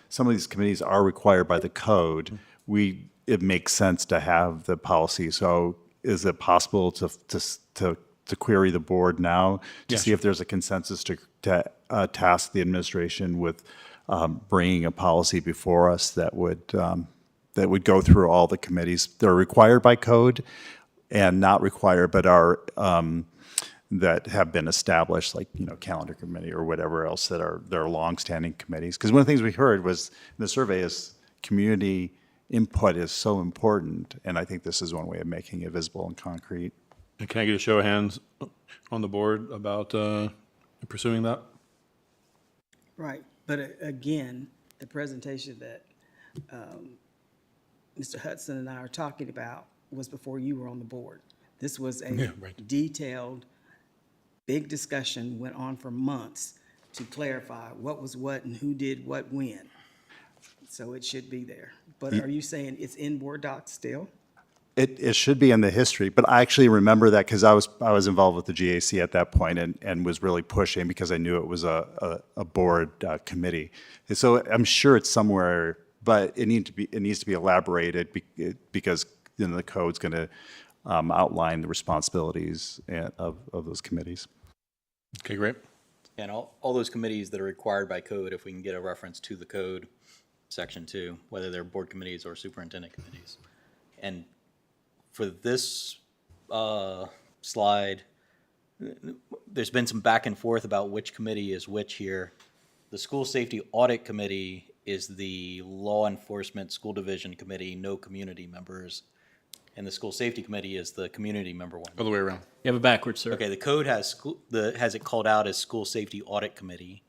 some of these committees are required by the code, it makes sense to have the policy. So is it possible to query the board now to see if there's a consensus to task the administration with bringing a policy before us that would go through all the committees that are required by code and not required, but are that have been established, like, you know, calendar committee or whatever else that are longstanding committees. Because one of the things we heard was in the survey is community input is so important, and I think this is one way of making it visible and concrete. And can I get a show of hands on the board about pursuing that? Right, but again, the presentation that Mr. Hudson and I are talking about was before you were on the board. This was a detailed, big discussion, went on for months to clarify what was what and who did what when. So it should be there. But are you saying it's in board docs still? It should be in the history, but I actually remember that because I was involved with the GAC at that point and was really pushing because I knew it was a board committee. And so I'm sure it's somewhere, but it needs to be elaborated because, you know, the code's going to outline the responsibilities of those committees. Okay, great. And all those committees that are required by code, if we can get a reference to the code, section 2, whether they're board committees or superintendent committees. And for this slide, there's been some back and forth about which committee is which here. The School Safety Audit Committee is the Law Enforcement School Division Committee, no community members. And the School Safety Committee is the community member one. Other way around. You have it backwards, sir. Okay, the code has has it called out as School Safety Audit Committee.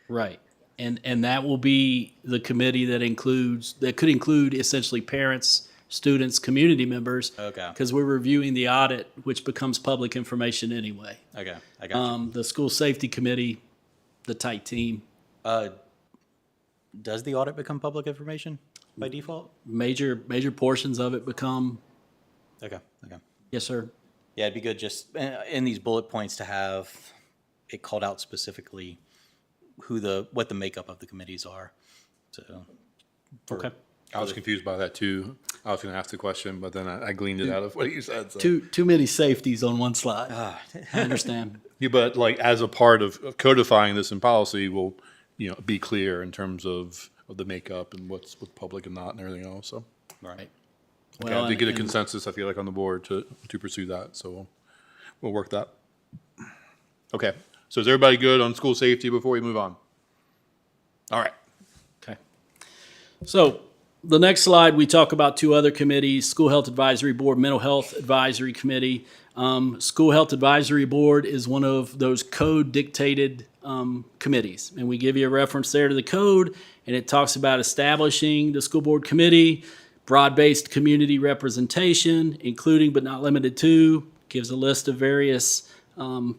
Right. And that will be the committee that could include essentially parents, students, community members. Okay. Because we're reviewing the audit, which becomes public information anyway. Okay, I got you. The school safety committee, the tight team, Does the audit become public information by default? major portions of it become, Okay. yes, sir. Yeah, it'd be good just in these bullet points to have it called out specifically what the makeup of the committees are. So. Okay. I was confused by that too. I was going to ask the question, but then I gleaned it out of what you said. So. Too many safeties on one slide. I understand. Yeah, but like as a part of codifying this in policy, will, you know, be clear in terms of the makeup and what's public and not and everything else. So, Right. okay, I did get a consensus, I feel like, on the board to pursue that. So we'll work that. Okay. So is everybody good on school safety before we move on? All right. Okay. So The next slide, we talk about two other committees, School Health Advisory Board, Mental Health Advisory Committee. School Health Advisory Board is one of those code-dictated committees. And we give you a reference there to the code, and it talks about establishing the school board committee, broad-based community representation, including but not limited to, gives a list of various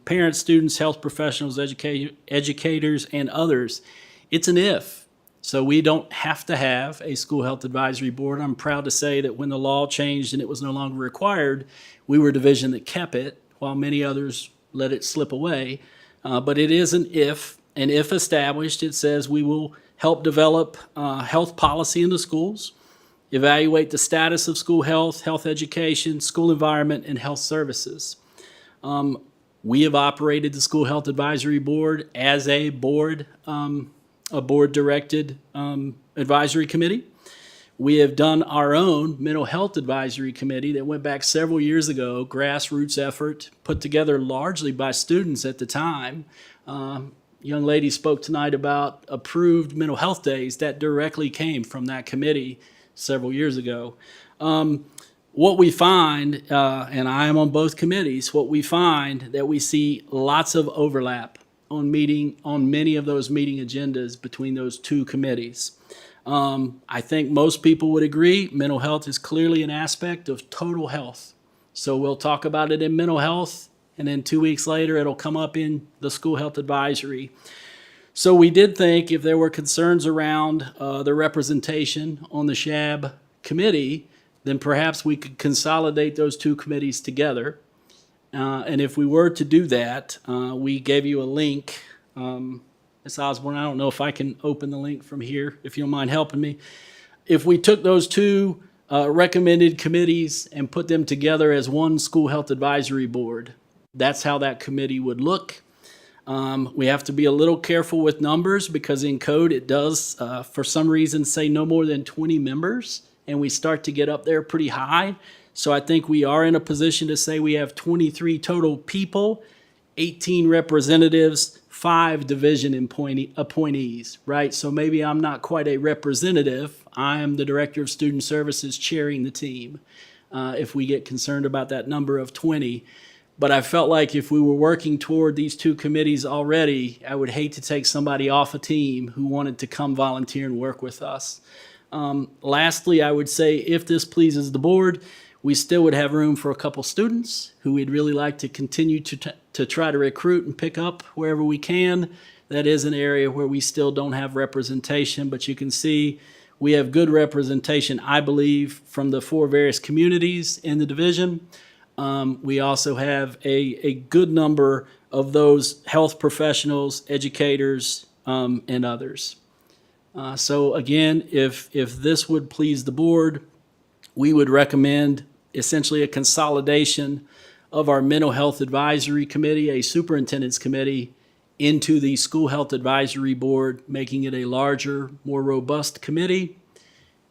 parents, students, health professionals, educators, and others. It's an if. So we don't have to have a school health advisory board. I'm proud to say that when the law changed and it was no longer required, we were a division that kept it, while many others let it slip away. But it is an if, and if established, it says we will help develop health policy in the schools, evaluate the status of school health, health education, school environment, and health services. We have operated the School Health Advisory Board as a board-directed advisory committee. We have done our own mental health advisory committee that went back several years ago, grassroots effort put together largely by students at the time. Young lady spoke tonight about approved mental health days. That directly came from that committee several years ago. What we find, and I am on both committees, what we find that we see lots of overlap on many of those meeting agendas between those two committees. I think most people would agree mental health is clearly an aspect of total health. So we'll talk about it in mental health, and then 2 weeks later it'll come up in the school health advisory. So we did think if there were concerns around the representation on the SHAB committee, then perhaps we could consolidate those two committees together. And if we were to do that, we gave you a link. Ms. Osborne, I don't know if I can open the link from here, if you don't mind helping me. If we took those two recommended committees and put them together as one school health advisory board, that's how that committee would look. We have to be a little careful with numbers because in code it does, for some reason, say no more than 20 members, and we start to get up there pretty high. So I think we are in a position to say we have 23 total people, 18 representatives, 5 division appointees, right? So maybe I'm not quite a representative. I am the Director of Student Services chairing the team, if we get concerned about that number of 20. But I felt like if we were working toward these two committees already, I would hate to take somebody off a team who wanted to come volunteer and work with us. Lastly, I would say if this pleases the board, we still would have room for a couple students who we'd really like to continue to try to recruit and pick up wherever we can. That is an area where we still don't have representation, but you can see we have good representation, I believe, from the 4 various communities in the division. We also have a good number of those health professionals, educators, and others. So again, if this would please the board, we would recommend essentially a consolidation of our mental health advisory committee, a superintendent's committee, into the school health advisory board, making it a larger, more robust committee.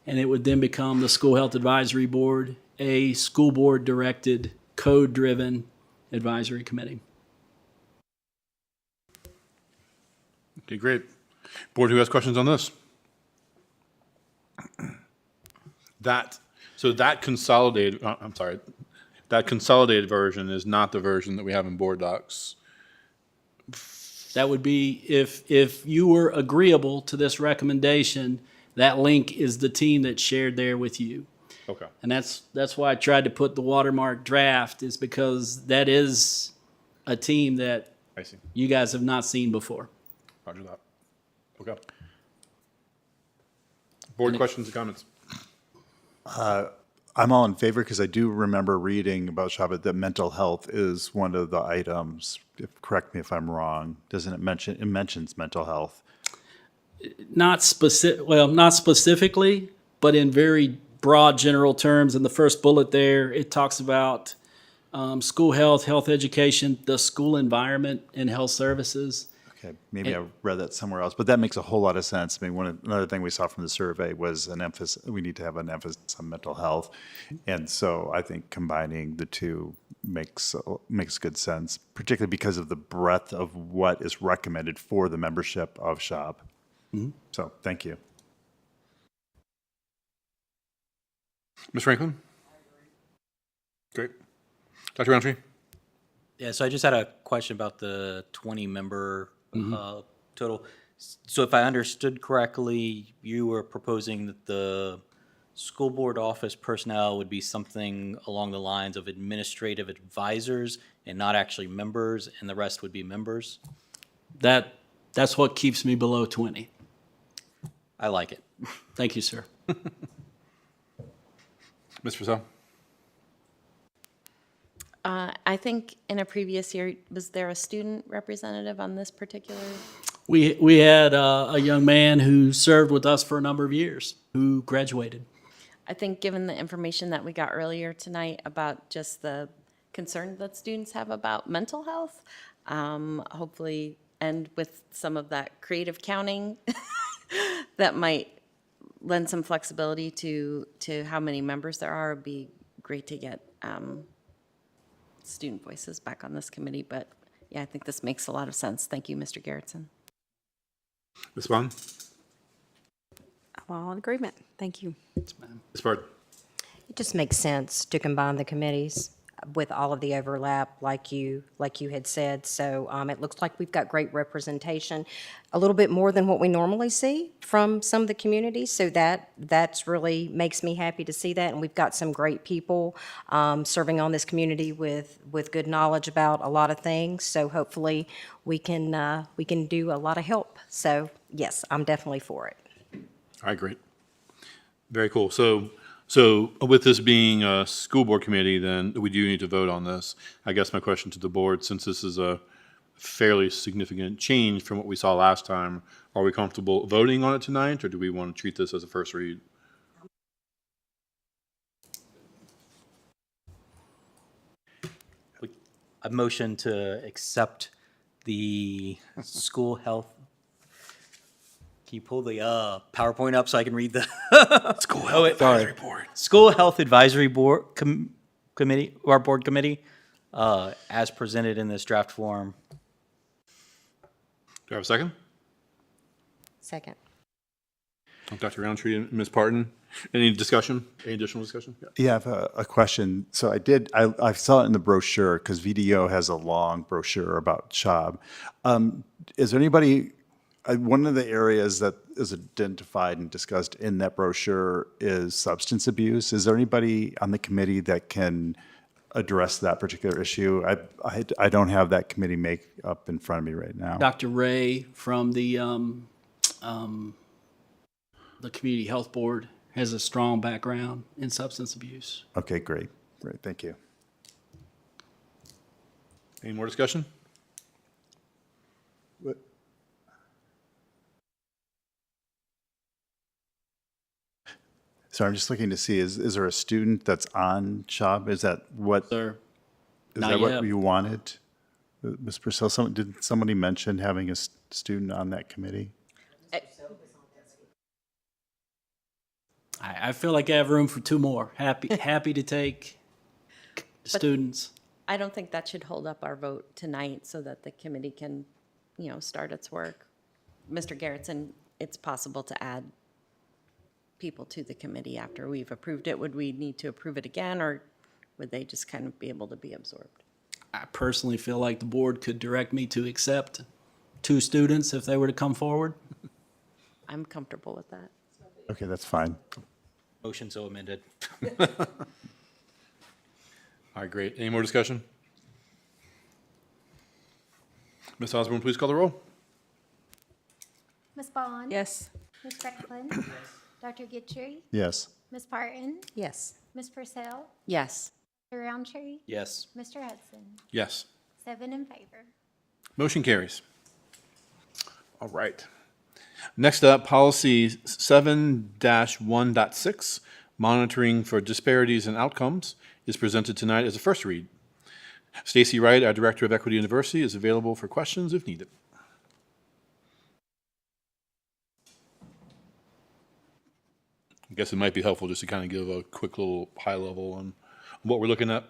And it would then become the school health advisory board, a school board directed, code-driven advisory committee. Okay, great. Board, who has questions on this? That consolidated version is not the version that we have in board docs. That would be, if you were agreeable to this recommendation, that link is the team that's shared there with you. Okay. And that's why I tried to put the watermark draft, is because that is a team that I see. you guys have not seen before. Roger that. Okay. Board questions and comments? I'm all in favor because I do remember reading about Shabbat that mental health is one of the items. Correct me if I'm wrong. Doesn't it mention, it mentions mental health? Not specifically, but in very broad general terms. In the first bullet there, it talks about school health, health education, the school environment, and health services. Okay, maybe I read that somewhere else, but that makes a whole lot of sense. I mean, another thing we saw from the survey was an emphasis, we need to have an emphasis on mental health. And so I think combining the two makes good sense, particularly because of the breadth of what is recommended for the membership of SHAB. Mm-hmm. So thank you. Ms. Franklin? Great. Dr. Roundtree? Yeah, so I just had a question about the 20-member total. So if I understood correctly, you were proposing that the school board office personnel would be something along the lines of administrative advisors and not actually members, and the rest would be members? That's what keeps me below 20. I like it. Thank you, sir. Ms. Purcell? I think in a previous year, was there a student representative on this particular? We had a young man who served with us for a number of years who graduated. I think given the information that we got earlier tonight about just the concern that students have about mental health, hopefully, and with some of that creative counting, that might lend some flexibility to how many members there are. It'd be great to get student voices back on this committee, but yeah, I think this makes a lot of sense. Thank you, Mr. Garrettson. Ms. Bond? I'm all in agreement. Thank you. Ms. Bard? It just makes sense to combine the committees with all of the overlap, like you had said. So it looks like we've got great representation, a little bit more than what we normally see from some of the communities. So that's really makes me happy to see that. And we've got some great people serving on this community with good knowledge about a lot of things. So hopefully we can do a lot of help. So yes, I'm definitely for it. All right, great. Very cool. So with this being a school board committee, then we do need to vote on this. I guess my question to the board, since this is a fairly significant change from what we saw last time, are we comfortable voting on it tonight, or do we want to treat this as a first read? A motion to accept the school health. Can you pull the PowerPoint up so I can read the School Health Advisory Board. School Health Advisory Board Committee, our board committee, as presented in this draft form? Do I have a second? Second. Dr. Roundtree and Ms. Parton, any discussion? Any additional discussion? Yeah. Yeah, I have a question. So I saw it in the brochure because VDO has a long brochure about CHOB. Is there anybody, one of the areas that is identified and discussed in that brochure is substance abuse. Is there anybody on the committee that can address that particular issue? I don't have that committee make up in front of me right now. Dr. Ray from the Community Health Board has a strong background in substance abuse. Okay, great. Thank you. Any more discussion? So I'm just looking to see, is there a student that's on CHOB? Is that what, Sir, is not that yet. what you wanted? Ms. Purcell, did somebody mention having a student on that committee? I feel like I have room for two more. Happy to take students. I don't think that should hold up our vote tonight so that the committee can, start its work. Mr. Garrettson, it's possible to add people to the committee after we've approved it. Would we need to approve it again, or would they just kind of be able to be absorbed? I personally feel like the board could direct me to accept 2 students if they were to come forward. I'm comfortable with that. Okay, that's fine. Motion so amended. All right, great. Any more discussion? Ms. Osborne, please call the roll. Ms. Bond? Yes. Ms. Franklin? Dr. Gitchery? Yes. Ms. Parton? Yes. Ms. Purcell? Yes. Dr. Roundtree? Yes. Mr. Hudson? Yes. 7 in favor. Motion carries. All right. Next up, policy 7-1.6, monitoring for disparities in outcomes, is presented tonight as a first read. Stacy Wright, our Director of Equity and Diversity, is available for questions if needed. I guess it might be helpful just to kind of give a quick little high level on what we're looking at.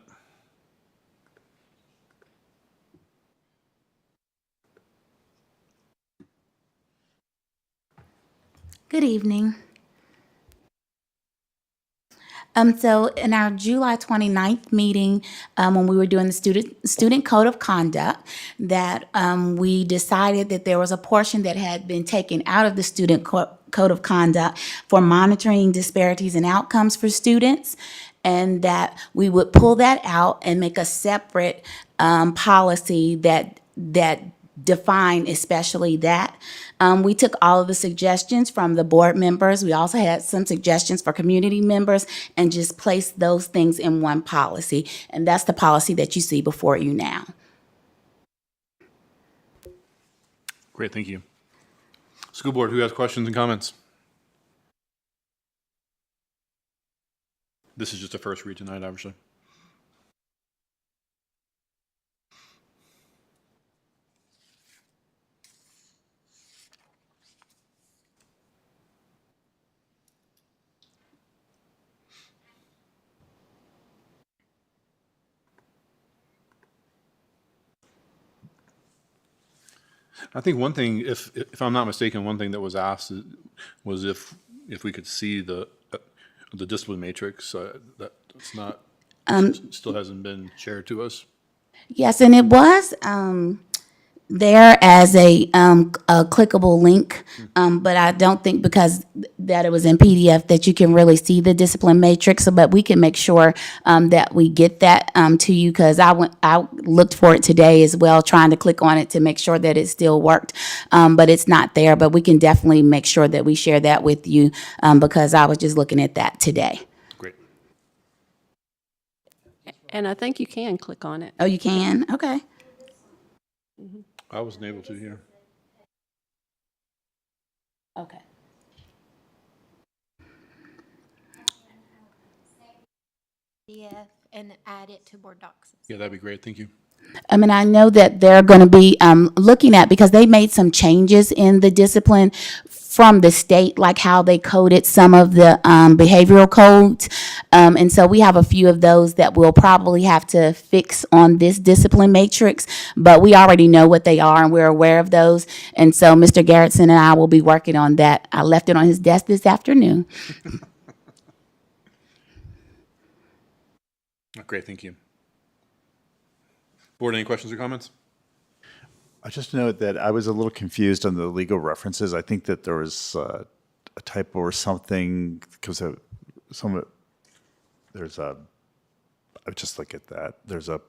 Good evening. So in our July 29th meeting, when we were doing the student code of conduct, that we decided that there was a portion that had been taken out of the student code of conduct for monitoring disparities in outcomes for students, and that we would pull that out and make a separate policy that define especially that. We took all of the suggestions from the board members. We also had some suggestions for community members and just placed those things in one policy. And that's the policy that you see before you now. Great, thank you. School board, who has questions and comments? This is just a first read tonight, obviously. I think one thing, if I'm not mistaken, one thing that was asked was if we could see the discipline matrix. That's not, still hasn't been shared to us. Yes, and it was there as a clickable link, but I don't think because that it was in PDF that you can really see the discipline matrix. But we can make sure that we get that to you, because I looked for it today as well, trying to click on it to make sure that it still worked, but it's not there. But we can definitely make sure that we share that with you, because I was just looking at that today. Great. And I think you can click on it. Oh, you can? Okay. I wasn't able to here. Okay. PDF and add it to board docs. Yeah, that'd be great. Thank you. I mean, I know that they're going to be looking at, because they made some changes in the discipline from the state, like how they coded some of the behavioral codes. And so we have a few of those that we'll probably have to fix on this discipline matrix, but we already know what they are and we're aware of those. And so Mr. Garrettson and I will be working on that. I left it on his desk this afternoon. Great, thank you. Board, any questions or comments? I just note that I was a little confused on the legal references. I think that there was a typo or something, because there's a, I just look at that. There's a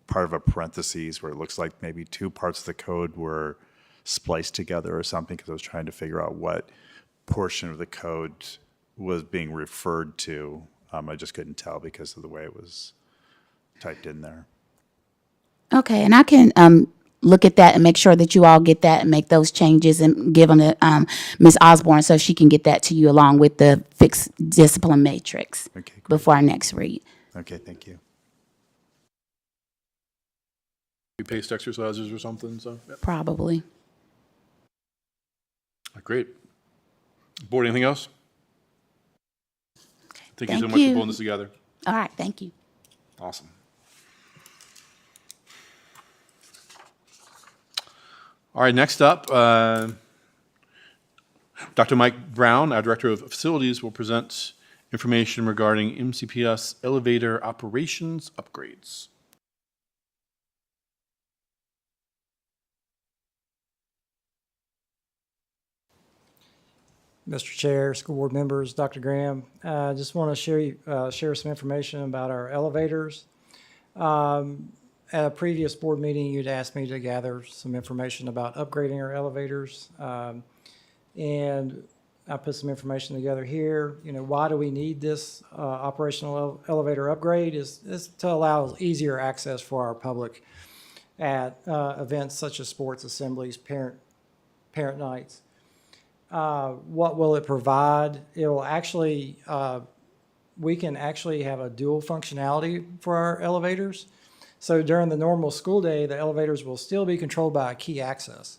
part of a parentheses where it looks like maybe two parts of the code were spliced together or something, because I was trying to figure out what portion of the code was being referred to. I just couldn't tell because of the way it was typed in there. Okay, and I can look at that and make sure that you all get that and make those changes and give them to Ms. Osborne so she can get that to you along with the fixed discipline matrix before our next read. Okay, thank you. Paste exercises or something, so. Yep. Probably. Great. Board, anything else? Thank you so Thank much you. for pulling this together. All right, thank you. Awesome. All right, next up, Dr. Mike Brown, our Director of Facilities, will present information regarding MCPS elevator operations upgrades. Mr. Chair, school board members, Dr. Graham, I just want to share some information about our elevators. At a previous board meeting, you'd asked me to gather some information about upgrading our elevators. And I put some information together here. You know, why do we need this operational elevator upgrade is to allow easier access for our public at events such as sports assemblies, parent nights. What will it provide? It will actually, we can actually have a dual functionality for our elevators. So during the normal school day, the elevators will still be controlled by a key access.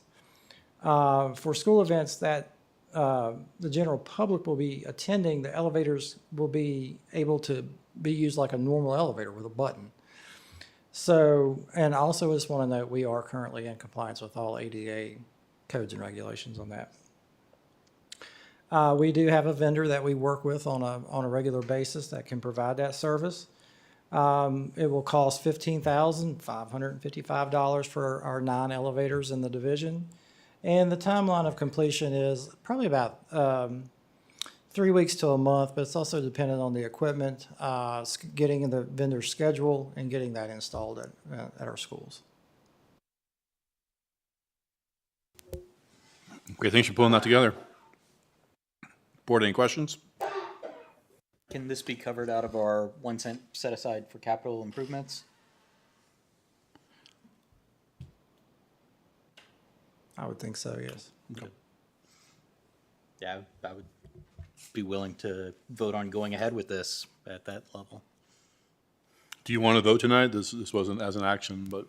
For school events that the general public will be attending, the elevators will be able to be used like a normal elevator with a button. So, and also just want to note, we are currently in compliance with all ADA codes and regulations on that. We do have a vendor that we work with on a regular basis that can provide that service. It will cost $15,555 for our 9 elevators in the division. And the timeline of completion is probably about 3 weeks to a month, but it's also dependent on the equipment, getting the vendor's schedule and getting that installed at our schools. Great, thanks for pulling that together. Board, any questions? Can this be covered out of our 1 cent set aside for capital improvements? I would think so, yes. Yeah, I would be willing to vote on going ahead with this at that level. Do you want to vote tonight? This wasn't as an action, but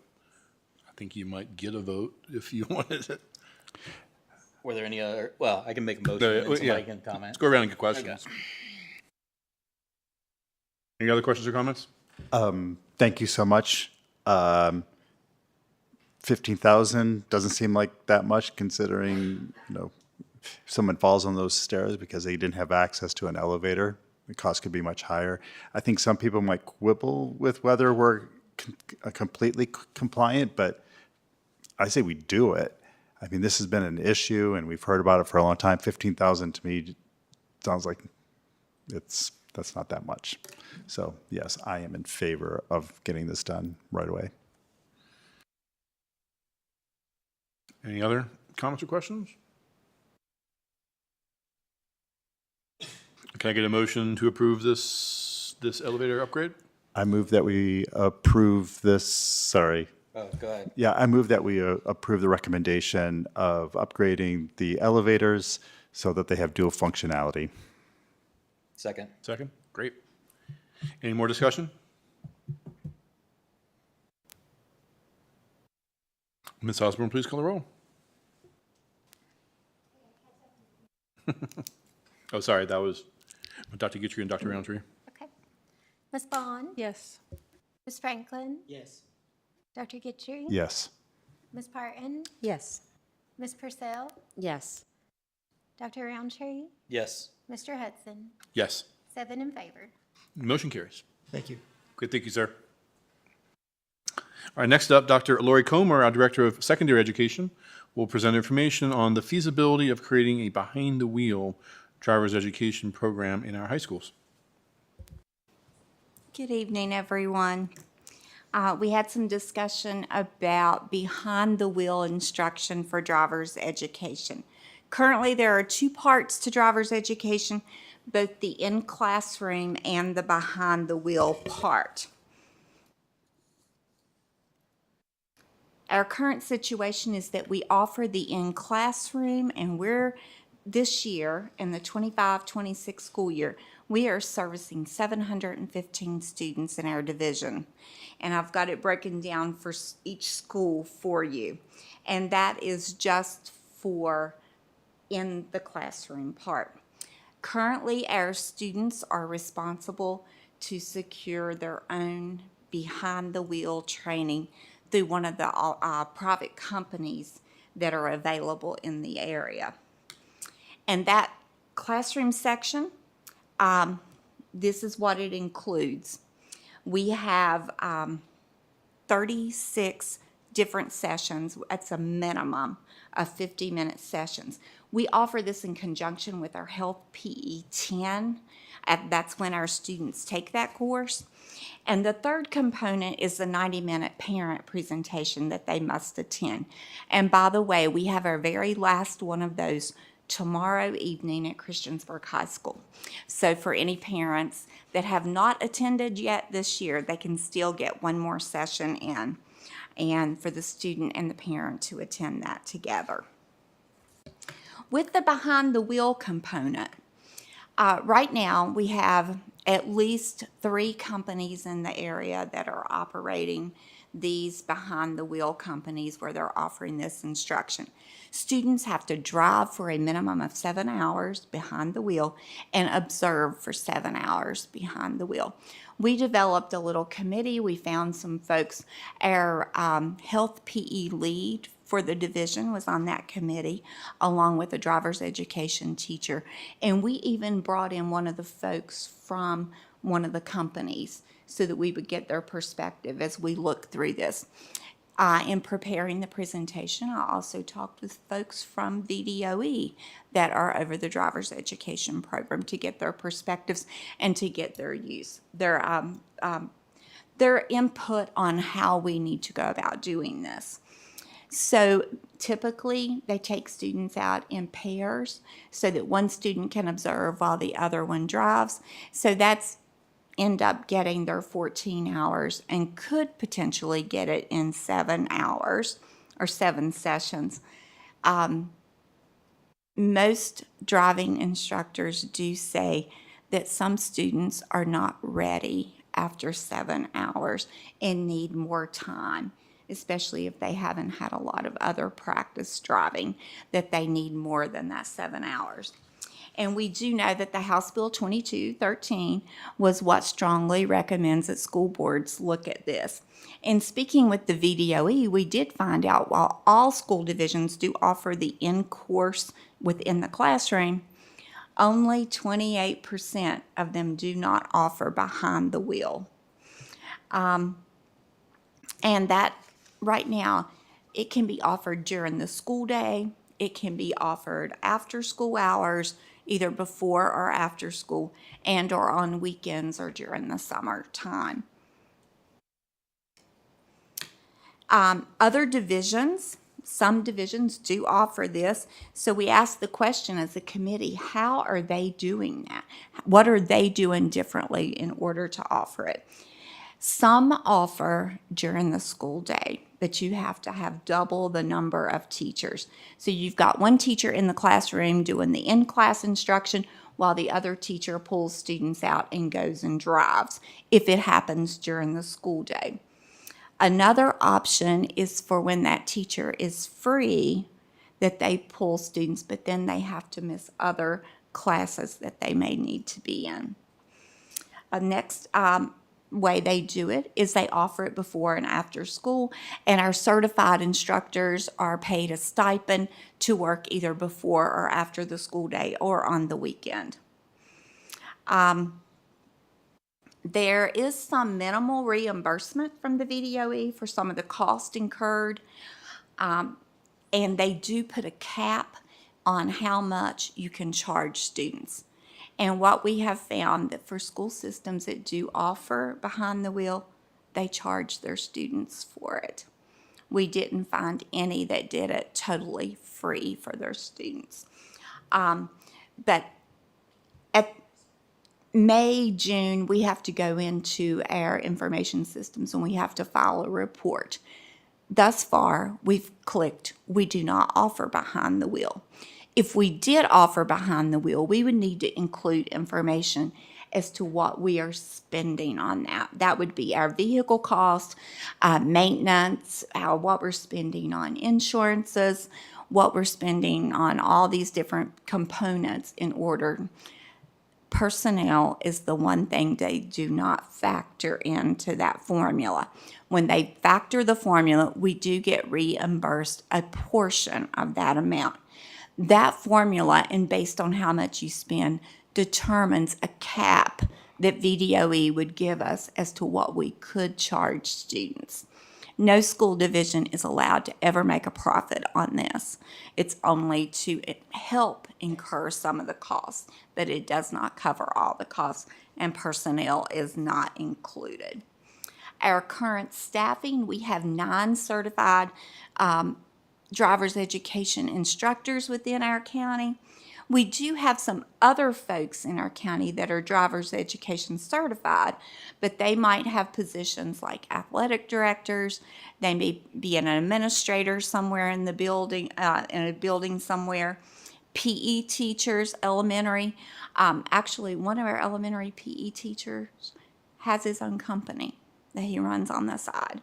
I think you might get a vote if you wanted it. Were there any other, well, I can make a motion No, and somebody yeah. can comment. Let's go around and get questions. Any other questions or comments? Thank you so much. 15,000 doesn't seem like that much considering, if someone falls on those stairs because they didn't have access to an elevator, the cost could be much higher. I think some people might quibble with whether we're completely compliant, but I say we do it. I mean, this has been an issue and we've heard about it for a long time. 15,000 to me sounds like that's not that much. So yes, I am in favor of getting this done right away. Any other comments or questions? Can I get a motion to approve this elevator upgrade? I move that we approve this, sorry. Oh, go ahead. Yeah, I move that we approve the recommendation of upgrading the elevators so that they have dual functionality. Second. Second, great. Any more discussion? Ms. Osborne, please call the roll. Oh, sorry, that was Dr. Guthrie and Dr. Roundtree. Okay. Ms. Bond? Yes. Ms. Franklin? Yes. Dr. Guthrie? Yes. Ms. Parton? Yes. Ms. Purcell? Yes. Dr. Roundtree? Yes. Mr. Hudson? Yes. 7 in favor. Motion carries. Thank you. Great, thank you, sir. All right, next up, Dr. Lori Comer, our Director of Secondary Education, will present information on the feasibility of creating a behind-the-wheel driver's education program in our high schools. Good evening, everyone. We had some discussion about behind-the-wheel instruction for driver's education. Currently, there are 2 parts to driver's education, both the in-classroom and the behind-the-wheel part. Our current situation is that we offer the in-classroom, and this year, in the 25-26 school year, we are servicing 715 students in our division. And I've got it broken down for each school for you. And that is just for in the classroom part. Currently, our students are responsible to secure their own behind-the-wheel training through one of the private companies that are available in the area. And that classroom section, this is what it includes. We have 36 different sessions. That's a minimum of 50-minute sessions. We offer this in conjunction with our Health PE 10. That's when our students take that course. And the third component is the 90-minute parent presentation that they must attend. And by the way, we have our very last one of those tomorrow evening at Christiansburg High School. So for any parents that have not attended yet this year, they can still get one more session in, and for the student and the parent to attend that together. With the behind-the-wheel component, right now we have at least 3 companies in the area that are operating these behind-the-wheel companies where they're offering this instruction. Students have to drive for a minimum of 7 hours behind the wheel and observe for 7 hours behind the wheel. We developed a little committee. We found some folks. Our health PE lead for the division was on that committee, along with a driver's education teacher. And we even brought in one of the folks from one of the companies so that we would get their perspective as we look through this. In preparing the presentation, I also talked with folks from VDOE that are over the driver's education program to get their perspectives and to get their input on how we need to go about doing this. So typically, they take students out in pairs so that one student can observe while the other one drives. So that's end up getting their 14 hours and could potentially get it in 7 hours or 7 sessions. Most driving instructors do say that some students are not ready after 7 hours and need more time, especially if they haven't had a lot of other practice driving, that they need more than that 7 hours. And we do know that the House Bill 2213 was what strongly recommends that school boards look at this. In speaking with the VDOE, we did find out while all school divisions do offer the in-course within the classroom, only 28% of them do not offer behind the wheel. And that right now, it can be offered during the school day. It can be offered after school hours, either before or after school, and or on weekends or during the summertime. Other divisions, some divisions do offer this. So we asked the question as a committee, how are they doing that? What are they doing differently in order to offer it? Some offer during the school day, but you have to have double the number of teachers. So you've got one teacher in the classroom doing the in-class instruction while the other teacher pulls students out and goes and drives if it happens during the school day. Another option is for when that teacher is free, that they pull students, but then they have to miss other classes that they may need to be in. Next way they do it is they offer it before and after school, and our certified instructors are paid a stipend to work either before or after the school day or on the weekend. There is some minimal reimbursement from the VDOE for some of the cost incurred, and they do put a cap on how much you can charge students. And what we have found that for school systems that do offer behind the wheel, they charge their students for it. We didn't find any that did it totally free for their students. But at May, June, we have to go into our information systems and we have to file a report. Thus far, we've clicked, we do not offer behind the wheel. If we did offer behind the wheel, we would need to include information as to what we are spending on that. That would be our vehicle cost, maintenance, what we're spending on insurances, what we're spending on all these different components in order. Personnel is the one thing they do not factor into that formula. When they factor the formula, we do get reimbursed a portion of that amount. That formula, and based on how much you spend, determines a cap that VDOE would give us as to what we could charge students. No school division is allowed to ever make a profit on this. It's only to help incur some of the costs, but it does not cover all the costs, and personnel is not included. Our current staffing, we have 9 certified driver's education instructors within our county. We do have some other folks in our county that are driver's education certified, but they might have positions like athletic directors. They may be an administrator somewhere in the building, in a building somewhere. PE teachers, elementary. Actually, one of our elementary PE teachers has his own company that he runs on the side.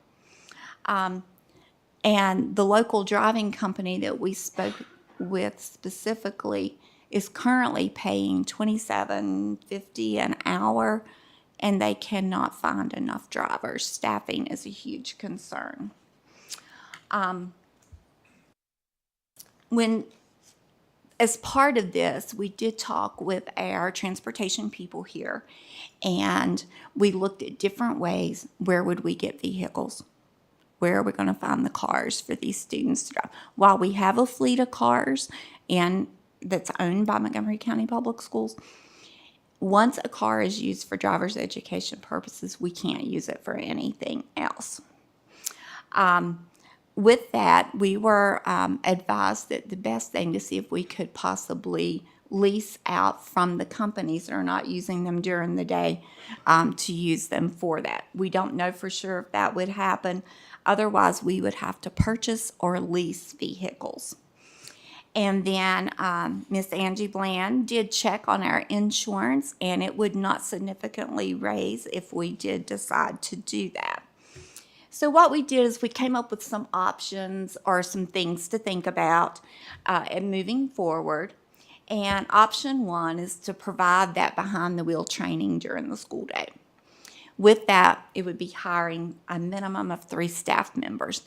And the local driving company that we spoke with specifically is currently paying $27.50 an hour, and they cannot find enough drivers. Staffing is a huge concern. as part of this, we did talk with our transportation people here, and we looked at different ways. Where would we get vehicles? Where are we going to find the cars for these students to drive? While we have a fleet of cars and that's owned by Montgomery County Public Schools, once a car is used for driver's education purposes, we can't use it for anything else. With that, we were advised that the best thing to see if we could possibly lease out from the companies that are not using them during the day to use them for that. We don't know for sure if that would happen. Otherwise, we would have to purchase or lease vehicles. And then Miss Angie Bland did check on our insurance, and it would not significantly raise if we did decide to do that. So what we did is we came up with some options or some things to think about and moving forward. And option one is to provide that behind-the-wheel training during the school day. With that, it would be hiring a minimum of 3 staff members.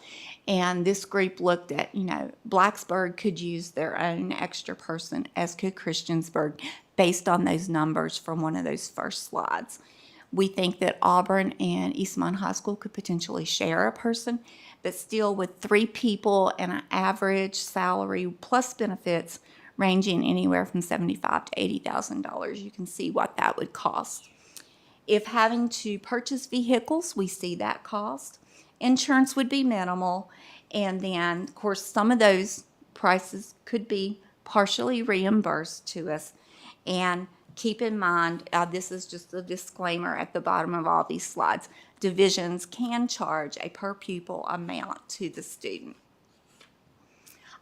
And this group looked at, Blacksburg could use their own extra person, as could Christiansburg, based on those numbers from one of those first slides. We think that Auburn and Eastmont High School could potentially share a person, but still with 3 people and an average salary plus benefits ranging anywhere from $75,000 to $80,000, you can see what that would cost. If having to purchase vehicles, we see that cost. Insurance would be minimal, and then, of course, some of those prices could be partially reimbursed to us. And keep in mind, this is just a disclaimer at the bottom of all these slides, divisions can charge a per pupil amount to the student.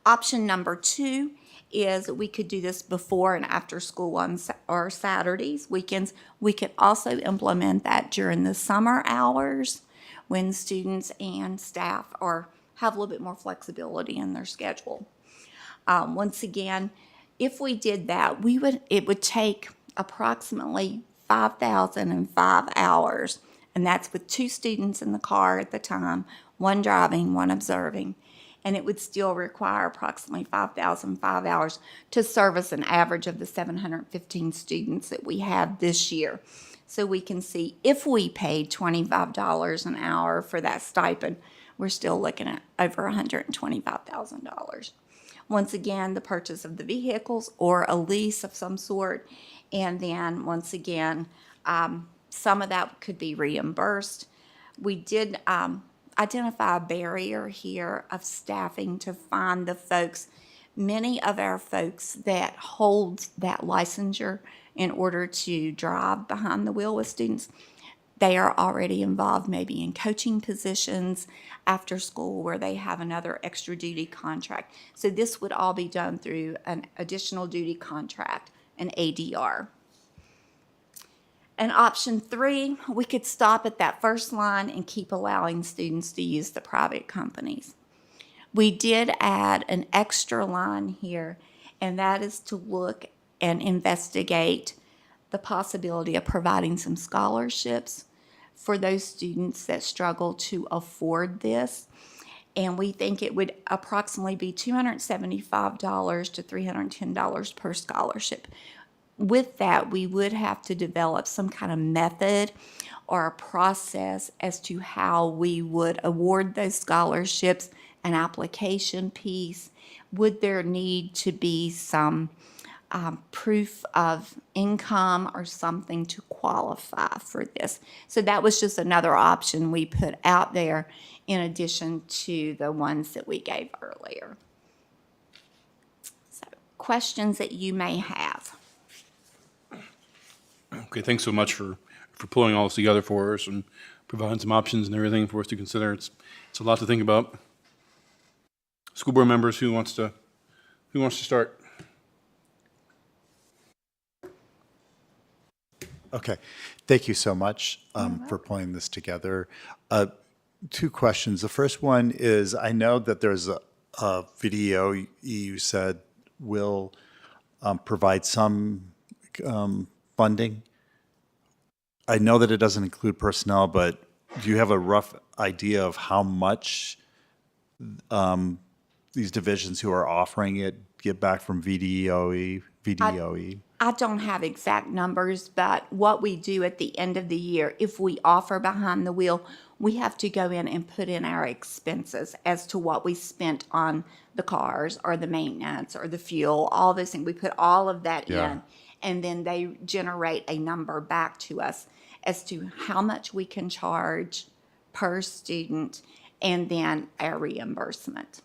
Option number 2 is we could do this before and after school on or Saturdays, weekends. We could also implement that during the summer hours when students and staff have a little bit more flexibility in their schedule. Once again, if we did that, it would take approximately 5,005 hours, and that's with 2 students in the car at the time, 1 driving, 1 observing. And it would still require approximately 5,005 hours to service an average of the 715 students that we have this year. So we can see if we paid $25 an hour for that stipend, we're still looking at over $125,000. Once again, the purchase of the vehicles or a lease of some sort. And then once again, some of that could be reimbursed. We did identify a barrier here of staffing to find the folks. Many of our folks that hold that licensure in order to drive behind the wheel with students, they are already involved maybe in coaching positions after school where they have another extra duty contract. So this would all be done through an additional duty contract, an ADR. And option 3, we could stop at that first line and keep allowing students to use the private companies. We did add an extra line here, and that is to look and investigate the possibility of providing some scholarships for those students that struggle to afford this. And we think it would approximately be $275 to $310 per scholarship. With that, we would have to develop some kind of method or a process as to how we would award those scholarships, an application piece. Would there need to be some proof of income or something to qualify for this? So that was just another option we put out there in addition to the ones that we gave earlier. So, questions that you may have? Okay, thanks so much for pulling all this together for us and providing some options and everything for us to consider. It's a lot to think about. School board members, who wants to start? Okay, thank you so much for pulling this together. 2 questions. The first one is, I know that there's a video you said will provide some funding. I know that it doesn't include personnel, but do you have a rough idea of how much these divisions who are offering it get back from VDOE? I don't have exact numbers, but what we do at the end of the year, if we offer behind the wheel, we have to go in and put in our expenses as to what we spent on the cars or the maintenance or the fuel, all those things. We put all of that Yeah. in, and then they generate a number back to us as to how much we can charge per student and then our reimbursement.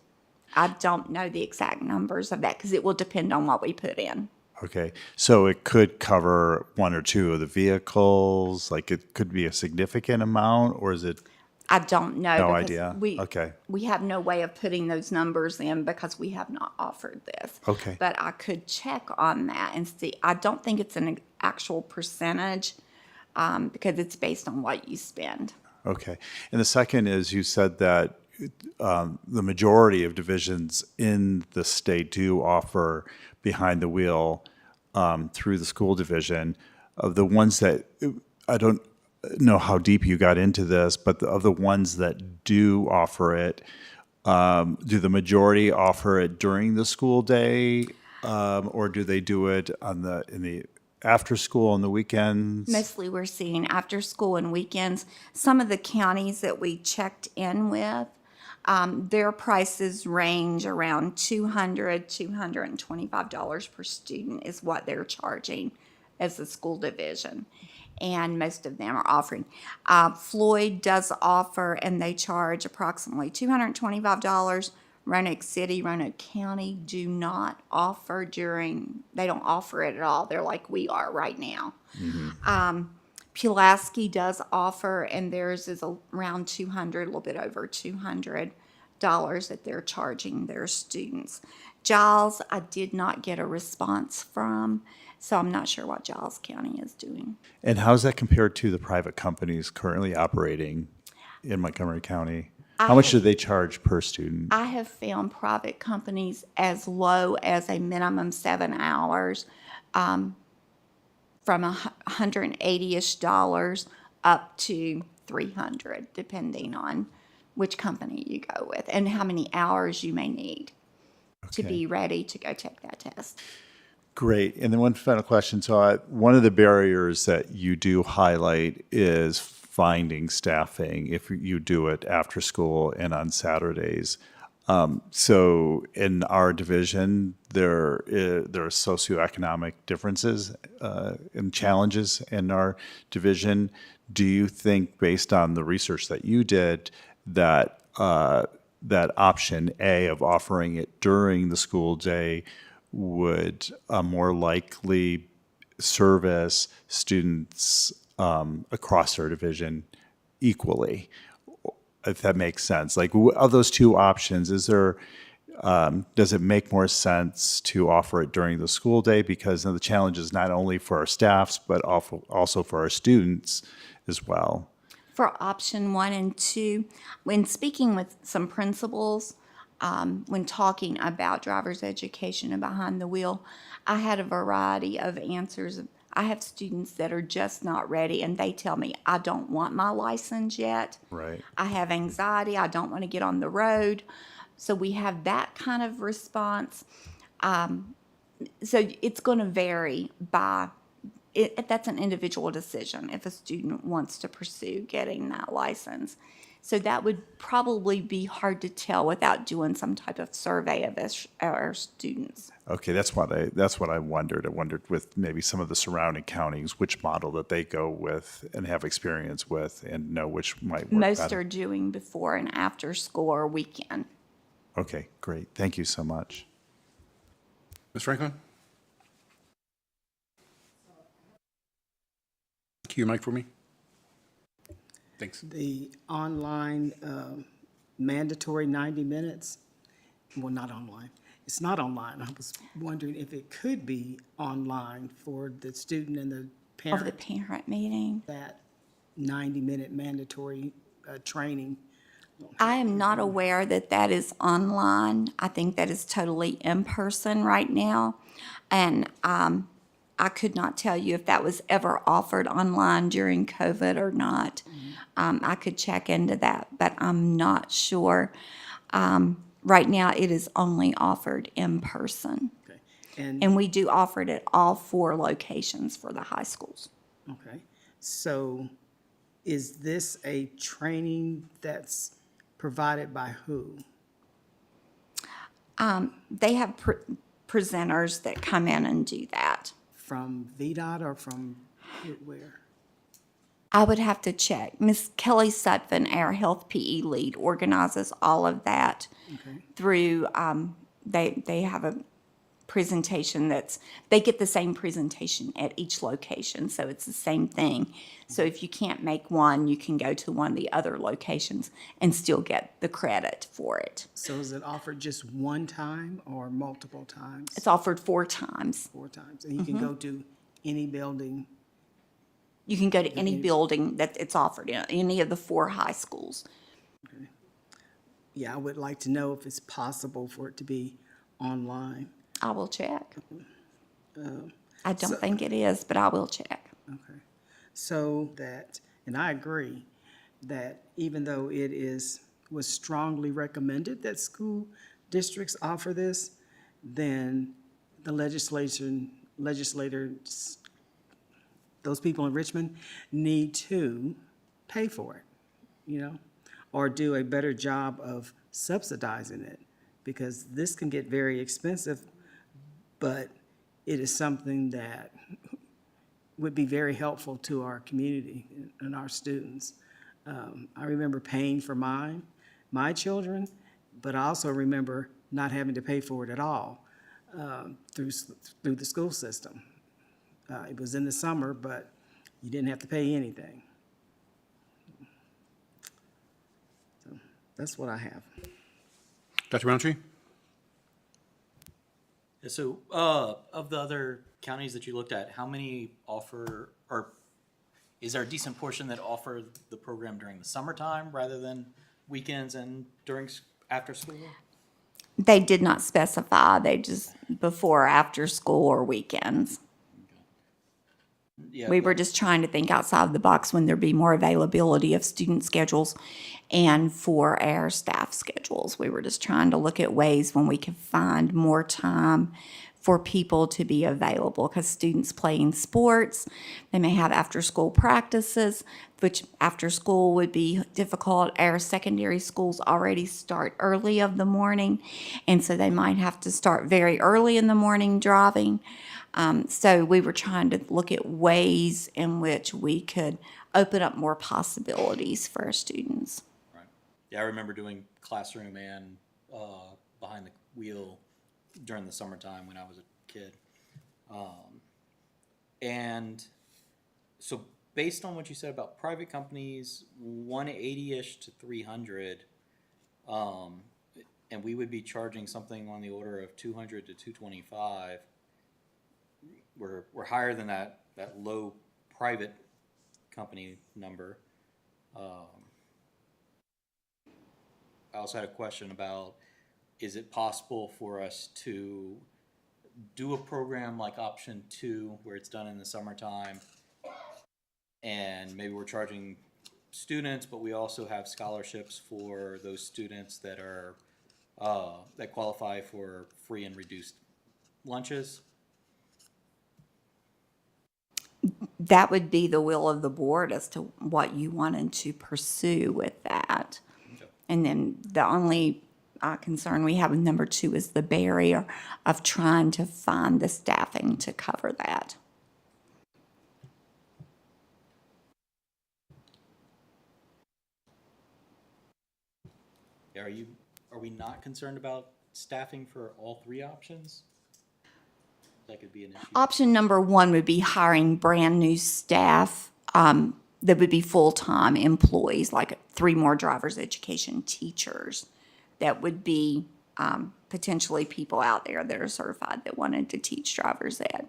I don't know the exact numbers of that because it will depend on what we put in. Okay, so it could cover one or two of the vehicles, like it could be a significant amount, or is it? I don't know. No because idea. Okay. We have no way of putting those numbers in because we have not offered this. Okay. But I could check on that and see. I don't think it's an actual percentage because it's based on what you spend. Okay. And the second is you said that the majority of divisions in the state do offer behind the wheel through the school division. Of the ones that, I don't know how deep you got into this, but of the ones that do offer it, do the majority offer it during the school day, or do they do it in the after school on the weekends? Mostly we're seeing after school and weekends. Some of the counties that we checked in with, their prices range around $200, $225 per student is what they're charging as a school division. And most of them are offering. Floyd does offer, and they charge approximately $225. Roanoke City, Roanoke County do not offer they don't offer it at all. They're like we are right now. Pulaski does offer, and theirs is around $200, a little bit over $200 that they're charging their students. Giles, I did not get a response from, so I'm not sure what Giles County is doing. And how's that compared to the private companies currently operating in Montgomery County? How much do they charge per student? I have found private companies as low as a minimum 7 hours, from $180-ish up to $300, depending on which company you go with and how many hours you may need to be ready to go take that test. Great. And then one final question. So one of the barriers that you do highlight is finding staffing if you do it after school and on Saturdays. So in our division, there are socioeconomic differences and challenges in our division. Do you think, based on the research that you did, that that option A of offering it during the school day would more likely service students across our division equally, if that makes sense? Like, of those two options, is there, does it make more sense to offer it during the school day? Because the challenge is not only for our staffs, but also for our students as well. For option 1 and 2, when speaking with some principals, when talking about driver's education and behind the wheel, I had a variety of answers. I have students that are just not ready, and they tell me, I don't want my license yet. Right. I have anxiety. I don't want to get on the road. So we have that kind of response. So it's going to vary by, that's an individual decision if a student wants to pursue getting that license. So that would probably be hard to tell without doing some type of survey of our students. Okay, that's what I wondered. I wondered with maybe some of the surrounding counties, which model that they go with and have experience with and know which might work Most better. are doing before and after school or weekend. Okay, great. Thank you so much. Ms. Franklin? Key your mic for me. Thanks. The online mandatory 90 minutes, well, not online. It's not online. I was wondering if it could be online for the student and the parent. Of the parent meeting. That 90-minute mandatory training. I am not aware that that is online. I think that is totally in person right now. And I could not tell you if that was ever offered online during COVID or not. I could check into that, but I'm not sure. right now it is only offered in person. Okay. And, And we do offer it at all 4 locations for the high schools. okay, so is this a training that's provided by who? They have presenters that come in and do that. From VDOT or from where? I would have to check. Miss Kelly Sutphin, our health PE lead, organizes all of that Okay. through, they have a presentation they get the same presentation at each location, so it's the same thing. So if you can't make one, you can go to one of the other locations and still get the credit for it. So is it offered just one time or multiple times? It's offered 4 times. 4 times. And you can go to any building? You can go to any building that it's offered in, any of the 4 high schools. Yeah, I would like to know if it's possible for it to be online. I will check. I don't think it is, but I will check. Okay. So that, and I agree that even though it was strongly recommended that school districts offer this, then the legislators, those people in Richmond need to pay for it, you know, or do a better job of subsidizing it, because this can get very expensive, but it is something that would be very helpful to our community and our students. I remember paying for my children, but I also remember not having to pay for it at all through the school system. It was in the summer, but you didn't have to pay anything. So that's what I have. Dr. Roundtree? So, of the other counties that you looked at, how many offer, or is there a decent portion that offer the program during the summertime rather than weekends and after school? They did not specify. They just before, after school, or weekends. Yeah, We were just trying to think outside the box when there'd be more availability of student schedules and for our staff schedules. We were just trying to look at ways when we could find more time for people to be available, because students play in sports, they may have after-school practices, which after school would be difficult. Our secondary schools already start early of the morning, and so they might have to start very early in the morning driving. So we were trying to look at ways in which we could open up more possibilities for our students. Right. Yeah, I remember doing classroom and behind the wheel during the summertime when I was a kid. And so based on what you said about private companies, 180-ish to 300, and we would be charging something on the order of 200 to 225. We're higher than that low private company number. I also had a question about, is it possible for us to do a program like option 2 where it's done in the summertime, and maybe we're charging students, but we also have scholarships for those students that are that qualify for free and reduced lunches? That would be the will of the board as to what you wanted to pursue with that. Okay. And then the only concern we have with number 2 is the barrier of trying to find the staffing to cover that. Are we not concerned about staffing for all 3 options? That could be an issue. Option number 1 would be hiring brand new staff that would be full-time employees, like 3 more driver's education teachers. That would be potentially people out there that are certified that wanted to teach driver's ed,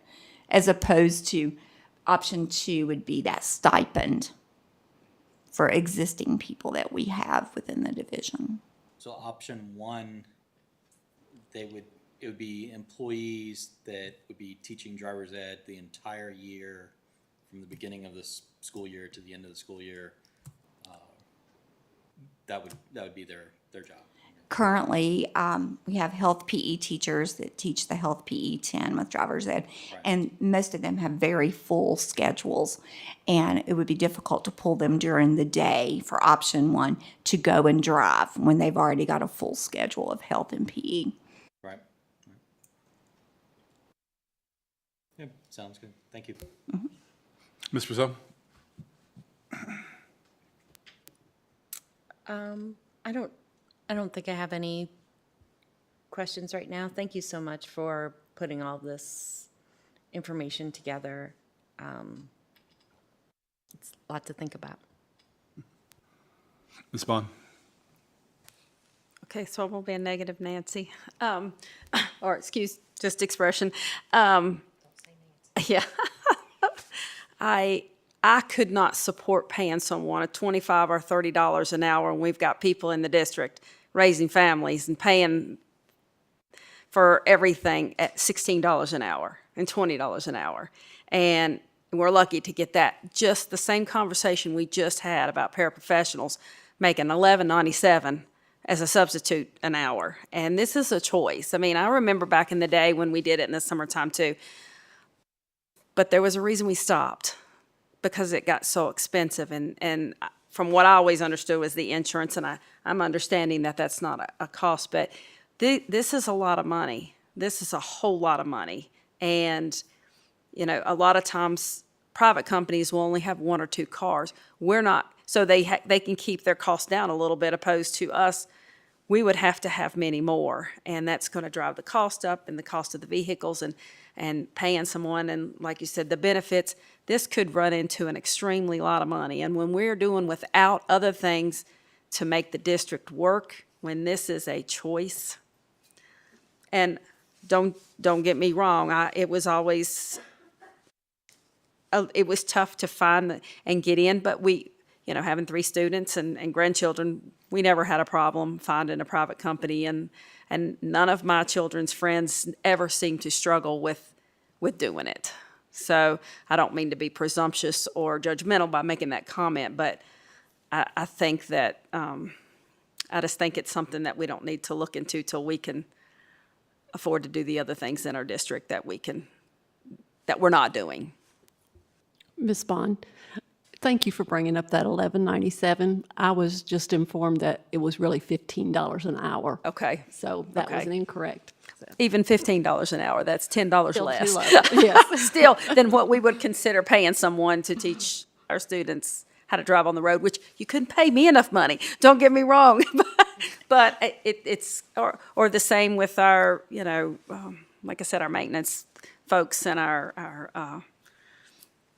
as opposed to option 2 would be that stipend for existing people that we have within the division. So option 1, it would be employees that would be teaching driver's ed the entire year, from the beginning of the school year to the end of the school year. That would be their job. currently, we have health PE teachers that teach the health PE 10 with driver's ed, and most of them have very full schedules, and it would be difficult to pull them during the day for option one to go and drive when they've already got a full schedule of health and PE. Right. Yeah, sounds good. Thank you. Ms. Purcell? I don't think I have any questions right now. Thank you so much for putting all this information together. It's a lot to think about. Ms. Bond? Okay, so I won't be a negative Nancy, or excuse, just expression. Yeah. I could not support paying someone a $25 or $30 an hour when we've got people in the district raising families and paying for everything at $16 an hour and $20 an hour. And we're lucky to get that. Just the same conversation we just had about paraprofessionals making $11.97 as a substitute an hour. And this is a choice. I mean, I remember back in the day when we did it in the summertime too. But there was a reason we stopped, because it got so expensive. And from what I always understood was the insurance, and I'm understanding that that's not a cost, but this is a lot of money. This is a whole lot of money. And, you know, a lot of times private companies will only have one or two cars. We're not, so they can keep their costs down a little bit, opposed to us. We would have to have many more, and that's going to drive the cost up and the cost of the vehicles and paying someone. And like you said, the benefits, this could run into an extremely lot of money. And when we're doing without other things to make the district work, when this is a choice, and don't get me wrong, it was always, it was tough to find and get in, but we, you know, having 3 students and grandchildren, we never had a problem finding a private company, and none of my children's friends ever seemed to struggle with doing it. So I don't mean to be presumptuous or judgmental by making that comment, but I think that, I just think it's something that we don't need to look into till we can afford to do the other things in our district that we're not doing. Ms. Bond, thank you for bringing up that $11.97. I was just informed that it was really $15 an hour. Okay. So that was Okay. an incorrect. Even $15 an hour, that's $10 Still less. too low. Yes. Still than what we would consider paying someone to teach our students how to drive on the road, which you couldn't pay me enough money. Don't get me wrong. But it's, or the same with our, you know, like I said, our maintenance folks and our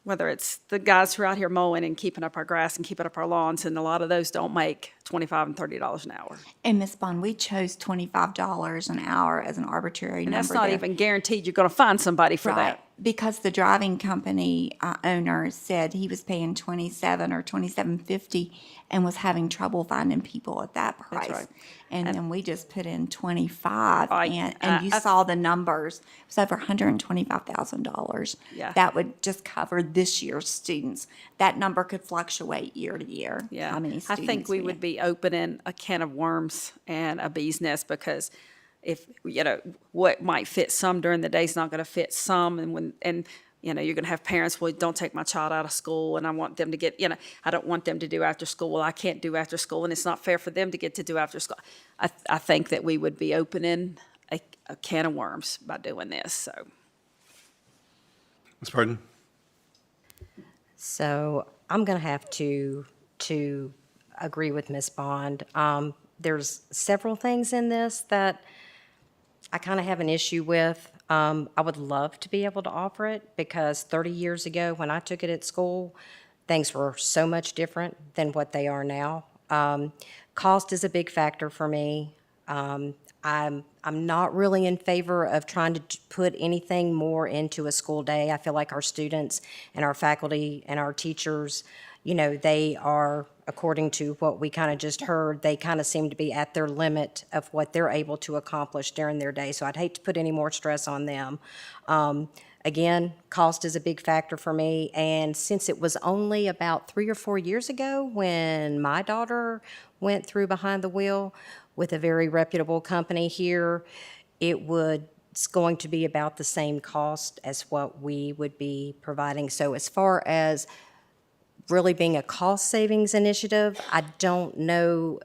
whether it's the guys who are out here mowing and keeping up our grass and keeping up our lawns, and a lot of those don't make $25 and $30 an hour. And Ms. Bond, we chose $25 an hour as an arbitrary And number. that's not there. even guaranteed you're going to find somebody for Right, that. because the driving company owner said he was paying $27 or $27.50 and was having trouble finding people at that price. right. And then we just put in 25, and you I- saw the numbers. It was over $125,000. Yeah. That would just cover this year's students. That number could fluctuate year to year. Yeah, How many I students think we get. would be opening a can of worms and a bee's nest, because if, you know, what might fit some during the day is not going to fit some, and you know, you're going to have parents, well, don't take my child out of school, and I want them to get, you know, I don't want them to do after school. Well, I can't do after school, and it's not fair for them to get to do after school. I think that we would be opening a can of worms by doing this, so. Ms. Pardon? So I'm going to have to agree with Ms. Bond. There's several things in this that I kind of have an issue with. I would love to be able to offer it, because 30 years ago when I took it at school, things were so much different than what they are now. Cost is a big factor for me. I'm not really in favor of trying to put anything more into a school day. I feel like our students and our faculty and our teachers, you know, they are, according to what we kind of just heard, they kind of seem to be at their limit of what they're able to accomplish during their day. So I'd hate to put any more stress on them. Again, cost is a big factor for me, and since it was only about 3 or 4 years ago when my daughter went through behind the wheel with a very reputable company here, it's going to be about the same cost as what we would be providing. So as far as really being a cost savings initiative, I don't know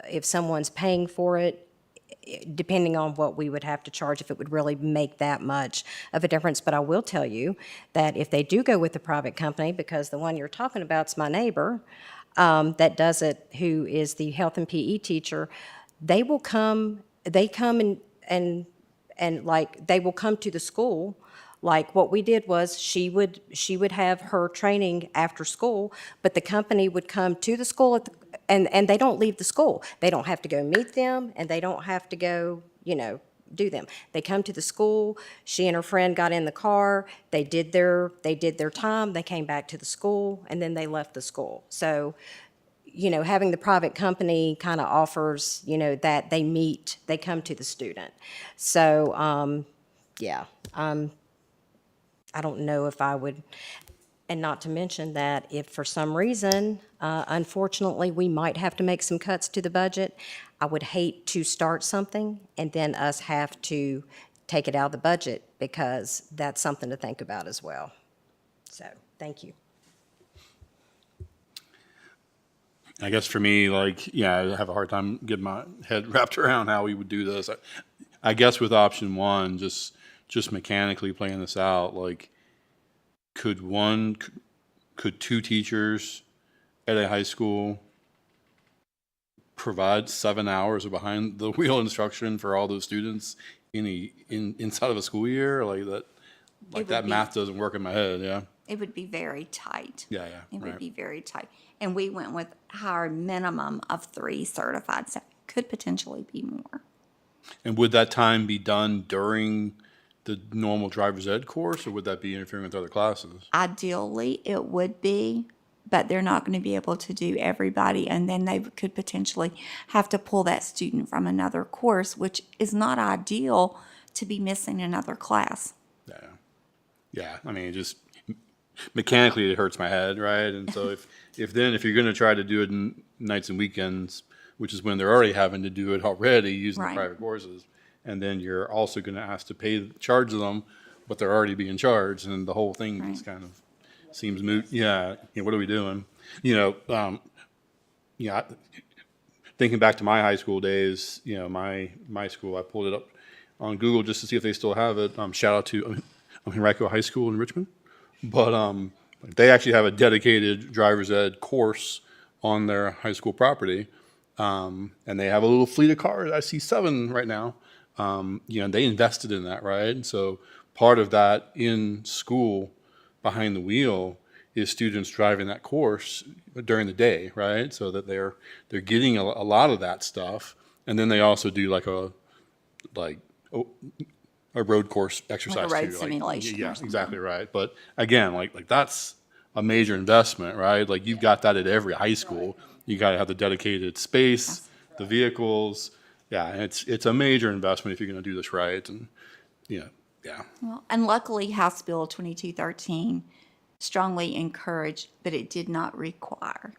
if someone's paying for it, depending on what we would have to charge, if it would really make that much of a difference. But I will tell you that if they do go with the private company, because the one you're talking about's my neighbor that does it, who is the health and PE teacher, they come and like, they will come to the school. Like, what we did was she would have her training after school, but the company would come to the school and they don't leave the school. They don't have to go meet them, and they don't have to go, do them. They come to the school. She and her friend got in the car. They did their time. They came back to the school, and then they left the school. So, having the private company kind of offers, that they come to the student. So, yeah, I don't know if I would, and not to mention that if for some reason, unfortunately, we might have to make some cuts to the budget, I would hate to start something and then us have to take it out of the budget, because that's something to think about as well. So, thank you. I guess for me, I have a hard time getting my head wrapped around how we would do this. I guess with option one, just mechanically playing this out, could two teachers at a high school provide 7 hours of behind the wheel instruction for all those students inside of a school year? That math doesn't work in my head. Yeah. It would be very tight. Yeah. It would be very tight. And we went with our minimum of 3 certified, so could potentially be more. And would that time be done during the normal driver's ed course, or would that be interfering with other classes? Ideally, it would be, but they're not going to be able to do everybody, and then they could potentially have to pull that student from another course, which is not ideal to be missing another class. Yeah. I mean, just mechanically it hurts my head, right? And so if you're going to try to do it in nights and weekends, which is when they're already having to do it already using the private courses, and then you're also going to ask to charge them, but they're already being charged, and the whole thing just kind of seems moot. Yeah, what are we doing? Thinking back to my high school days, my school, I pulled it up on Google just to see if they still have it. Shout out to Henrico High School in Richmond, but they actually have a dedicated driver's ed course on their high school property, and they have a little fleet of cars. I see 7 right now. They invested in that, right? And so part of that in school behind the wheel is students driving that course during the day, right? So that they're getting a lot of that stuff, and then they also do a road course exercise like a road too. simulation. Yeah, exactly right. But again, that's a major investment, right? You've got that at every high school. You got to have the dedicated space, the vehicles. Yeah, it's a major investment if you're going to do this right. And yeah. Well, and luckily, House Bill 2213 strongly encouraged, but it did not require.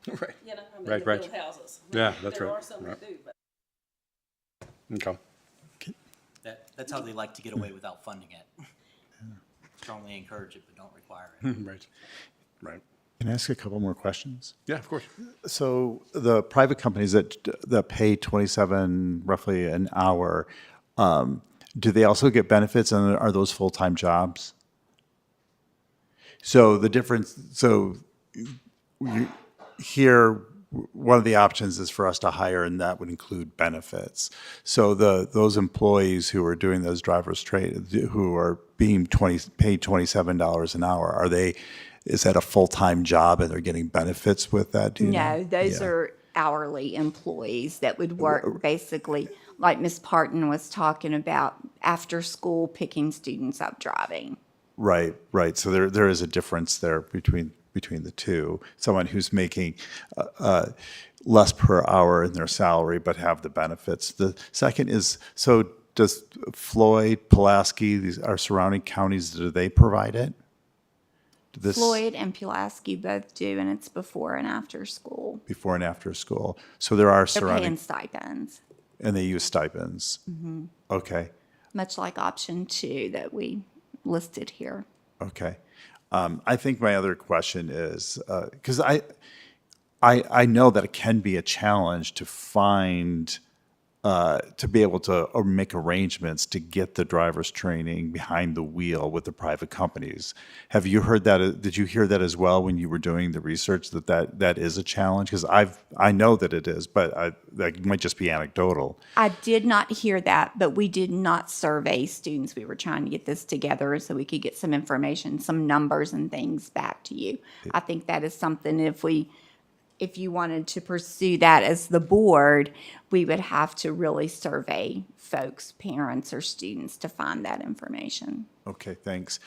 Right. Right. Houses. Yeah, that's there right. Are some that do, but. Okay. That's how they like to get away without funding it. Strongly encourage it, but don't require it. Right. Can I ask a couple more questions? Yeah, of course. So the private companies that pay 27 roughly an hour, do they also get benefits, and are those full-time jobs? So the difference, here, one of the options is for us to hire, and that would include benefits. So those employees who are doing those driver's trade, who are being paid $27 an hour, is that a full-time job and they're getting benefits with that? Do you know? No, those are hourly employees that would work basically like Ms. Parton was talking about, after school picking students up driving. Right. So there is a difference there between between the two. Someone who's making less per hour in their salary but have the benefits. The second is, so does Floyd, Pulaski, these our surrounding counties, do they provide it? Floyd and Pulaski both do, and it's before and after school. Before and after school. So there are They're surrounding, paying stipends, and they use stipends. Okay, much like option 2 that we listed here. okay. I think my other question is, because I know that it can be a challenge to find, to be able to or make arrangements to get the driver's training behind the wheel with the private companies. Have you heard that? Did you hear that as well when you were doing the research, that is a challenge? Because I know that it is, but that might just be anecdotal. I did not hear that, but we did not survey students. We were trying to get this together so we could get some information, some numbers and things back to you. I think that is something if you wanted to pursue that as the board, we would have to really survey folks, parents or students, to find that information. Okay, thanks.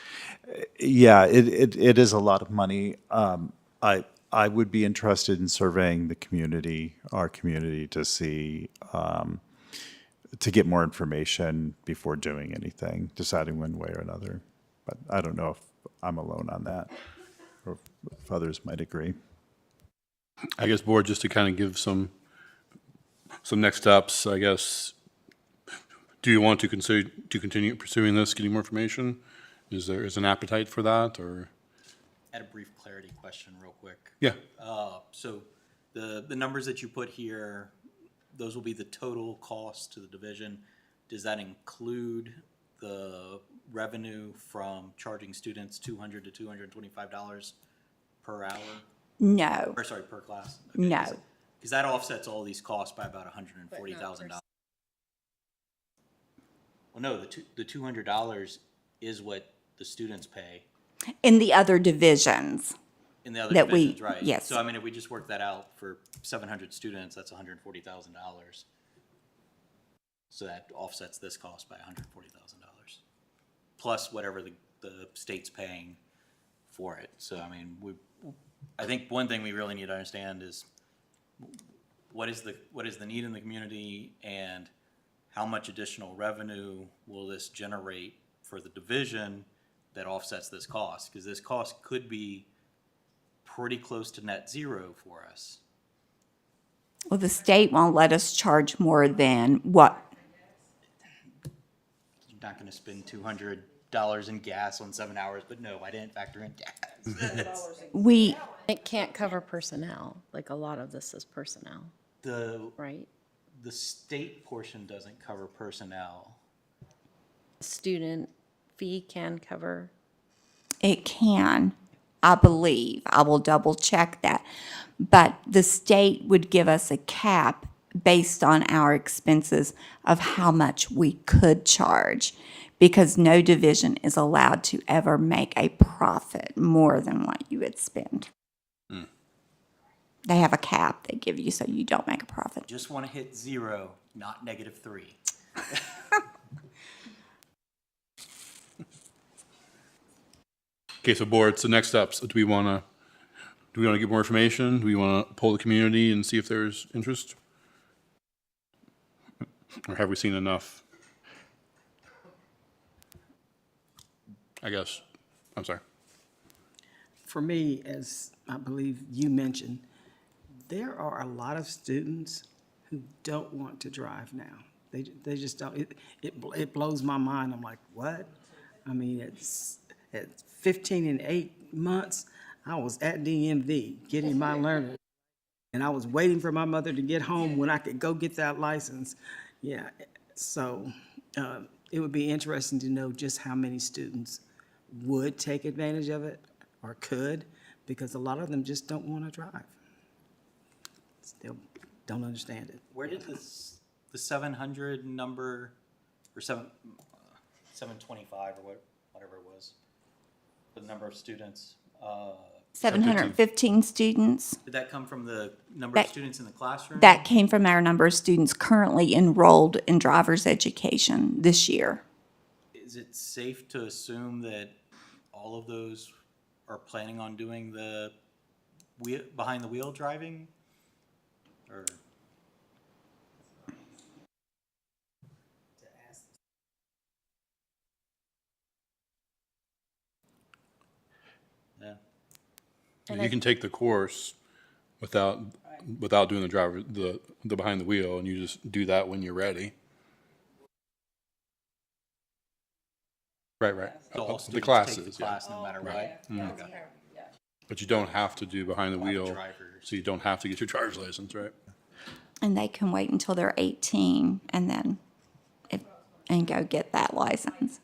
Yeah, it is a lot of money. I would be interested in surveying the community, our community, to see, to get more information before doing anything, deciding one way or another. But I don't know if I'm alone on that, or if others might agree. I guess, board, just to kind of give some next steps, I guess, do you want to consider, to continue pursuing this, getting more information? Is there an appetite for that, or? Add a brief clarity question real quick. Yeah. So the numbers that you put here, those will be the total cost to the division. Does that include the revenue from charging students $200 to $225 per hour? No. Or sorry, per class? No. Because that offsets all these costs by about $140,000. Well, no, the $200 is what the students pay In the other divisions. in the other That we- divisions, right? yes. So I mean, if we just work that out for 700 students, that's $140,000. So that offsets this cost by $140,000, plus whatever the state's paying for it. So I mean, I think one thing we really need to understand is what is the need in the community, and how much additional revenue will this generate for the division that offsets this cost? Because this cost could be pretty close to net zero for us. Well, the state won't let us charge more than what? You're not going to spend $200 in gas on 7 hours, but no, I didn't factor in gas. It can't cover personnel, like a lot of this is personnel, right? The state portion doesn't cover personnel. Student fee can cover. It can, I believe. I will double check that. But the state would give us a cap based on our expenses of how much we could charge, because no division is allowed to ever make a profit more than what you would spend. They have a cap they give you so you don't make a profit. Just want to hit zero, not -3. Okay, so board, so next steps, do we want to get more information? Do we want to poll the community and see if there's interest? Or have we seen enough? I guess, I'm sorry. For me, as I believe you mentioned, there are a lot of students who don't want to drive now. They just don't. It blows my mind. I'm like, what? I mean, at 15 and 8 months, I was at DMV getting my learner, and I was waiting for my mother to get home when I could go get that license. Yeah, so it would be interesting to know just how many students would take advantage of it or could, because a lot of them just don't want to drive. Still don't understand it. Where did the 700 number, or 725 or whatever it was, the number of students? 715 students. Did that come from the number of students in the classroom? That came from our number of students currently enrolled in driver's education this year. Is it safe to assume that all of those are planning on doing the behind the wheel driving? Or yeah. You can take the course without doing the behind the wheel, and you just do that when you're ready. Right. So all The students classes, take the yeah. class no matter what? Okay. But you don't have to do behind the wheel, drivers. so you don't have to get your driver's license, right? And they can wait until they're 18 and then and go get that license.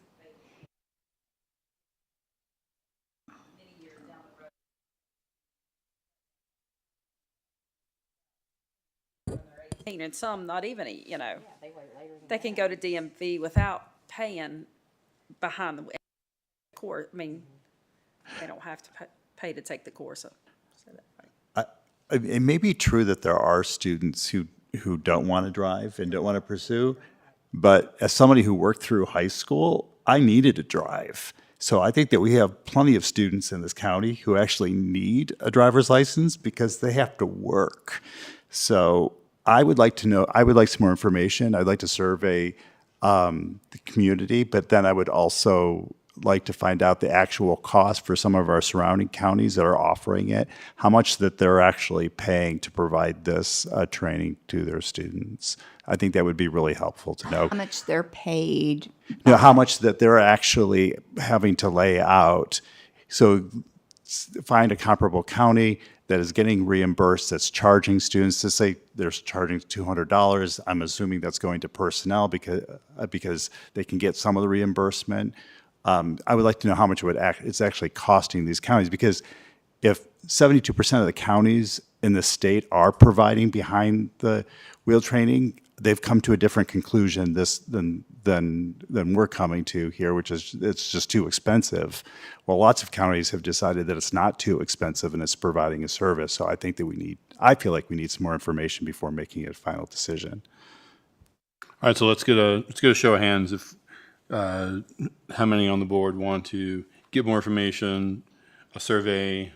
And some not even, they can go to DMV without paying behind the course. I mean, they don't have to pay to take the course. It may be true that there are students who don't want to drive and don't want to pursue, but as somebody who worked through high school, I needed to drive. So I think that we have plenty of students in this county who actually need a driver's license because they have to work. So I would like some more information. I'd like to survey the community, but then I would also like to find out the actual cost for some of our surrounding counties that are offering it, how much that they're actually paying to provide this training to their students. I think that would be really helpful to know. How much they're paid. How much that they're actually having to lay out. So find a comparable county that is getting reimbursed, that's charging students. To say they're charging $200, I'm assuming that's going to personnel because they can get some of the reimbursement. I would like to know how much it's actually costing these counties, because if 72% of the counties in the state are providing behind the wheel training, they've come to a different conclusion than we're coming to here, which is it's just too expensive. Well, lots of counties have decided that it's not too expensive and it's providing a service. So I think that I feel like we need some more information before making a final decision. All right, so let's get a show of hands if how many on the board want to get more information, a survey,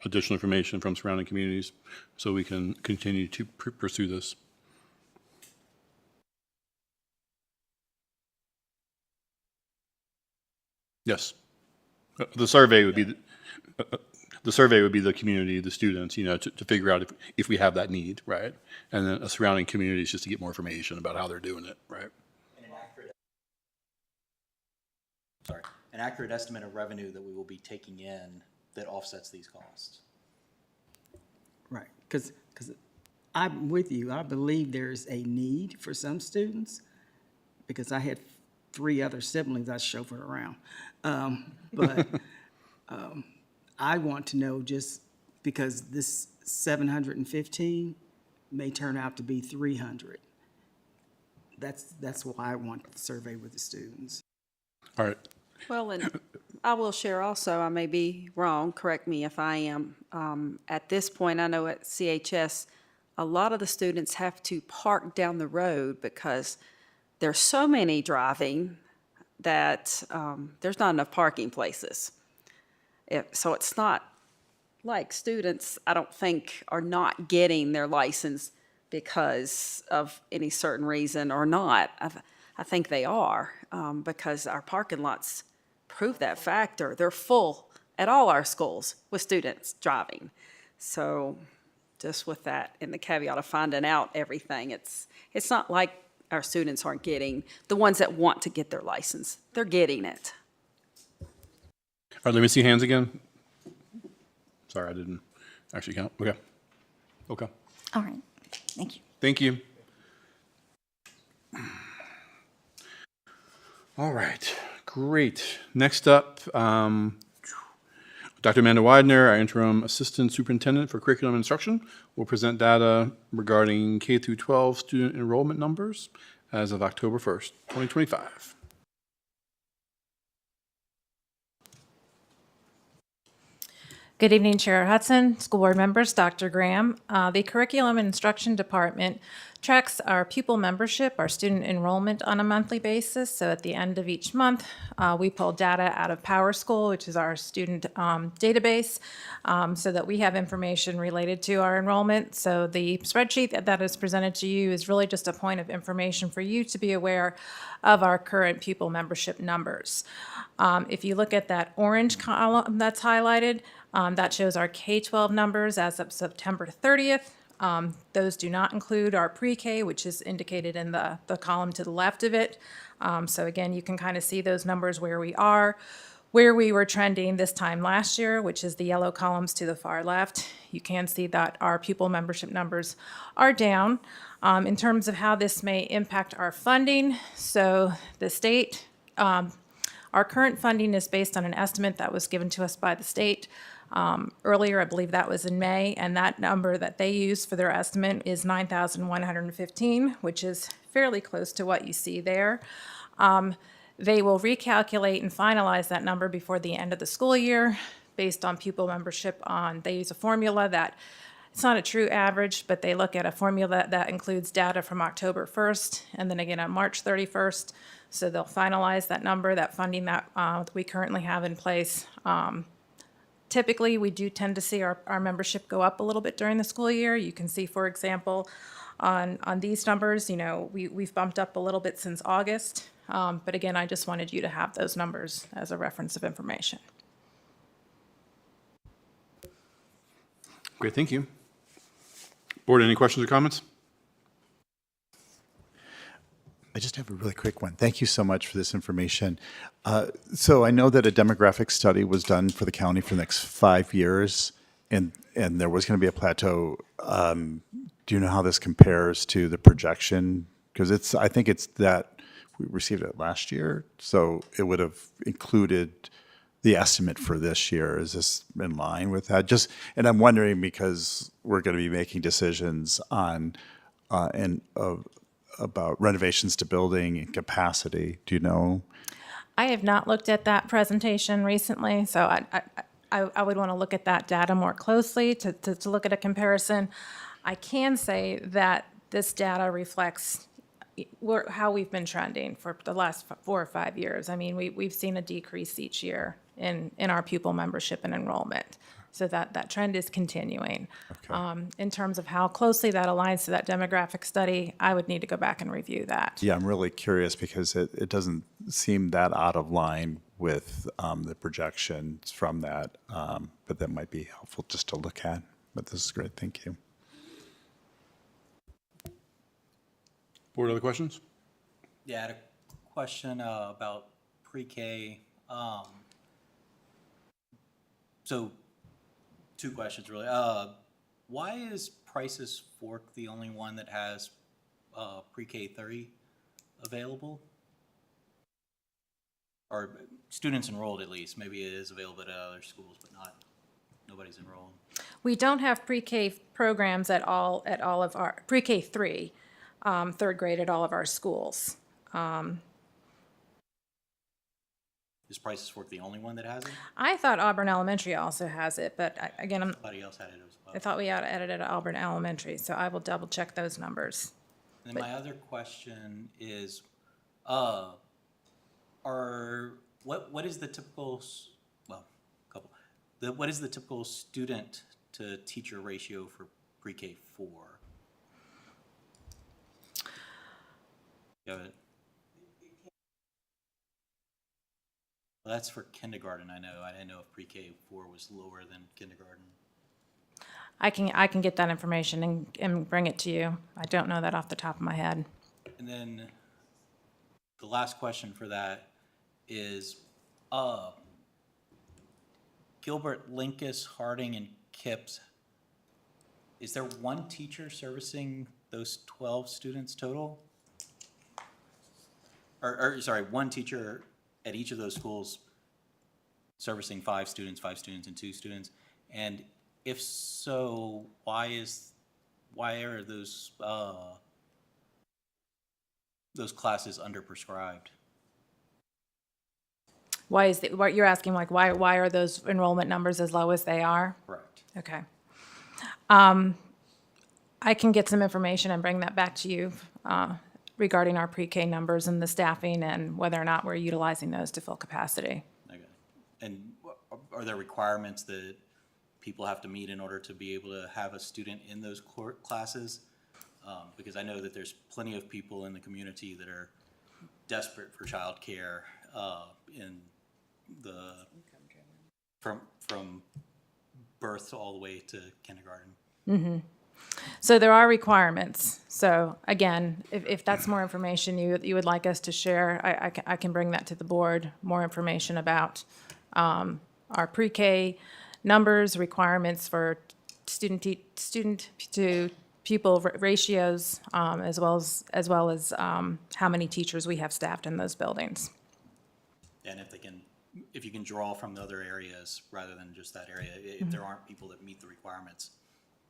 additional information from surrounding communities, so we can continue to pursue this. Yes, the survey would be the community, the students, to figure out if we have that need, right? And then a surrounding communities just to get more information about how they're doing it, right? An accurate estimate of revenue that we will be taking in that offsets these costs. Right, because I'm with you. I believe there's a need for some students, because I had 3 other siblings I chauffeured around. But I want to know, just because this 715 may turn out to be 300. That's why I want the survey with the students. All right. Well, and I will share also, I may be wrong, correct me if I am. At this point, I know at CHS, a lot of the students have to park down the road because there's so many driving that there's not enough parking places. So it's not like students, I don't think, are not getting their license because of any certain reason or not. I think they are, because our parking lots prove that factor. They're full at all our schools with students driving. So just with that and the caveat of finding out everything, it's not like our students aren't getting, the ones that want to get their license, they're getting it. All right, let me see hands again. Sorry, I didn't actually count. Okay. All right. Thank you. Thank you. All right, great. Next up, Dr. Amanda Widener, our interim assistant superintendent for curriculum instruction, will present data regarding K through 12 student enrollment numbers as of October 1st, 2025. Good evening, Chair Hudson, school board members, Dr. Graham. The Curriculum and Instruction Department tracks our pupil membership, our student enrollment on a monthly basis. So at the end of each month, we pull data out of PowerSchool, which is our student database, so that we have information related to our enrollment. So the spreadsheet that is presented to you is really just a point of information for you to be aware of our current pupil membership numbers. If you look at that orange column that's highlighted, that shows our K-12 numbers as of September 30th. Those do not include our pre-K, which is indicated in the column to the left of it. So again, you can kind of see those numbers where we are, where we were trending this time last year, which is the yellow columns to the far left. You can see that our pupil membership numbers are down. In terms of how this may impact our funding, so the state, our current funding is based on an estimate that was given to us by the state earlier. I believe that was in May, and that number that they use for their estimate is 9,115, which is fairly close to what you see there. They will recalculate and finalize that number before the end of the school year based on pupil membership they use a formula that it's not a true average, but they look at a formula that includes data from October 1st and then again on March 31st. So they'll finalize that number, that funding that we currently have in place. Typically, we do tend to see our membership go up a little bit during the school year. You can see, for example, on these numbers, we've bumped up a little bit since August. But again, I just wanted you to have those numbers as a reference of information. Great, thank you. Board, any questions or comments? I just have a really quick one. Thank you so much for this information. So I know that a demographic study was done for the county for the next 5 years, and there was going to be a plateau. Do you know how this compares to the projection? Because I think it's that we received it last year, so it would have included the estimate for this year. Is this in line with that? And I'm wondering because we're going to be making decisions on about renovations to building and capacity. Do you know? I have not looked at that presentation recently, so I would want to look at that data more closely to look at a comparison. I can say that this data reflects how we've been trending for the last 4 or 5 years. I mean, we've seen a decrease each year in our pupil membership and enrollment. So that trend is continuing. Okay. In terms of how closely that aligns to that demographic study, I would need to go back and review that. Yeah, I'm really curious because it doesn't seem that out of line with the projections from that, but that might be helpful just to look at. But this is great. Thank you. Board, other questions? Yeah, I had a question about pre-K. So 2 questions really. Why is Price's Fork the only one that has pre-K 30 available? Or students enrolled at least. Maybe it is available at other schools, but nobody's enrolled. We don't have pre-K programs at all of our, pre-K 3, 3rd grade at all of our schools. Is Price's Fork the only one that has it? I thought Auburn Elementary also has it, but again, Somebody else had it as well. I thought we had it at Auburn Elementary, so I will double check those numbers. And then my other question is, what is the typical, what is the typical student to teacher ratio for pre-K 4? You have it? Well, that's for kindergarten, I know. I didn't know if pre-K 4 was lower than kindergarten. I can get that information and bring it to you. I don't know that off the top of my head. And then the last question for that is, Gilbert, Linkus, Harding, and Kipps, is there one teacher servicing those 12 students total? Or sorry, one teacher at each of those schools servicing 5 students, and 2 students? And if so, why are those classes underprescribed? Why is the, what you're asking, like, why are those enrollment numbers as low as they are? Correct. Okay. I can get some information and bring that back to you regarding our pre-K numbers and the staffing and whether or not we're utilizing those to fill capacity. Okay. And are there requirements that people have to meet in order to be able to have a student in those classes? Because I know that there's plenty of people in the community that are desperate for childcare in the from birth all the way to kindergarten. So there are requirements. So again, if that's more information you would like us to share, I can bring that to the board, more information about our pre-K numbers, requirements for student to pupil ratios, as well as how many teachers we have staffed in those buildings. And if you can draw from the other areas rather than just that area, if there aren't people that meet the requirements,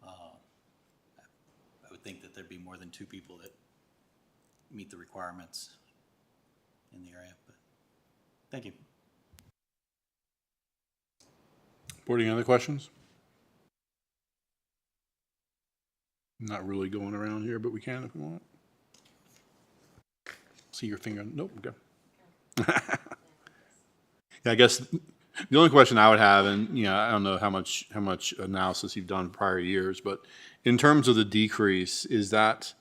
I would think that there'd be more than 2 people that meet the requirements in the area, but thank you. Board, any other questions? Not really going around here, but we can if we want. See your finger. Nope. Okay. Yeah, I guess the only question I would have, and I don't know how much analysis you've done in prior years, but in terms of the decrease, is that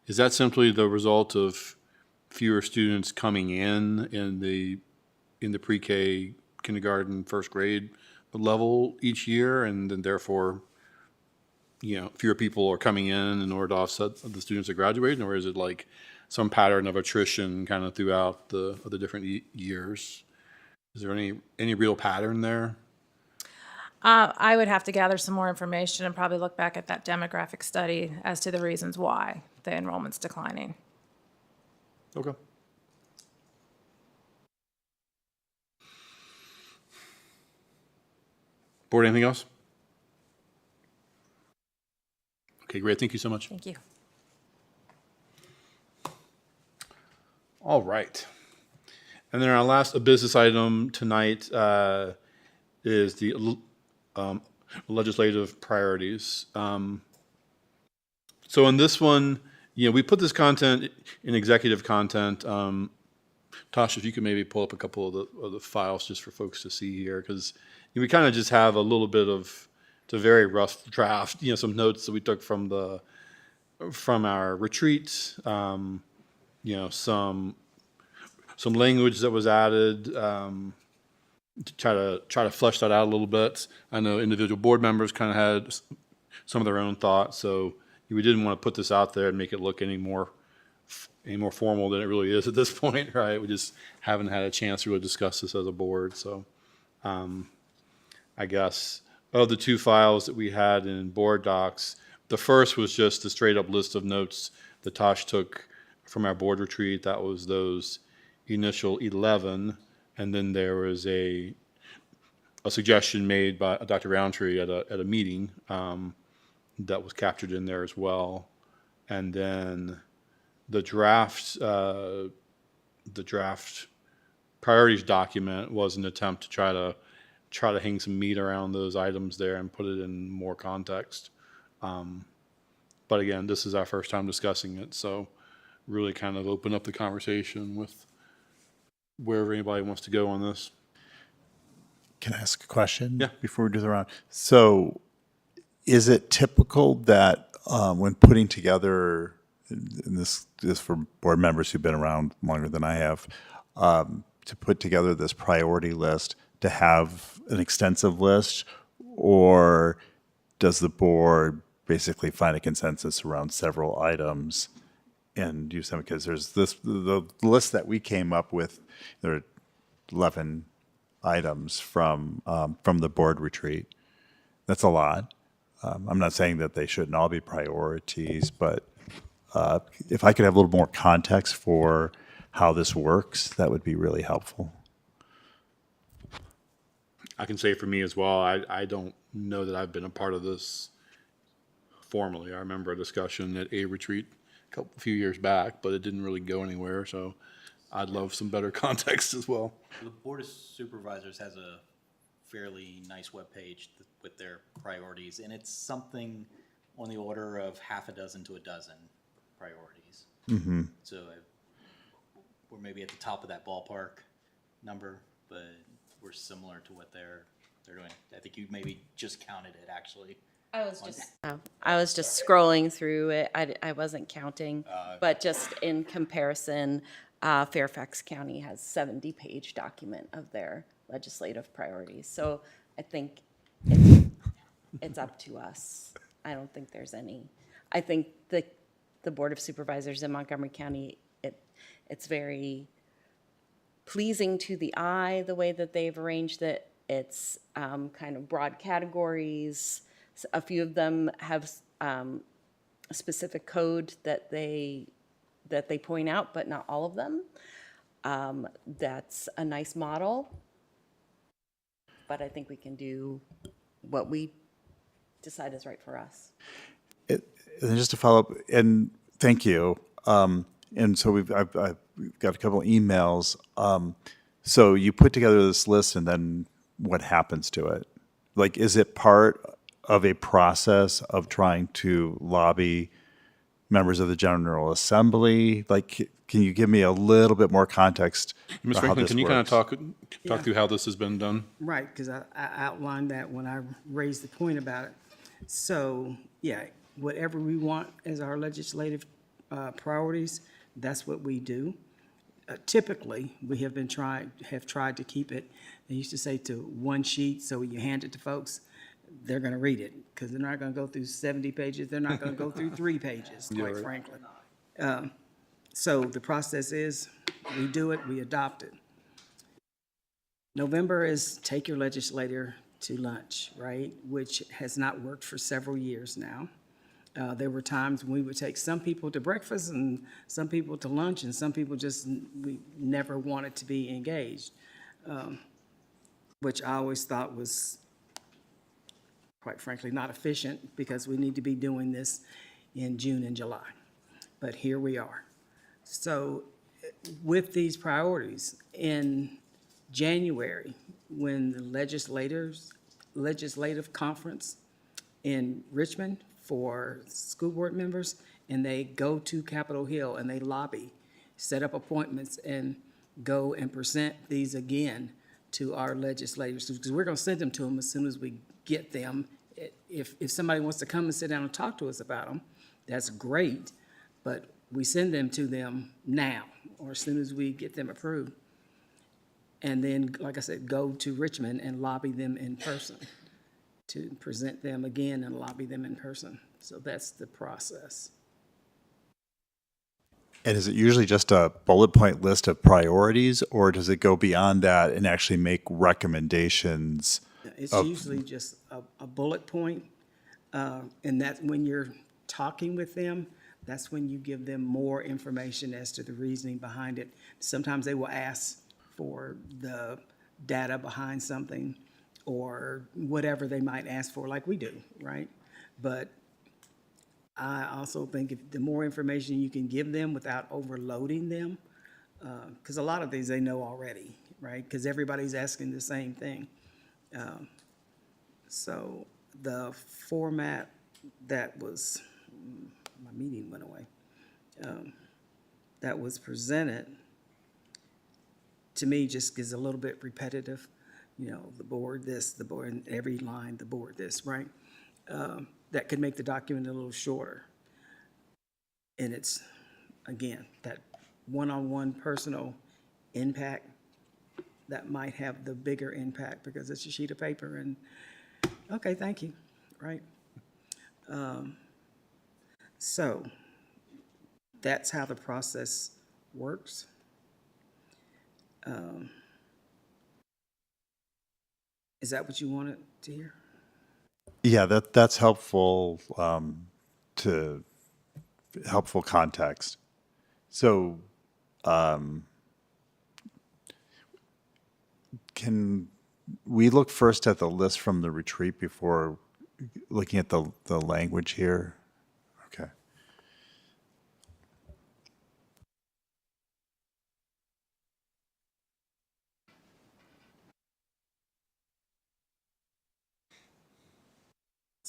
simply the result of fewer students coming in the pre-K, kindergarten, first grade level each year, and then therefore, fewer people are coming in order to offset the students that graduated, or is it like some pattern of attrition kind of throughout the different years? Is there any real pattern there? I would have to gather some more information and probably look back at that demographic study as to the reasons why the enrollment's declining. Okay. Board, anything else? Okay, great. Thank you so much. Thank you. All right. And then our last business item tonight is the legislative priorities. So in this one, we put this content in executive content. Tosh, if you could maybe pull up a couple of the files just for folks to see here, because we kind of just have a little bit of, it's a very rough draft, some notes that we took from our retreat, some language that was added to try to flesh that out a little bit. I know individual board members kind of had some of their own thoughts, so we didn't want to put this out there and make it look any more formal than it really is at this point, right? We just haven't had a chance to really discuss this as a board. So I guess of the 2 files that we had in board docs, the first was just a straight up list of notes that Tosh took from our board retreat. That was those initial 11, and then there was a suggestion made by Dr. Roundtree at a meeting that was captured in there as well. And then the draft priorities document was an attempt to try to hang some meat around those items there and put it in more context. But again, this is our first time discussing it, so really kind of open up the conversation with wherever anybody wants to go on this. Can I ask a question? Yeah. Before we do the round? So is it typical that when putting together, and this is for board members who've been around longer than I have, to put together this priority list, to have an extensive list, or does the board basically find a consensus around several items and use them? Because there's the list that we came up with, there are 11 items from the board retreat. That's a lot. I'm not saying that they shouldn't all be priorities, but if I could have a little more context for how this works, that would be really helpful. I can say for me as well, I don't know that I've been a part of this formally. I remember a discussion at a retreat a few years back, but it didn't really go anywhere. So I'd love some better context as well. The Board of Supervisors has a fairly nice webpage with their priorities, and it's something on the order of half a dozen to a dozen priorities. So we're maybe at the top of that ballpark number, but we're similar to what they're doing. I think you maybe just counted it, actually. I was just scrolling through it. I wasn't counting, but just in comparison, Fairfax County has 70-page document of their legislative priorities. So I think it's up to us. I don't think there's any. I think the Board of Supervisors in Montgomery County, it's very pleasing to the eye the way that they've arranged it. It's kind of broad categories. A few of them have a specific code that they point out, but not all of them. That's a nice model, but I think we can do what we decide is right for us. And just to follow up, and thank you. And so I've got a couple of emails. So you put together this list, and then what happens to it? Like, is it part of a process of trying to lobby members of the General Assembly? Like, can you give me a little bit more context? Ms. Franklin, can you kind of talk through how this has been done? Right, because I outlined that when I raised the point about it. So, yeah, whatever we want as our legislative priorities, that's what we do. Typically, we have tried to keep it, they used to say, to one sheet, so when you hand it to folks, they're going to read it, because they're not going to go through 70 pages. They're not going to go through 3 pages, quite frankly. So the process is, we do it, we adopt it. November is take your legislator to lunch, right, which has not worked for several years now. There were times when we would take some people to breakfast and some people to lunch, and some people we never wanted to be engaged, which I always thought was, quite frankly, not efficient, because we need to be doing this in June and July. But here we are. So with these priorities, in January, when the legislative conference in Richmond for school board members, and they go to Capitol Hill and they lobby, set up appointments, and go and present these again to our legislators, because we're going to send them to them as soon as we get them. If somebody wants to come and sit down and talk to us about them, that's great, but we send them to them now, or as soon as we get them approved. And then, like I said, go to Richmond and lobby them in person, to present them again and lobby them in person. So that's the process. And is it usually just a bullet point list of priorities, or does it go beyond that and actually make recommendations? It's usually just a bullet point, and that's when you're talking with them, that's when you give them more information as to the reasoning behind it. Sometimes they will ask for the data behind something, or whatever they might ask for, like we do, right? But I also think if the more information you can give them without overloading them, because a lot of things they know already, right? Because everybody's asking the same thing. So the format that was, my meeting went away, that was presented, to me, just is a little bit repetitive. You know, the board this, the board, and every line, the board this, right? That could make the document a little shorter. And it's, again, that one-on-one personal impact that might have the bigger impact, because it's a sheet of paper and, okay, thank you, right? So that's how the process works. Is that what you wanted to hear? Yeah, that's helpful, helpful context. So, can we look first at the list from the retreat before looking at the language here? Okay.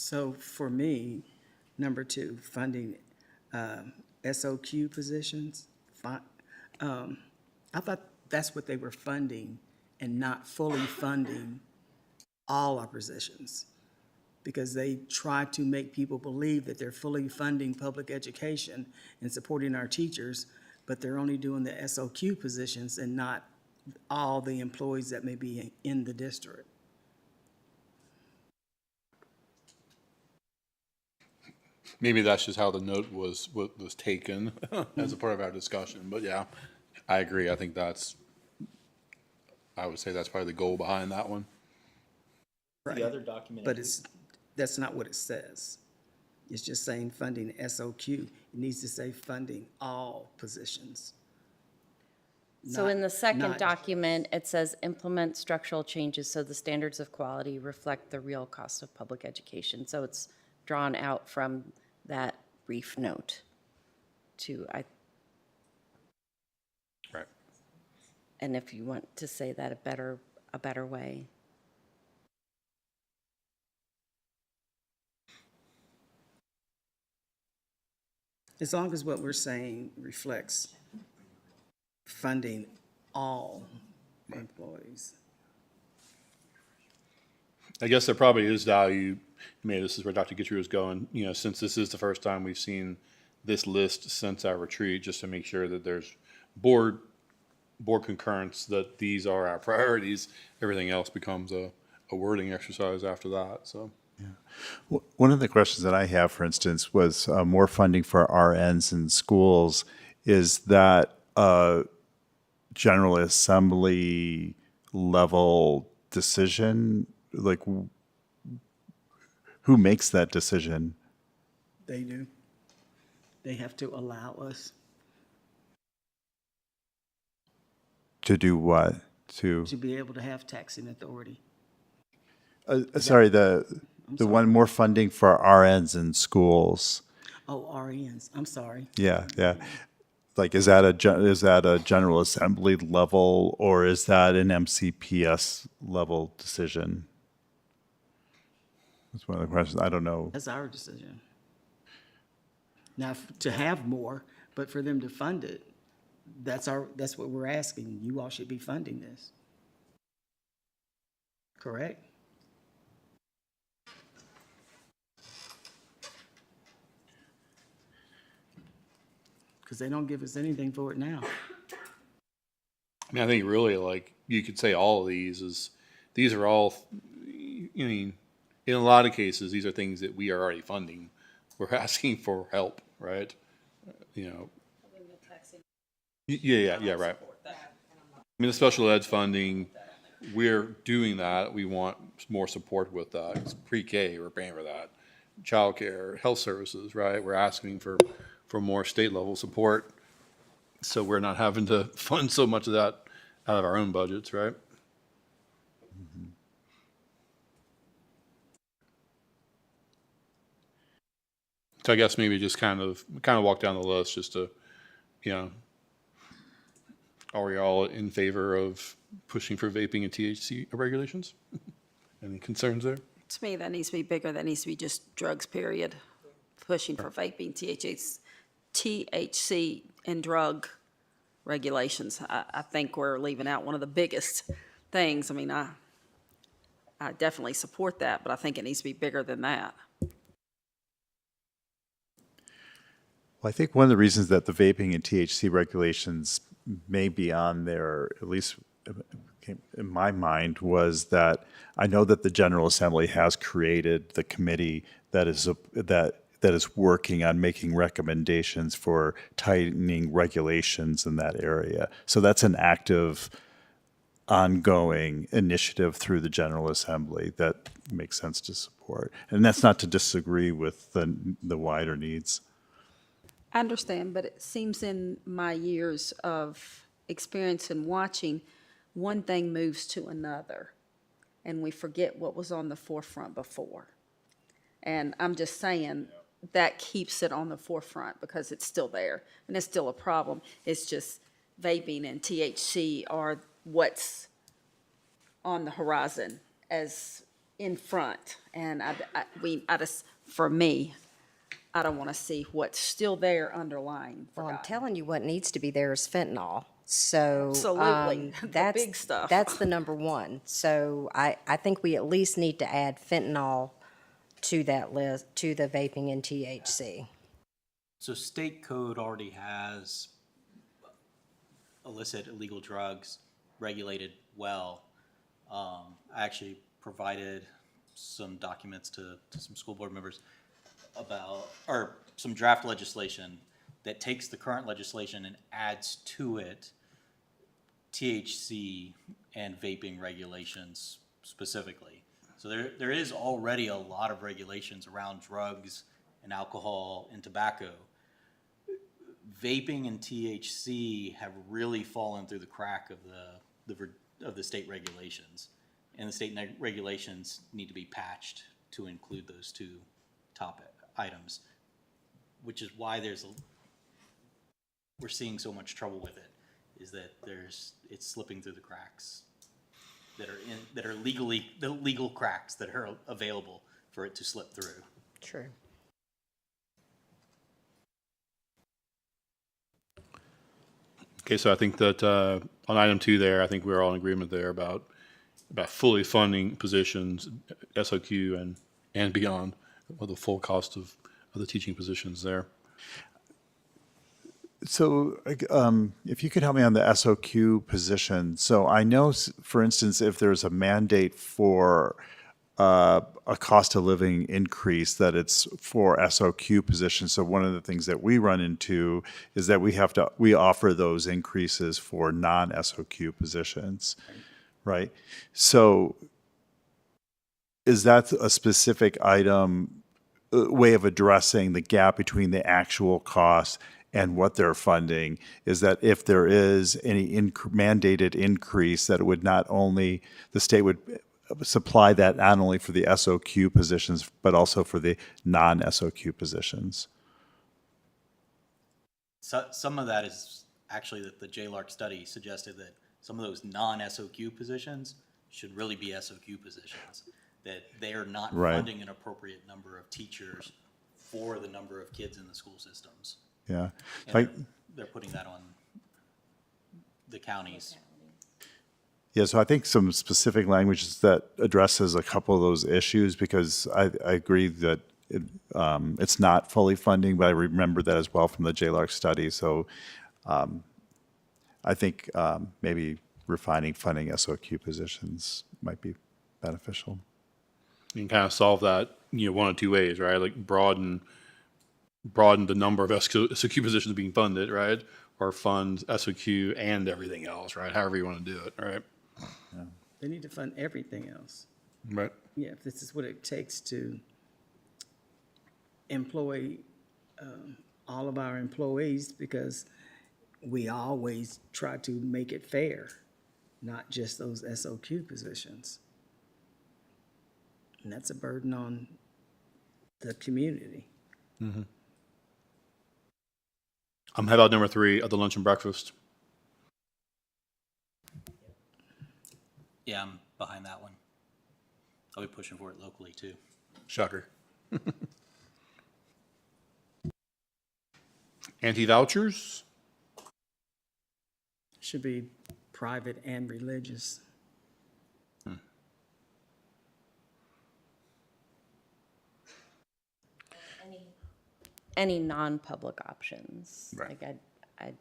So for me, number 2, funding SOQ positions, I thought that's what they were funding and not fully funding all our positions. Because they try to make people believe that they're fully funding public education and supporting our teachers, but they're only doing the SOQ positions and not all the employees that may be in the district. Maybe that's just how the note was taken as a part of our discussion, but yeah, I agree. I think I would say that's probably the goal behind that one. The other document. But that's not what it says. It's just saying funding SOQ. It needs to say funding all positions. So in the second not- document, it says implement structural changes so the standards of quality reflect the real cost of public education. So it's drawn out from that brief note to, Right. and if you want to say that a better way. As long as what we're saying reflects funding all employees. I guess there probably is value. Maybe this is where Dr. Gitcher is going. You know, since this is the first time we've seen this list since our retreat, just to make sure that there's board concurrence that these are our priorities. Everything else becomes a wording exercise after that. So. One of the questions that I have, for instance, was more funding for RNs in schools. Is that a General Assembly level decision? Like, who makes that decision? They do. They have to allow us To do what? To to be able to have taxing authority. sorry, the one more funding for RNs in schools. Oh, RNs, I'm sorry. Yeah. Like, is that a General Assembly level, or is that an MCPS level decision? That's one of the questions. I don't know. That's our decision. Now, to have more, but for them to fund it, that's what we're asking. You all should be funding this. Correct? Because they don't give us anything for it now. I mean, I think really, like, you could say all of these are all, I mean, in a lot of cases, these are things that we are already funding. We're asking for help, right? You know. Yeah, right. I mean, the special ed funding, we're doing that. We want more support with that. It's pre-K, we're paying for that. Childcare, health services, right? We're asking for more state level support. So we're not having to fund so much of that out of our own budgets, right? Mm-hmm. So I guess maybe just kind of walk down the list just to, you know, are we all in favor of pushing for vaping and THC regulations? Any concerns there? To me, that needs to be bigger. That needs to be just drugs, period. Pushing for vaping, THC and drug regulations. I think we're leaving out one of the biggest things. I mean, I definitely support that, but I think it needs to be bigger than that. Well, I think one of the reasons that the vaping and THC regulations may be on there, at least in my mind, was that I know that the General Assembly has created the committee that is working on making recommendations for tightening regulations in that area. So that's an active, ongoing initiative through the General Assembly that makes sense to support. And that's not to disagree with the wider needs. I understand, but it seems in my years of experience and watching, one thing moves to another, and we forget what was on the forefront before. And I'm just saying that keeps it on the forefront because it's still there, and it's still a problem. It's just vaping and THC are what's on the horizon as in front. And I just, for me, I don't want to see what's still there underlying. Well, I'm telling you, what needs to be there is fentanyl. So Absolutely. The that's big stuff. That's the number one. So I think we at least need to add fentanyl to that list, to the vaping and THC. So state code already has illicit illegal drugs regulated well. I actually provided some documents to some school board members about, or some draft legislation that takes the current legislation and adds to it THC and vaping regulations specifically. So there is already a lot of regulations around drugs and alcohol and tobacco. Vaping and THC have really fallen through the crack of the state regulations, and the state regulations need to be patched to include those two top items, which is why we're seeing so much trouble with it. Is that it's slipping through the cracks that are legally the legal cracks that are available for it to slip through. True. Okay, so I think that on item 2 there, I think we're all in agreement there about fully funding positions, SOQ and beyond, or the full cost of the teaching positions there. So if you could help me on the SOQ position. So I know, for instance, if there's a mandate for a cost of living increase, that it's for SOQ positions. So one of the things that we run into is that we offer those increases for non-SOQ positions, right? So is that a specific item, way of addressing the gap between the actual cost and what they're funding, is that if there is any mandated increase, that it would not only, the state would supply that not only for the SOQ positions, but also for the non-SOQ positions? So, some of that is actually that the JLARC study suggested that some of those non-SOQ positions should really be SOQ positions, that they are not Right. funding an appropriate number of teachers for the number of kids in the school systems. Yeah. And Like, they're putting that on the counties. yeah, so I think some specific languages that addresses a couple of those issues, because I agree that it's not fully funding, but I remember that as well from the JLARC study. So I think maybe refining funding SOQ positions might be beneficial. You can kind of solve that, one of two ways, right? Like broaden the number of SOQ positions being funded, right? Or fund SOQ and everything else, right? However you want to do it, right? They need to fund everything else. Right. Yeah, if this is what it takes to employ all of our employees, because we always try to make it fair, not just those SOQ positions. And that's a burden on the community. Mm-hmm. How about number 3 of the lunch and breakfast? Yeah, I'm behind that one. I'll be pushing for it locally too. Shocker. Anti-vouchers? Should be private and religious. Any non-public options. Right. Like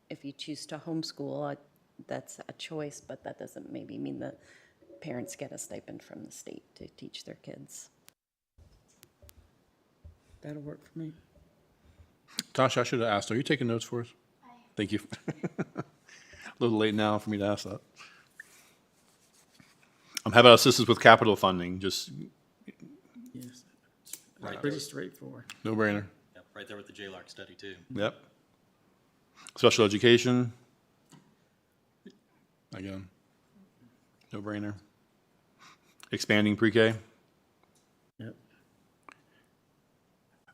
if you choose to homeschool, that's a choice, but that doesn't maybe mean that parents get a stipend from the state to teach their kids. That'll work for me. Tasha, I should have asked. Are you taking notes for us? Thank you. A little late now for me to ask that. How about assistance with capital funding? Just Yes. Right. Pretty straightforward. no brainer. Yep, right there with the JLARC study too. Yep. Special education. Again, no brainer. Expanding pre-K. Yep.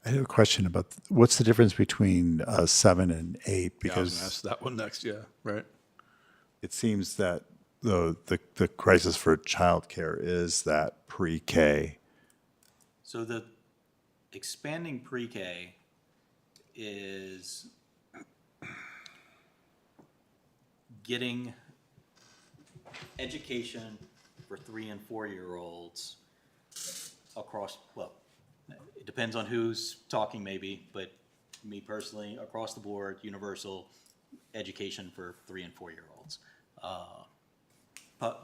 I have a question about what's the difference between 7 and 8? Yeah, I was Because gonna ask that one next. Yeah, right. it seems that the crisis for childcare is that pre-K. So the expanding pre-K is getting education for 3 and 4-year-olds across, well, it depends on who's talking maybe, but me personally, across the board, universal education for 3 and 4-year-olds.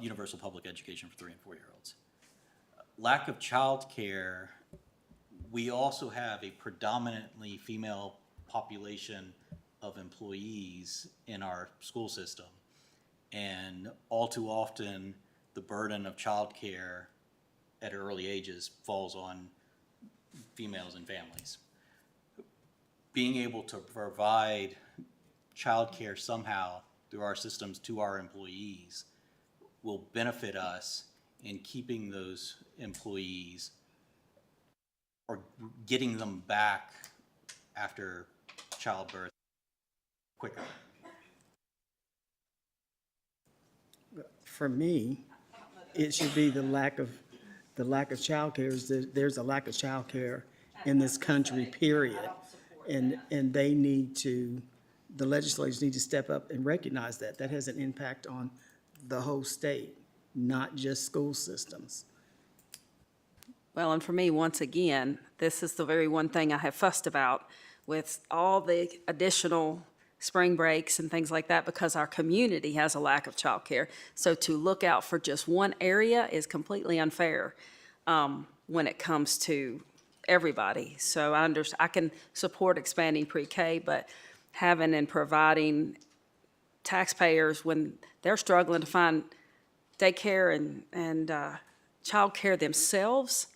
Universal public education for 3 and 4-year-olds. Lack of childcare, we also have a predominantly female population of employees in our school system. And all too often, the burden of childcare at early ages falls on females and families. Being able to provide childcare somehow through our systems to our employees will benefit us in keeping those employees or getting them back after childbirth quicker. For me, it should be the lack of childcare. There's a lack of childcare in this country, period. And they need to, the legislators need to step up and recognize that. That has an impact on the whole state, not just school systems. Well, and for me, once again, this is the very one thing I have fussed about with all the additional spring breaks and things like that, because our community has a lack of childcare. So to look out for just one area is completely unfair when it comes to everybody. So I can support expanding pre-K, but having and providing taxpayers when they're struggling to find daycare and childcare themselves,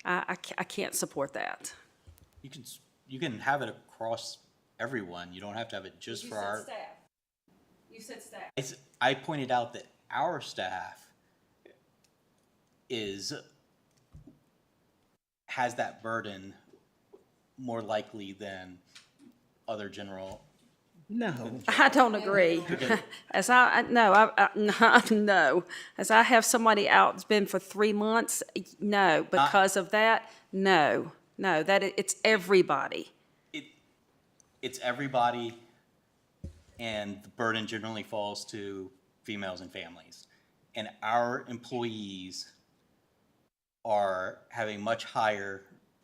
I can't support that. You can have it across everyone. You don't have to have it just for our. You said staff. I pointed out that our staff has that burden more likely than other general. No. I don't agree. No. As I have somebody out that's been for 3 months, no. Because of that, no. It's everybody. It's everybody, and the burden generally falls to females and families. And our employees are having much higher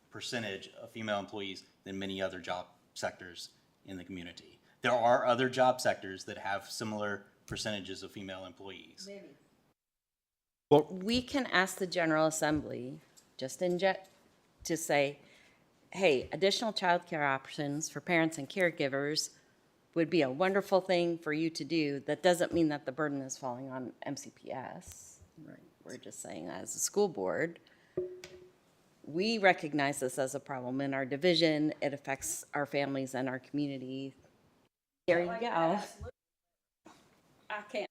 percentage of female employees than many other job sectors in the community. There are other job sectors that have similar percentages of female employees. We can ask the General Assembly, to say, hey, additional childcare options for parents and caregivers would be a wonderful thing for you to do. That doesn't mean that the burden is falling on MCPS. Right. We're just saying that as a school board, we recognize this as a problem in our division. It affects our families and our community. There you go. I can't.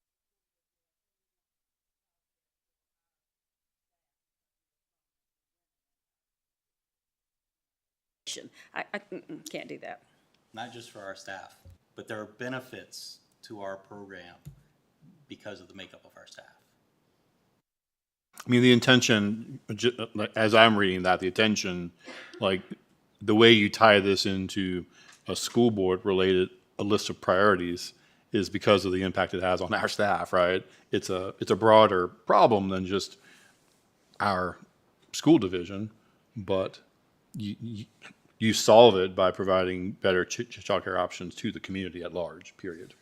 I can't do that. Not just for our staff, but there are benefits to our program because of the makeup of our staff. I mean, the intention, as I'm reading that, the intention, like the way you tie this into a school board related, a list of priorities is because of the impact it has on our staff, right? It's a broader problem than just our school division, but you solve it by providing better childcare options to the community at large, period.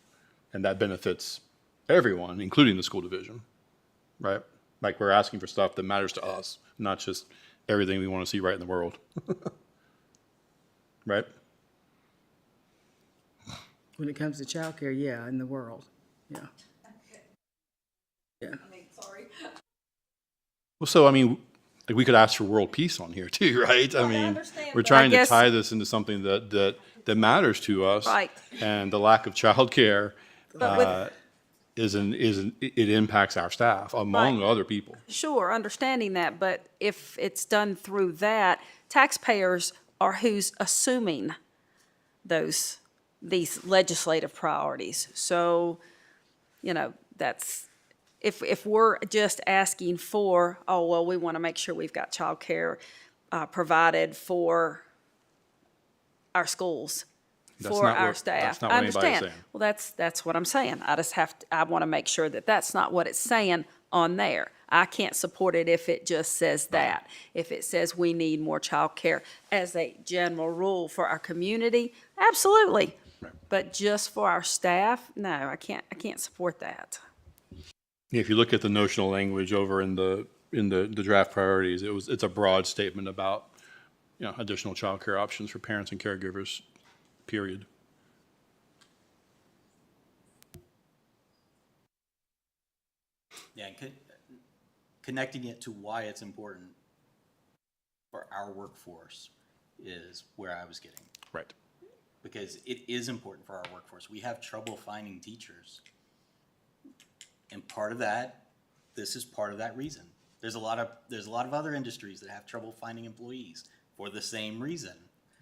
And that benefits everyone, including the school division, right? Like we're asking for stuff that matters to us, not just everything we want to see right in the world. Right? When it comes to childcare, yeah, in the world, yeah. Yeah. Sorry. Well, so, I mean, like we could ask for world peace on here too, right? I mean, we're trying to tie this into something that matters to us. Right. And the lack of childcare it impacts our staff among other people. Sure, understanding that, but if it's done through that, taxpayers are who's assuming these legislative priorities. So, that's if we're just asking for, oh, well, we want to make sure we've got childcare provided for our schools, That's for not our what- staff. that's not I what anybody's understand. saying. Well, that's what I'm saying. I just I want to make sure that that's not what it's saying on there. I can't support it if it just says that. If it says we need more childcare as a general rule for our community, absolutely. But just for our staff, no, I can't support that. If you look at the notional language over in the draft priorities, it's a broad statement about, you know, additional childcare options for parents and caregivers, period. Yeah, and connecting it to why it's important for our workforce is where I was getting. Right. Because it is important for our workforce. We have trouble finding teachers. And part of that, this is part of that reason. There's a lot of other industries that have trouble finding employees for the same reason.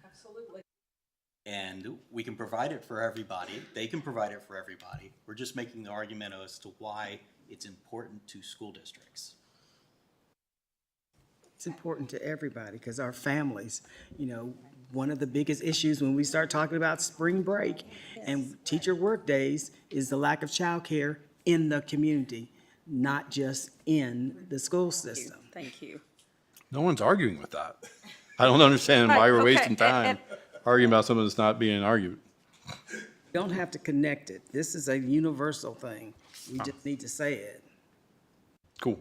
Absolutely. And we can provide it for everybody. They can provide it for everybody. We're just making the argument as to why it's important to school districts. It's important to everybody because our families, you know, one of the biggest issues when we start talking about spring break and teacher work days is the lack of childcare in the community, not just in the school system. Thank you. No one's arguing with that. I don't understand why we're Right, wasting okay, time arguing about something that's not being argued. You don't have to connect it. This is a universal thing. We just need to say it. Cool.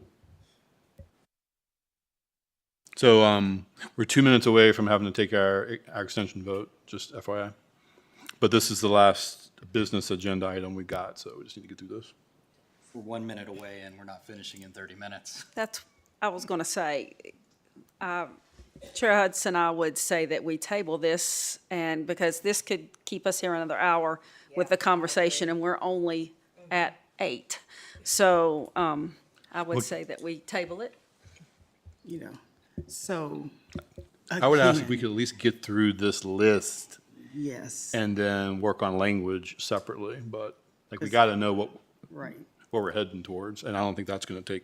So we're 2 minutes away from having to take our extension vote, just FYI. But this is the last business agenda item we got, so we just need to get through this. We're 1 minute away and we're not finishing in 30 minutes. I was going to say, Chair Hudson, I would say that we table this, and because this could keep us here another hour with the conversation, and we're only at 8. So I would say that we table it. You know, so. I would ask if we again, could at least get through this list Yes, and then work on language separately. But like we got to know what right, we're heading towards, and I don't think that's going to take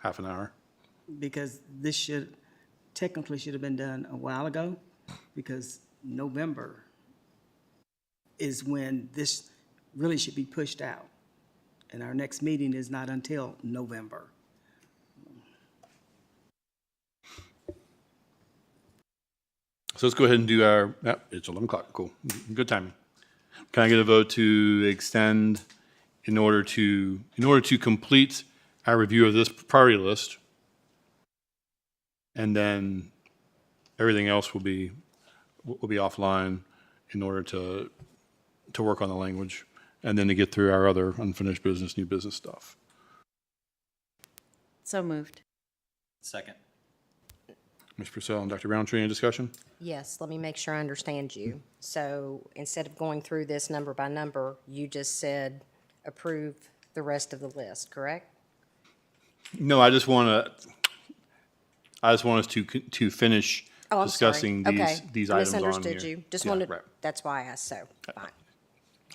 half an hour. because this technically should have been done a while ago, because November is when this really should be pushed out. And our next meeting is not until November. So let's go ahead and do our, it's 11 o'clock, cool, good timing. Can I get a vote to extend in order to complete our review of this priority list? And then everything else will be offline in order to work on the language, and then to get through our other unfinished business, new business stuff. So moved. Second. Ms. Purcell and Dr. Roundtree, any discussion? Yes, let me make sure I understand you. So instead of going through this number by number, you just said approve the rest of the list, correct? No, I just want us to finish Oh, I'm sorry. discussing Okay. these items on here. Misunderstood you. Just Yeah, wanted, right. that's why I asked, so, fine.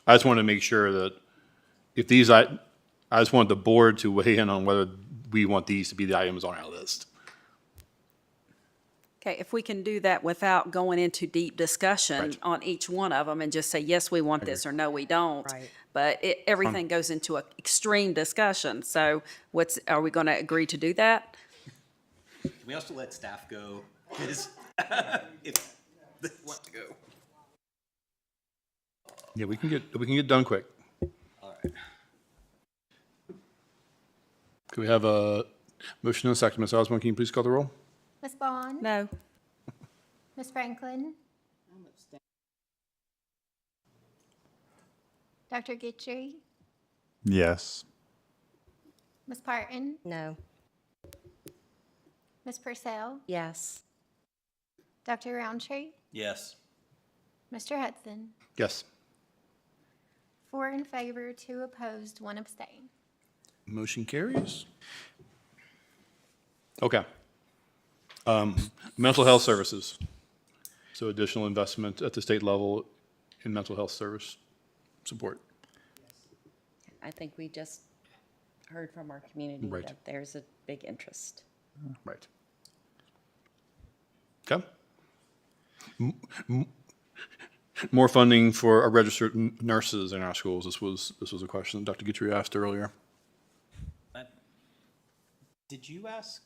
I just want to make sure that if these, I just want the board to weigh in on whether we want these to be the items on our list. Okay, if we can do that without going into deep discussion Right. on each one of them and just say, yes, we want this, or no, we don't. Right. But everything goes into an extreme discussion. So are we going to agree to do that? Can we also let staff go? Because if they want to go. Yeah, we can get done quick. All right. Could we have a motion and a second? Ms. Osborne, can you please call the roll? Ms. Bond? No. Ms. Franklin? Dr. Gitry? Yes. Ms. Parton? No. Ms. Purcell? Yes. Dr. Roundtree? Yes. Mr. Hudson? Yes. 4 in favor, 2 opposed, 1 abstain. Motion carries. Okay. Mental health services. So additional investment at the state level in mental health service support. I think we just heard from our community Right. that there's a big interest. Right. Okay. More funding for our registered nurses in our schools. This was a question that Dr. Guthrie asked earlier. Did you ask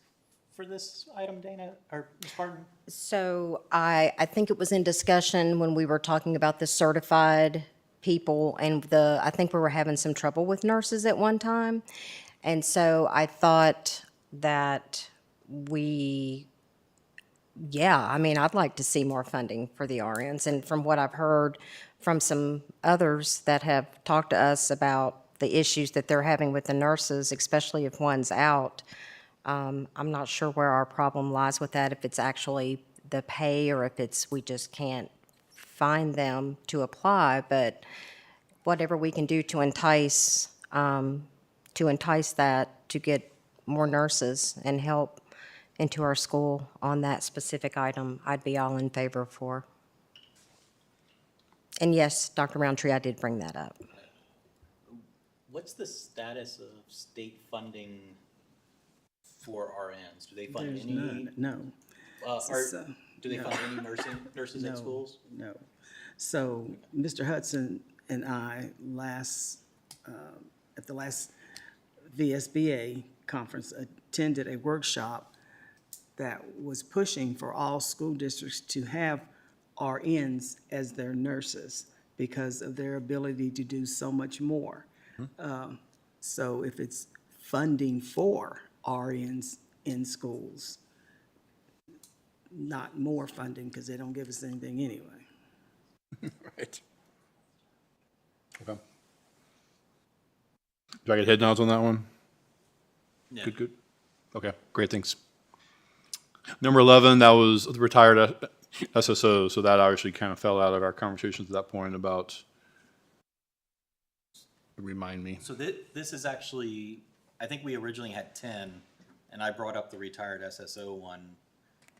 for this item, Dana, or Ms. Martin? So I think it was in discussion when we were talking about the certified people and I think we were having some trouble with nurses at one time. And so I thought that I'd like to see more funding for the RNs. And from what I've heard from some others that have talked to us about the issues that they're having with the nurses, especially if one's out, I'm not sure where our problem lies with that, if it's actually the pay or if we just can't find them to apply, but whatever we can do to entice that, to get more nurses and help into our school on that specific item, I'd be all in favor for. And yes, Dr. Roundtree, I did bring that up. What's the status of state funding for RNs? Do they fund There's any? none, no. Do they no. fund any nurses at schools? No. So Mr. Hudson and I at the last VSBA conference, attended a workshop that was pushing for all school districts to have RNs as their nurses because of their ability to do so much more. So if it's funding for RNs in schools, not more funding because they don't give us anything anyway. Right. Okay. Do I get head nods on that one? Yeah. Good. Okay, great, thanks. Number 11, that was the retired SSO, so that obviously kind of fell out of our conversations at that point about, remind me. So this is actually, I think we originally had 10, and I brought up the retired SSO one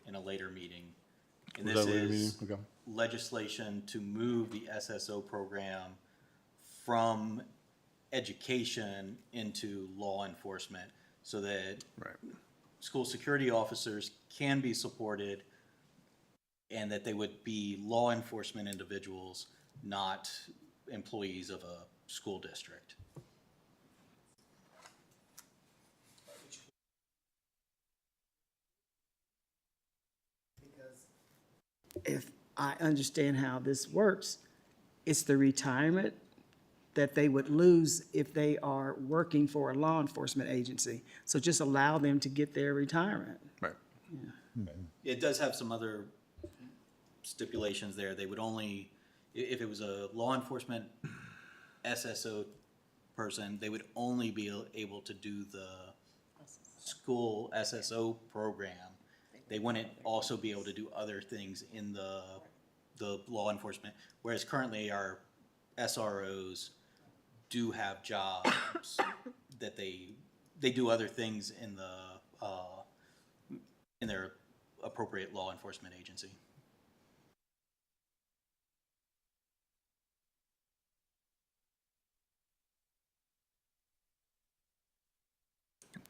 in a later meeting. And Was this that a later is meeting? Okay. legislation to move the SSO program from education into law enforcement so that school security officers can be supported and that they would be law enforcement individuals, not employees of a school district. If I understand how this works, it's the retirement that they would lose if they are working for a law enforcement agency. So just allow them to get their retirement. Right. It does have some other stipulations there. They would only, if it was a law enforcement SSO person, they would only be able to do the school SSO program. They wouldn't also be able to do other things in the law enforcement, whereas currently our SROs do have jobs that they do other things in their appropriate law enforcement agency.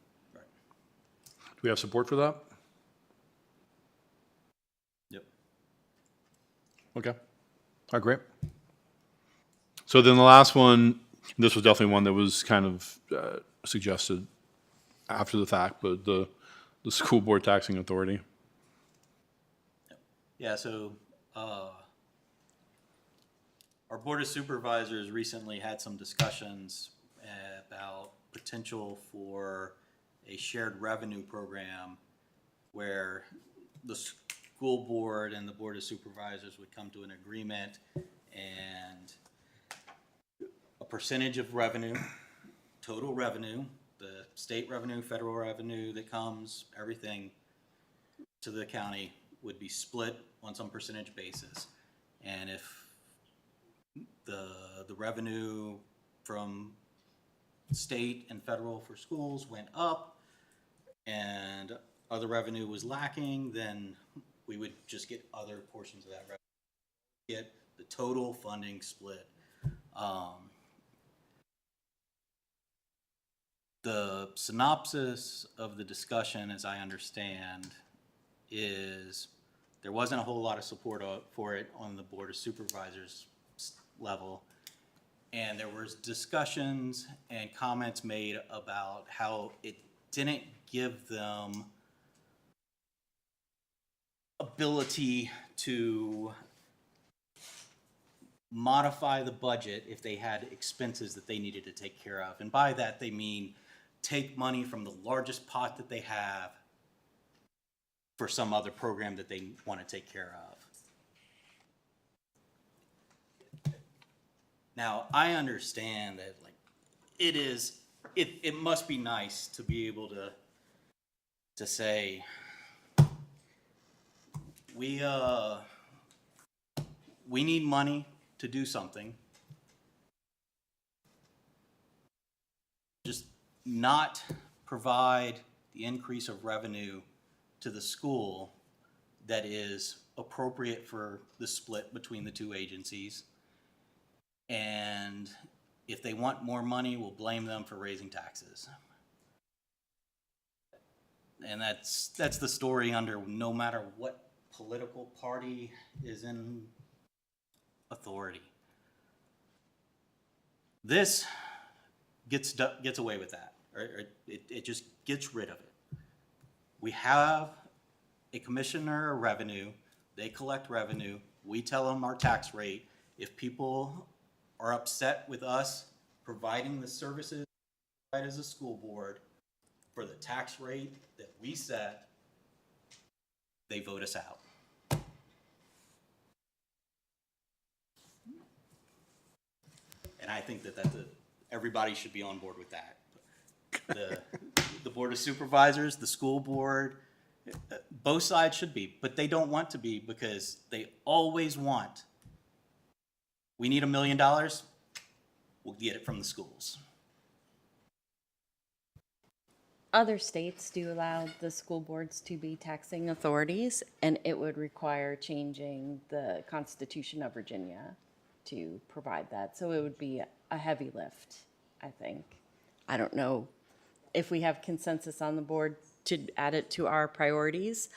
Do we have support for that? Yep. Okay. All right, great. So then the last one, this was definitely one that was kind of suggested after the fact, but the school board taxing authority. Yeah, so our Board of Supervisors recently had some discussions about potential for a shared revenue program where the school board and the Board of Supervisors would come to an agreement and a percentage of revenue, total revenue, the state revenue, federal revenue that comes, everything to the county would be split on some percentage basis. And if the revenue from state and federal for schools went up and other revenue was lacking, then we would just get other portions of that revenue, get the total funding split. The synopsis of the discussion, as I understand, is there wasn't a whole lot of support for it on the Board of Supervisors level. And there was discussions and comments made about how it didn't give them ability to modify the budget if they had expenses that they needed to take care of. And by that, they mean take money from the largest pot that they have for some other program that they want to take care of. Now, I understand that, like, it must be nice to be able to say, we need money to do something. Just not provide the increase of revenue to the school that is appropriate for the split between the two agencies. And if they want more money, we'll blame them for raising taxes. And that's the story under no matter what political party is in authority. This gets away with that, or it just gets rid of it. We have a commissioner of revenue, they collect revenue, we tell them our tax rate. If people are upset with us providing the services right as a school board for the tax rate that we set, they vote us out. And I think that everybody should be on board with that. The Board of Supervisors, the school board, both sides should be, but they don't want to be because they always want, we need $1 million, we'll get it from the schools. Other states do allow the school boards to be taxing authorities, and it would require changing the Constitution of Virginia to provide that. So it would be a heavy lift, I think. I don't know if we have consensus on the board to add it to our priorities.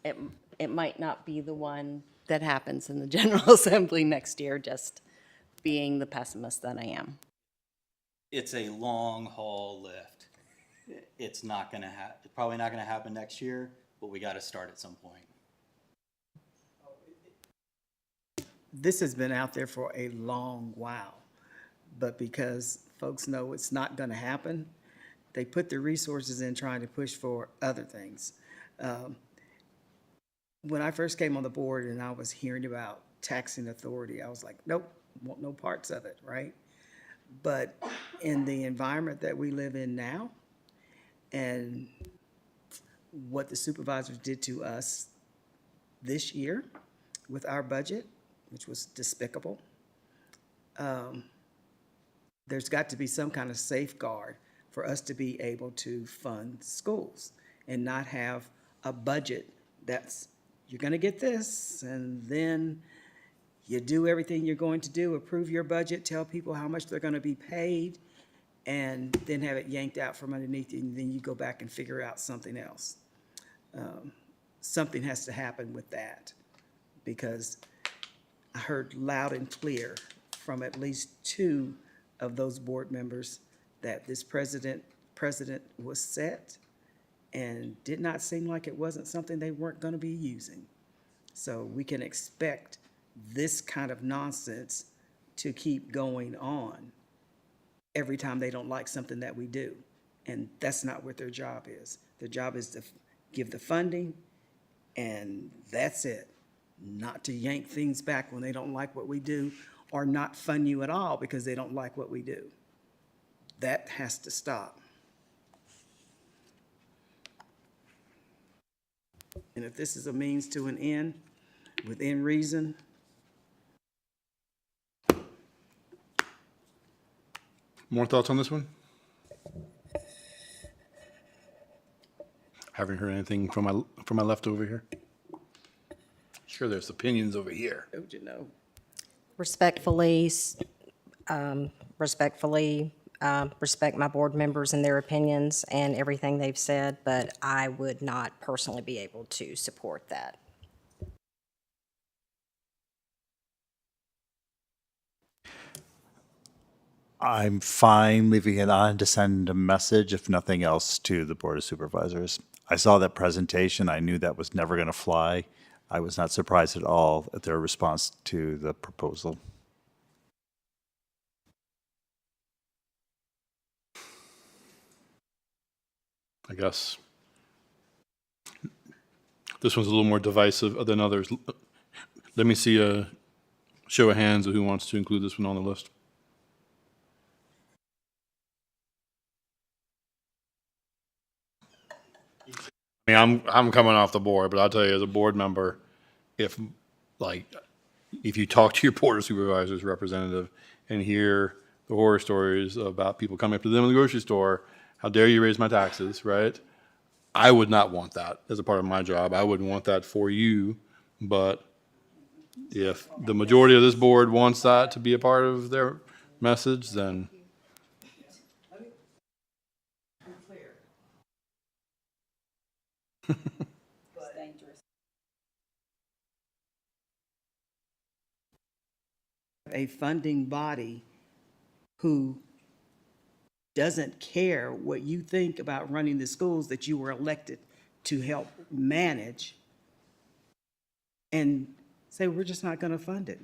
It might not be the one that happens in the General Assembly next year, just being the pessimist that I am. It's a long haul lift. It's not gonna it's probably not gonna happen next year, but we gotta start at some point. This has been out there for a long while, but because folks know it's not going to happen, they put the resources in trying to push for other things. When I first came on the board and I was hearing about taxing authority, I was like, nope, want no parts of it, right? But in the environment that we live in now and what the supervisors did to us this year with our budget, which was despicable, there's got to be some kind of safeguard for us to be able to fund schools and not have a budget that's, you're going to get this, and then you do everything you're going to do, approve your budget, tell people how much they're going to be paid, and then have it yanked out from underneath you, and then you go back and figure out something else. Something has to happen with that, because I heard loud and clear from at least 2 of those board members that this precedent was set and did not seem like it wasn't something they weren't going to be using. So we can expect this kind of nonsense to keep going on every time they don't like something that we do. And that's not what their job is. Their job is to give the funding, and that's it. Not to yank things back when they don't like what we do, or not fund you at all because they don't like what we do. That has to stop. And if this is a means to an end, within reason, More thoughts on this one? Haven't heard anything from my left over here. Sure, there's opinions over here. don't you know? Respectfully, respect my board members and their opinions and everything they've said, but I would not personally be able to support that. I'm fine leaving it on to send a message, if nothing else, to the Board of Supervisors. I saw that presentation. I knew that was never going to fly. I was not surprised at all at their response to the proposal. I guess this one's a little more divisive than others. Let me see a show of hands of who wants to include this one on the list. I mean, I'm coming off the board, but I'll tell you, as a board member, if you talk to your board of supervisors representative and hear the horror stories about people coming up to them in the grocery store, how dare you raise my taxes, right? I would not want that as a part of my job. I wouldn't want that for you, but if the majority of this board wants that to be a part of their message, then A funding body who doesn't care what you think about running the schools that you were elected to help manage, and say, we're just not going to fund it.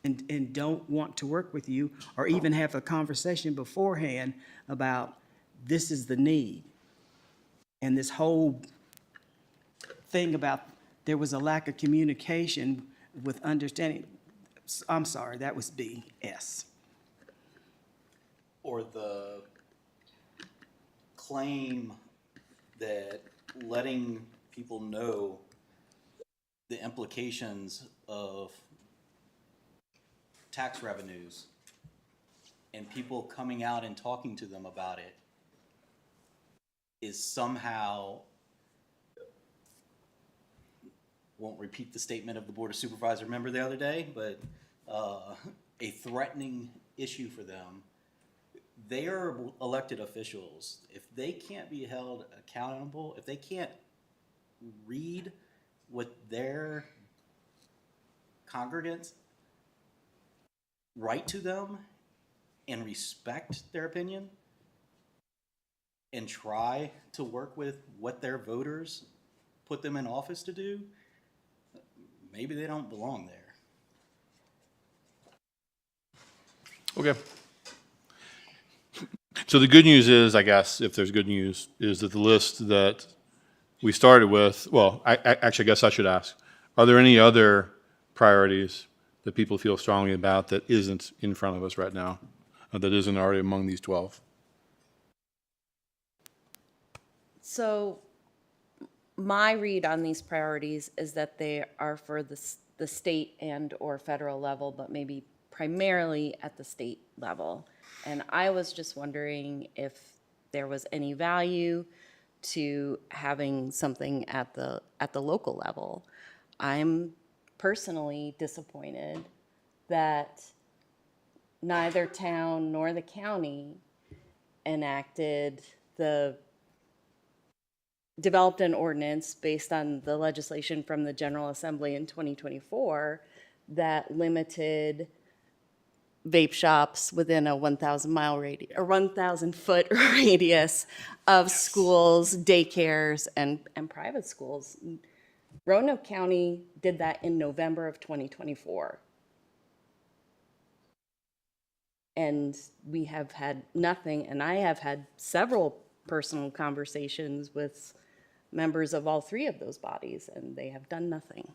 And don't want to work with you or even have a conversation beforehand about this is the need. And this whole thing about there was a lack of communication with understanding. I'm sorry, that was BS. Or the claim that letting people know the implications of tax revenues and people coming out and talking to them about it is somehow, won't repeat the statement of the Board of Supervisor member the other day, but a threatening issue for them. They are elected officials. If they can't be held accountable, if they can't read what their congregants write to them and respect their opinion and try to work with what their voters put them in office to do, maybe they don't belong there. okay. So the good news is, I guess, if there's good news, is that the list that we started with, well, actually, I guess I should ask, are there any other priorities that people feel strongly about that isn't in front of us right now, that isn't already among these 12? So my read on these priorities is that they are for the state and or federal level, but maybe primarily at the state level. And I was just wondering if there was any value to having something at the local level. I'm personally disappointed that neither town nor the county developed an ordinance based on the legislation from the General Assembly in 2024 that limited vape shops within a 1,000-mile radius or 1,000-foot radius of schools, daycares, and private schools. Roanoke County did that in November of 2024. And we have had nothing, and I have had several personal conversations with members of all three of those bodies, and they have done nothing.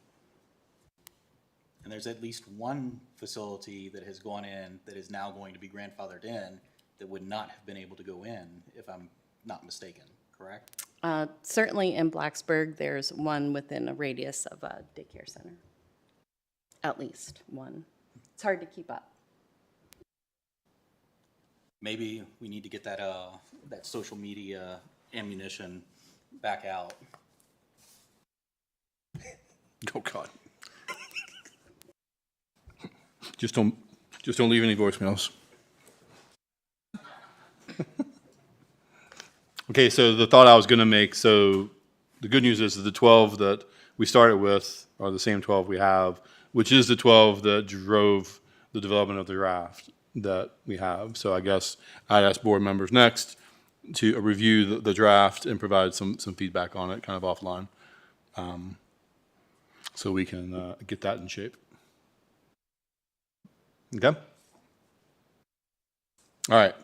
And there's at least one facility that has gone in that is now going to be grandfathered in that would not have been able to go in, if I'm not mistaken, correct? Certainly in Blacksburg, there's one within a radius of a daycare center. At least one. It's hard to keep up. Maybe we need to get that that social media ammunition back out. Oh, God. Just don't leave any voicemails. Okay, so the thought I was going to make, so the good news is that the 12 that we started with are the same 12 we have, which is the 12 that drove the development of the draft that we have. So I guess I'd ask board members next to review the draft and provide some feedback on it, kind of offline, so we can get that in shape. Okay? All right.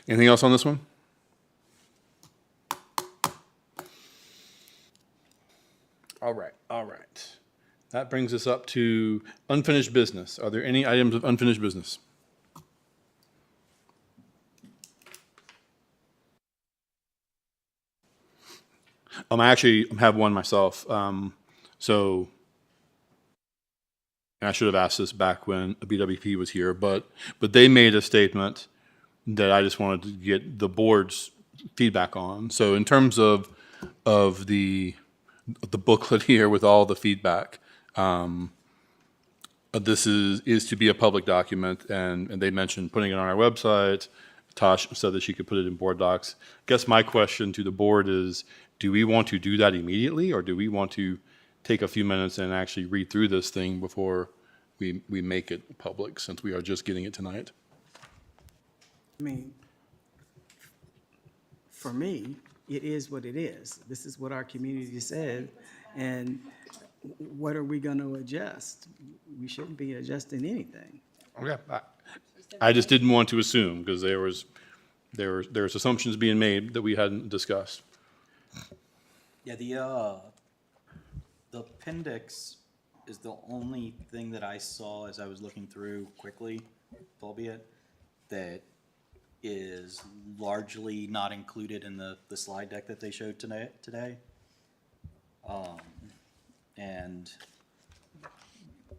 Anything else on this one? All right, all right. That brings us up to unfinished business. Are there any items of unfinished business? I actually have one myself. So, and I should have asked this back when BWP was here, but they made a statement that I just wanted to get the board's feedback on. So in terms of the booklet here with all the feedback, this is to be a public document, and they mentioned putting it on our website. Tosh said that she could put it in board docs. I guess my question to the board is, do we want to do that immediately, or do we want to take a few minutes and actually read through this thing before we make it public, since we are just getting it tonight? I mean, for me, it is what it is. This is what our community said, and what are we going to adjust? We shouldn't be adjusting anything. Okay. I just didn't want to assume, because there's assumptions being made that we hadn't discussed. Yeah, the appendix is the only thing that I saw as I was looking through quickly, albeit, that is largely not included in the slide deck that they showed today. And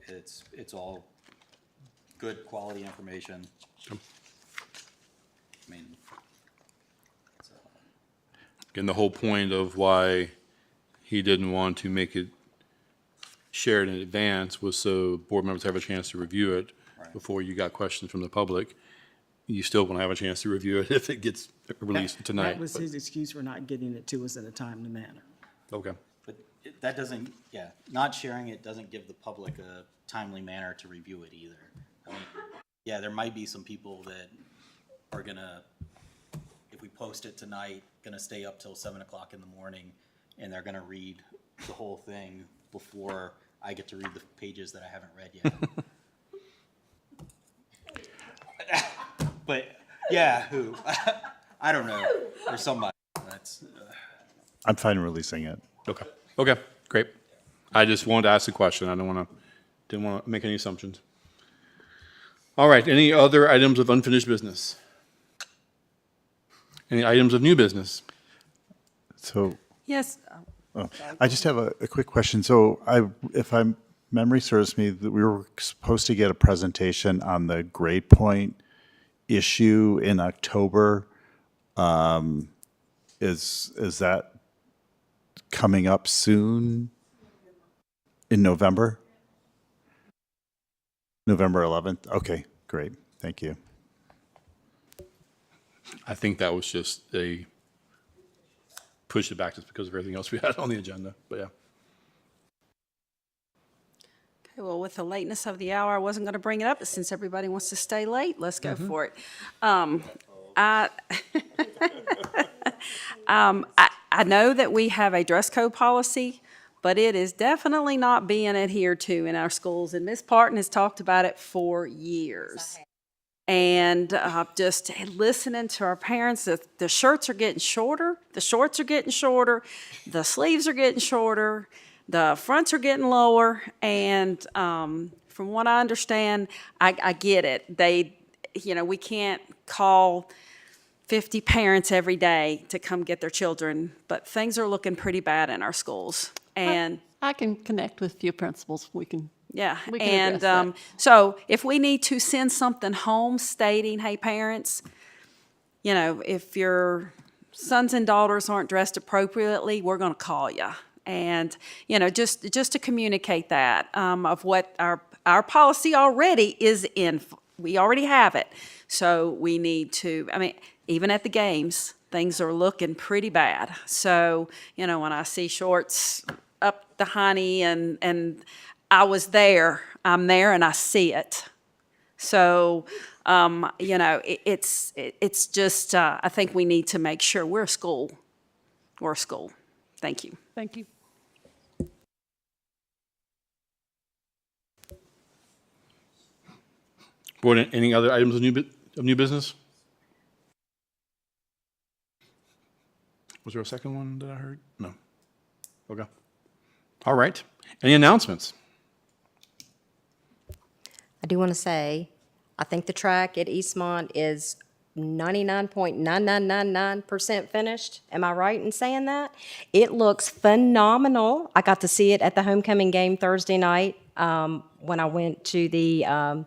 it's all good quality information. I mean, And the whole point of why he didn't want to make it shared in advance was so board members have a chance to review it before you got questions from the public. You still want to have a chance to review it if it gets released tonight. That was his excuse for not getting it to us in a timely manner. Okay. but that doesn't, not sharing it doesn't give the public a timely manner to review it either. I mean, yeah, there might be some people that are gonna, if we post it tonight, gonna stay up till 7 o'clock in the morning, and they're gonna read the whole thing before I get to read the pages that I haven't read yet. But yeah, who? I don't know. There's somebody. That's. I'm fine releasing it. Okay. Okay, great. I just wanted to ask the question. I didn't want to make any assumptions. All right, any other items of unfinished business? Any items of new business? So, Yes. I just have a quick question. So if memory serves me, that we were supposed to get a presentation on the grade point issue in October. Is that coming up soon? In November? November 11th? Okay, great. Thank you. I think that was just a push it back just because of everything else we had on the agenda, but yeah. Okay, well, with the lateness of the hour, I wasn't going to bring it up, but since everybody wants to stay late, let's go for it. I know that we have a dress code policy, but it is definitely not being adhered to in our schools, and Ms. Parton has talked about it for years. And just listening to our parents, the shirts are getting shorter, the shorts are getting shorter, the sleeves are getting shorter, the fronts are getting lower, and from what I understand, I get it. We can't call 50 parents every day to come get their children, but things are looking pretty bad in our schools. And I can connect with a few principals. We can address and that. so if we need to send something home stating, hey, parents, if your sons and daughters aren't dressed appropriately, we're going to call you. And, just to communicate that of what our policy already is in. We already have it. So we need to, even at the games, things are looking pretty bad. So, when I see shorts up the hiney and I was there, I'm there and I see it. So, it's just, I think we need to make sure we're a school. We're a school. Thank you. Thank you. Board, any other items of new business? Was there a second one that I heard? No. Okay. All right. Any announcements? I do want to say, I think the track at Eastmont is 99.9999% finished. Am I right in saying that? It looks phenomenal. I got to see it at the homecoming game Thursday night when I went to the, and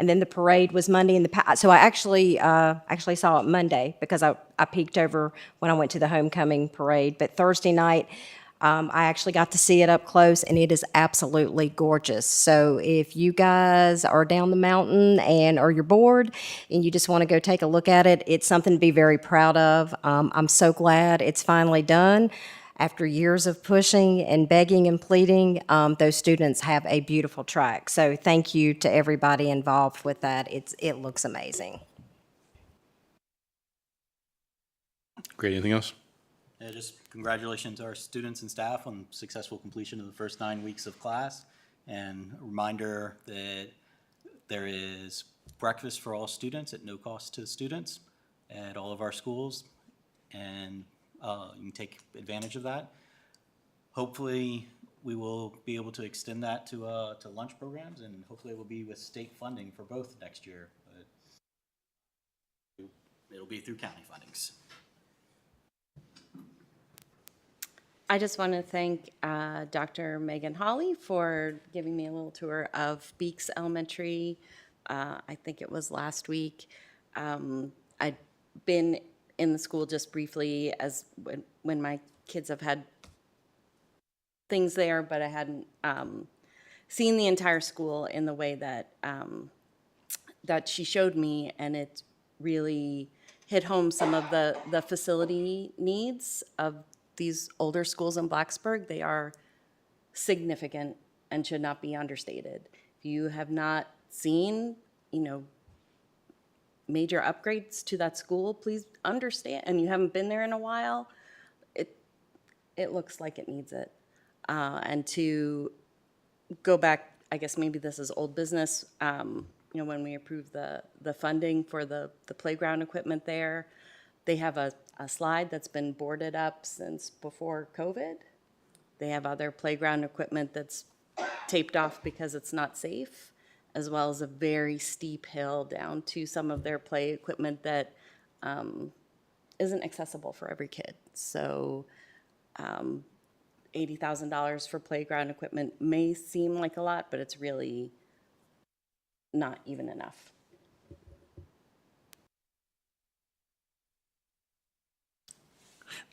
then the parade was Monday. So I actually saw it Monday because I peeked over when I went to the homecoming parade. But Thursday night, I actually got to see it up close, and it is absolutely gorgeous. So if you guys are down the mountain or you're bored and you just want to go take a look at it, it's something to be very proud of. I'm so glad it's finally done. After years of pushing and begging and pleading, those students have a beautiful track. So thank you to everybody involved with that. It looks amazing. Great. Anything else? Yeah, just congratulations to our students and staff on successful completion of the first 9 weeks of class. And a reminder that there is breakfast for all students at no cost to the students at all of our schools. And you can take advantage of that. Hopefully, we will be able to extend that to lunch programs, and hopefully it will be with state funding for both next year. But it'll be through county fundings. I just want to thank Dr. Megan Hawley for giving me a little tour of Beeks Elementary. I think it was last week. I'd been in the school just briefly as when my kids have had things there, but I hadn't seen the entire school in the way that that she showed me, and it really hit home some of the facility needs of these older schools in Blacksburg. They are significant and should not be understated. If you have not seen, major upgrades to that school, please understand, and you haven't been there in a while, it looks like it needs it. And to go back, I guess maybe this is old business, when we approved the funding for the playground equipment there, they have a slide that's been boarded up since before COVID. They have other playground equipment that's taped off because it's not safe, as well as a very steep hill down to some of their play equipment that isn't accessible for every kid. So $80,000 for playground equipment may seem like a lot, but it's really not even enough.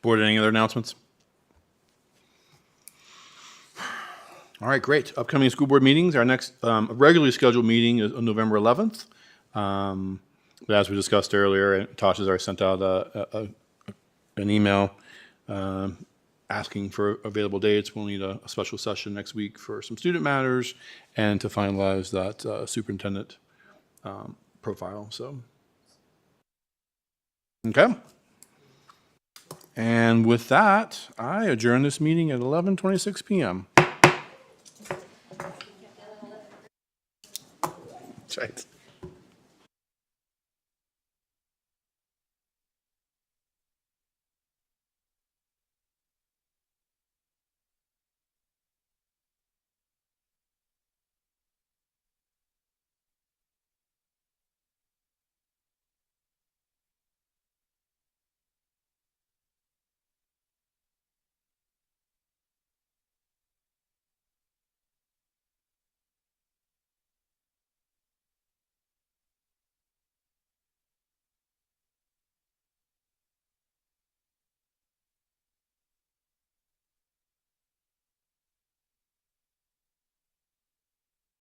Board, any other announcements? All right, great. Upcoming school board meetings. Our next regularly scheduled meeting is on November 11th. But as we discussed earlier, Tasha's already sent out an email asking for available dates. We'll need a special session next week for some student matters and to finalize that superintendent profile. So, okay. And with that, I adjourn this meeting at 11:26 p.m. That's right.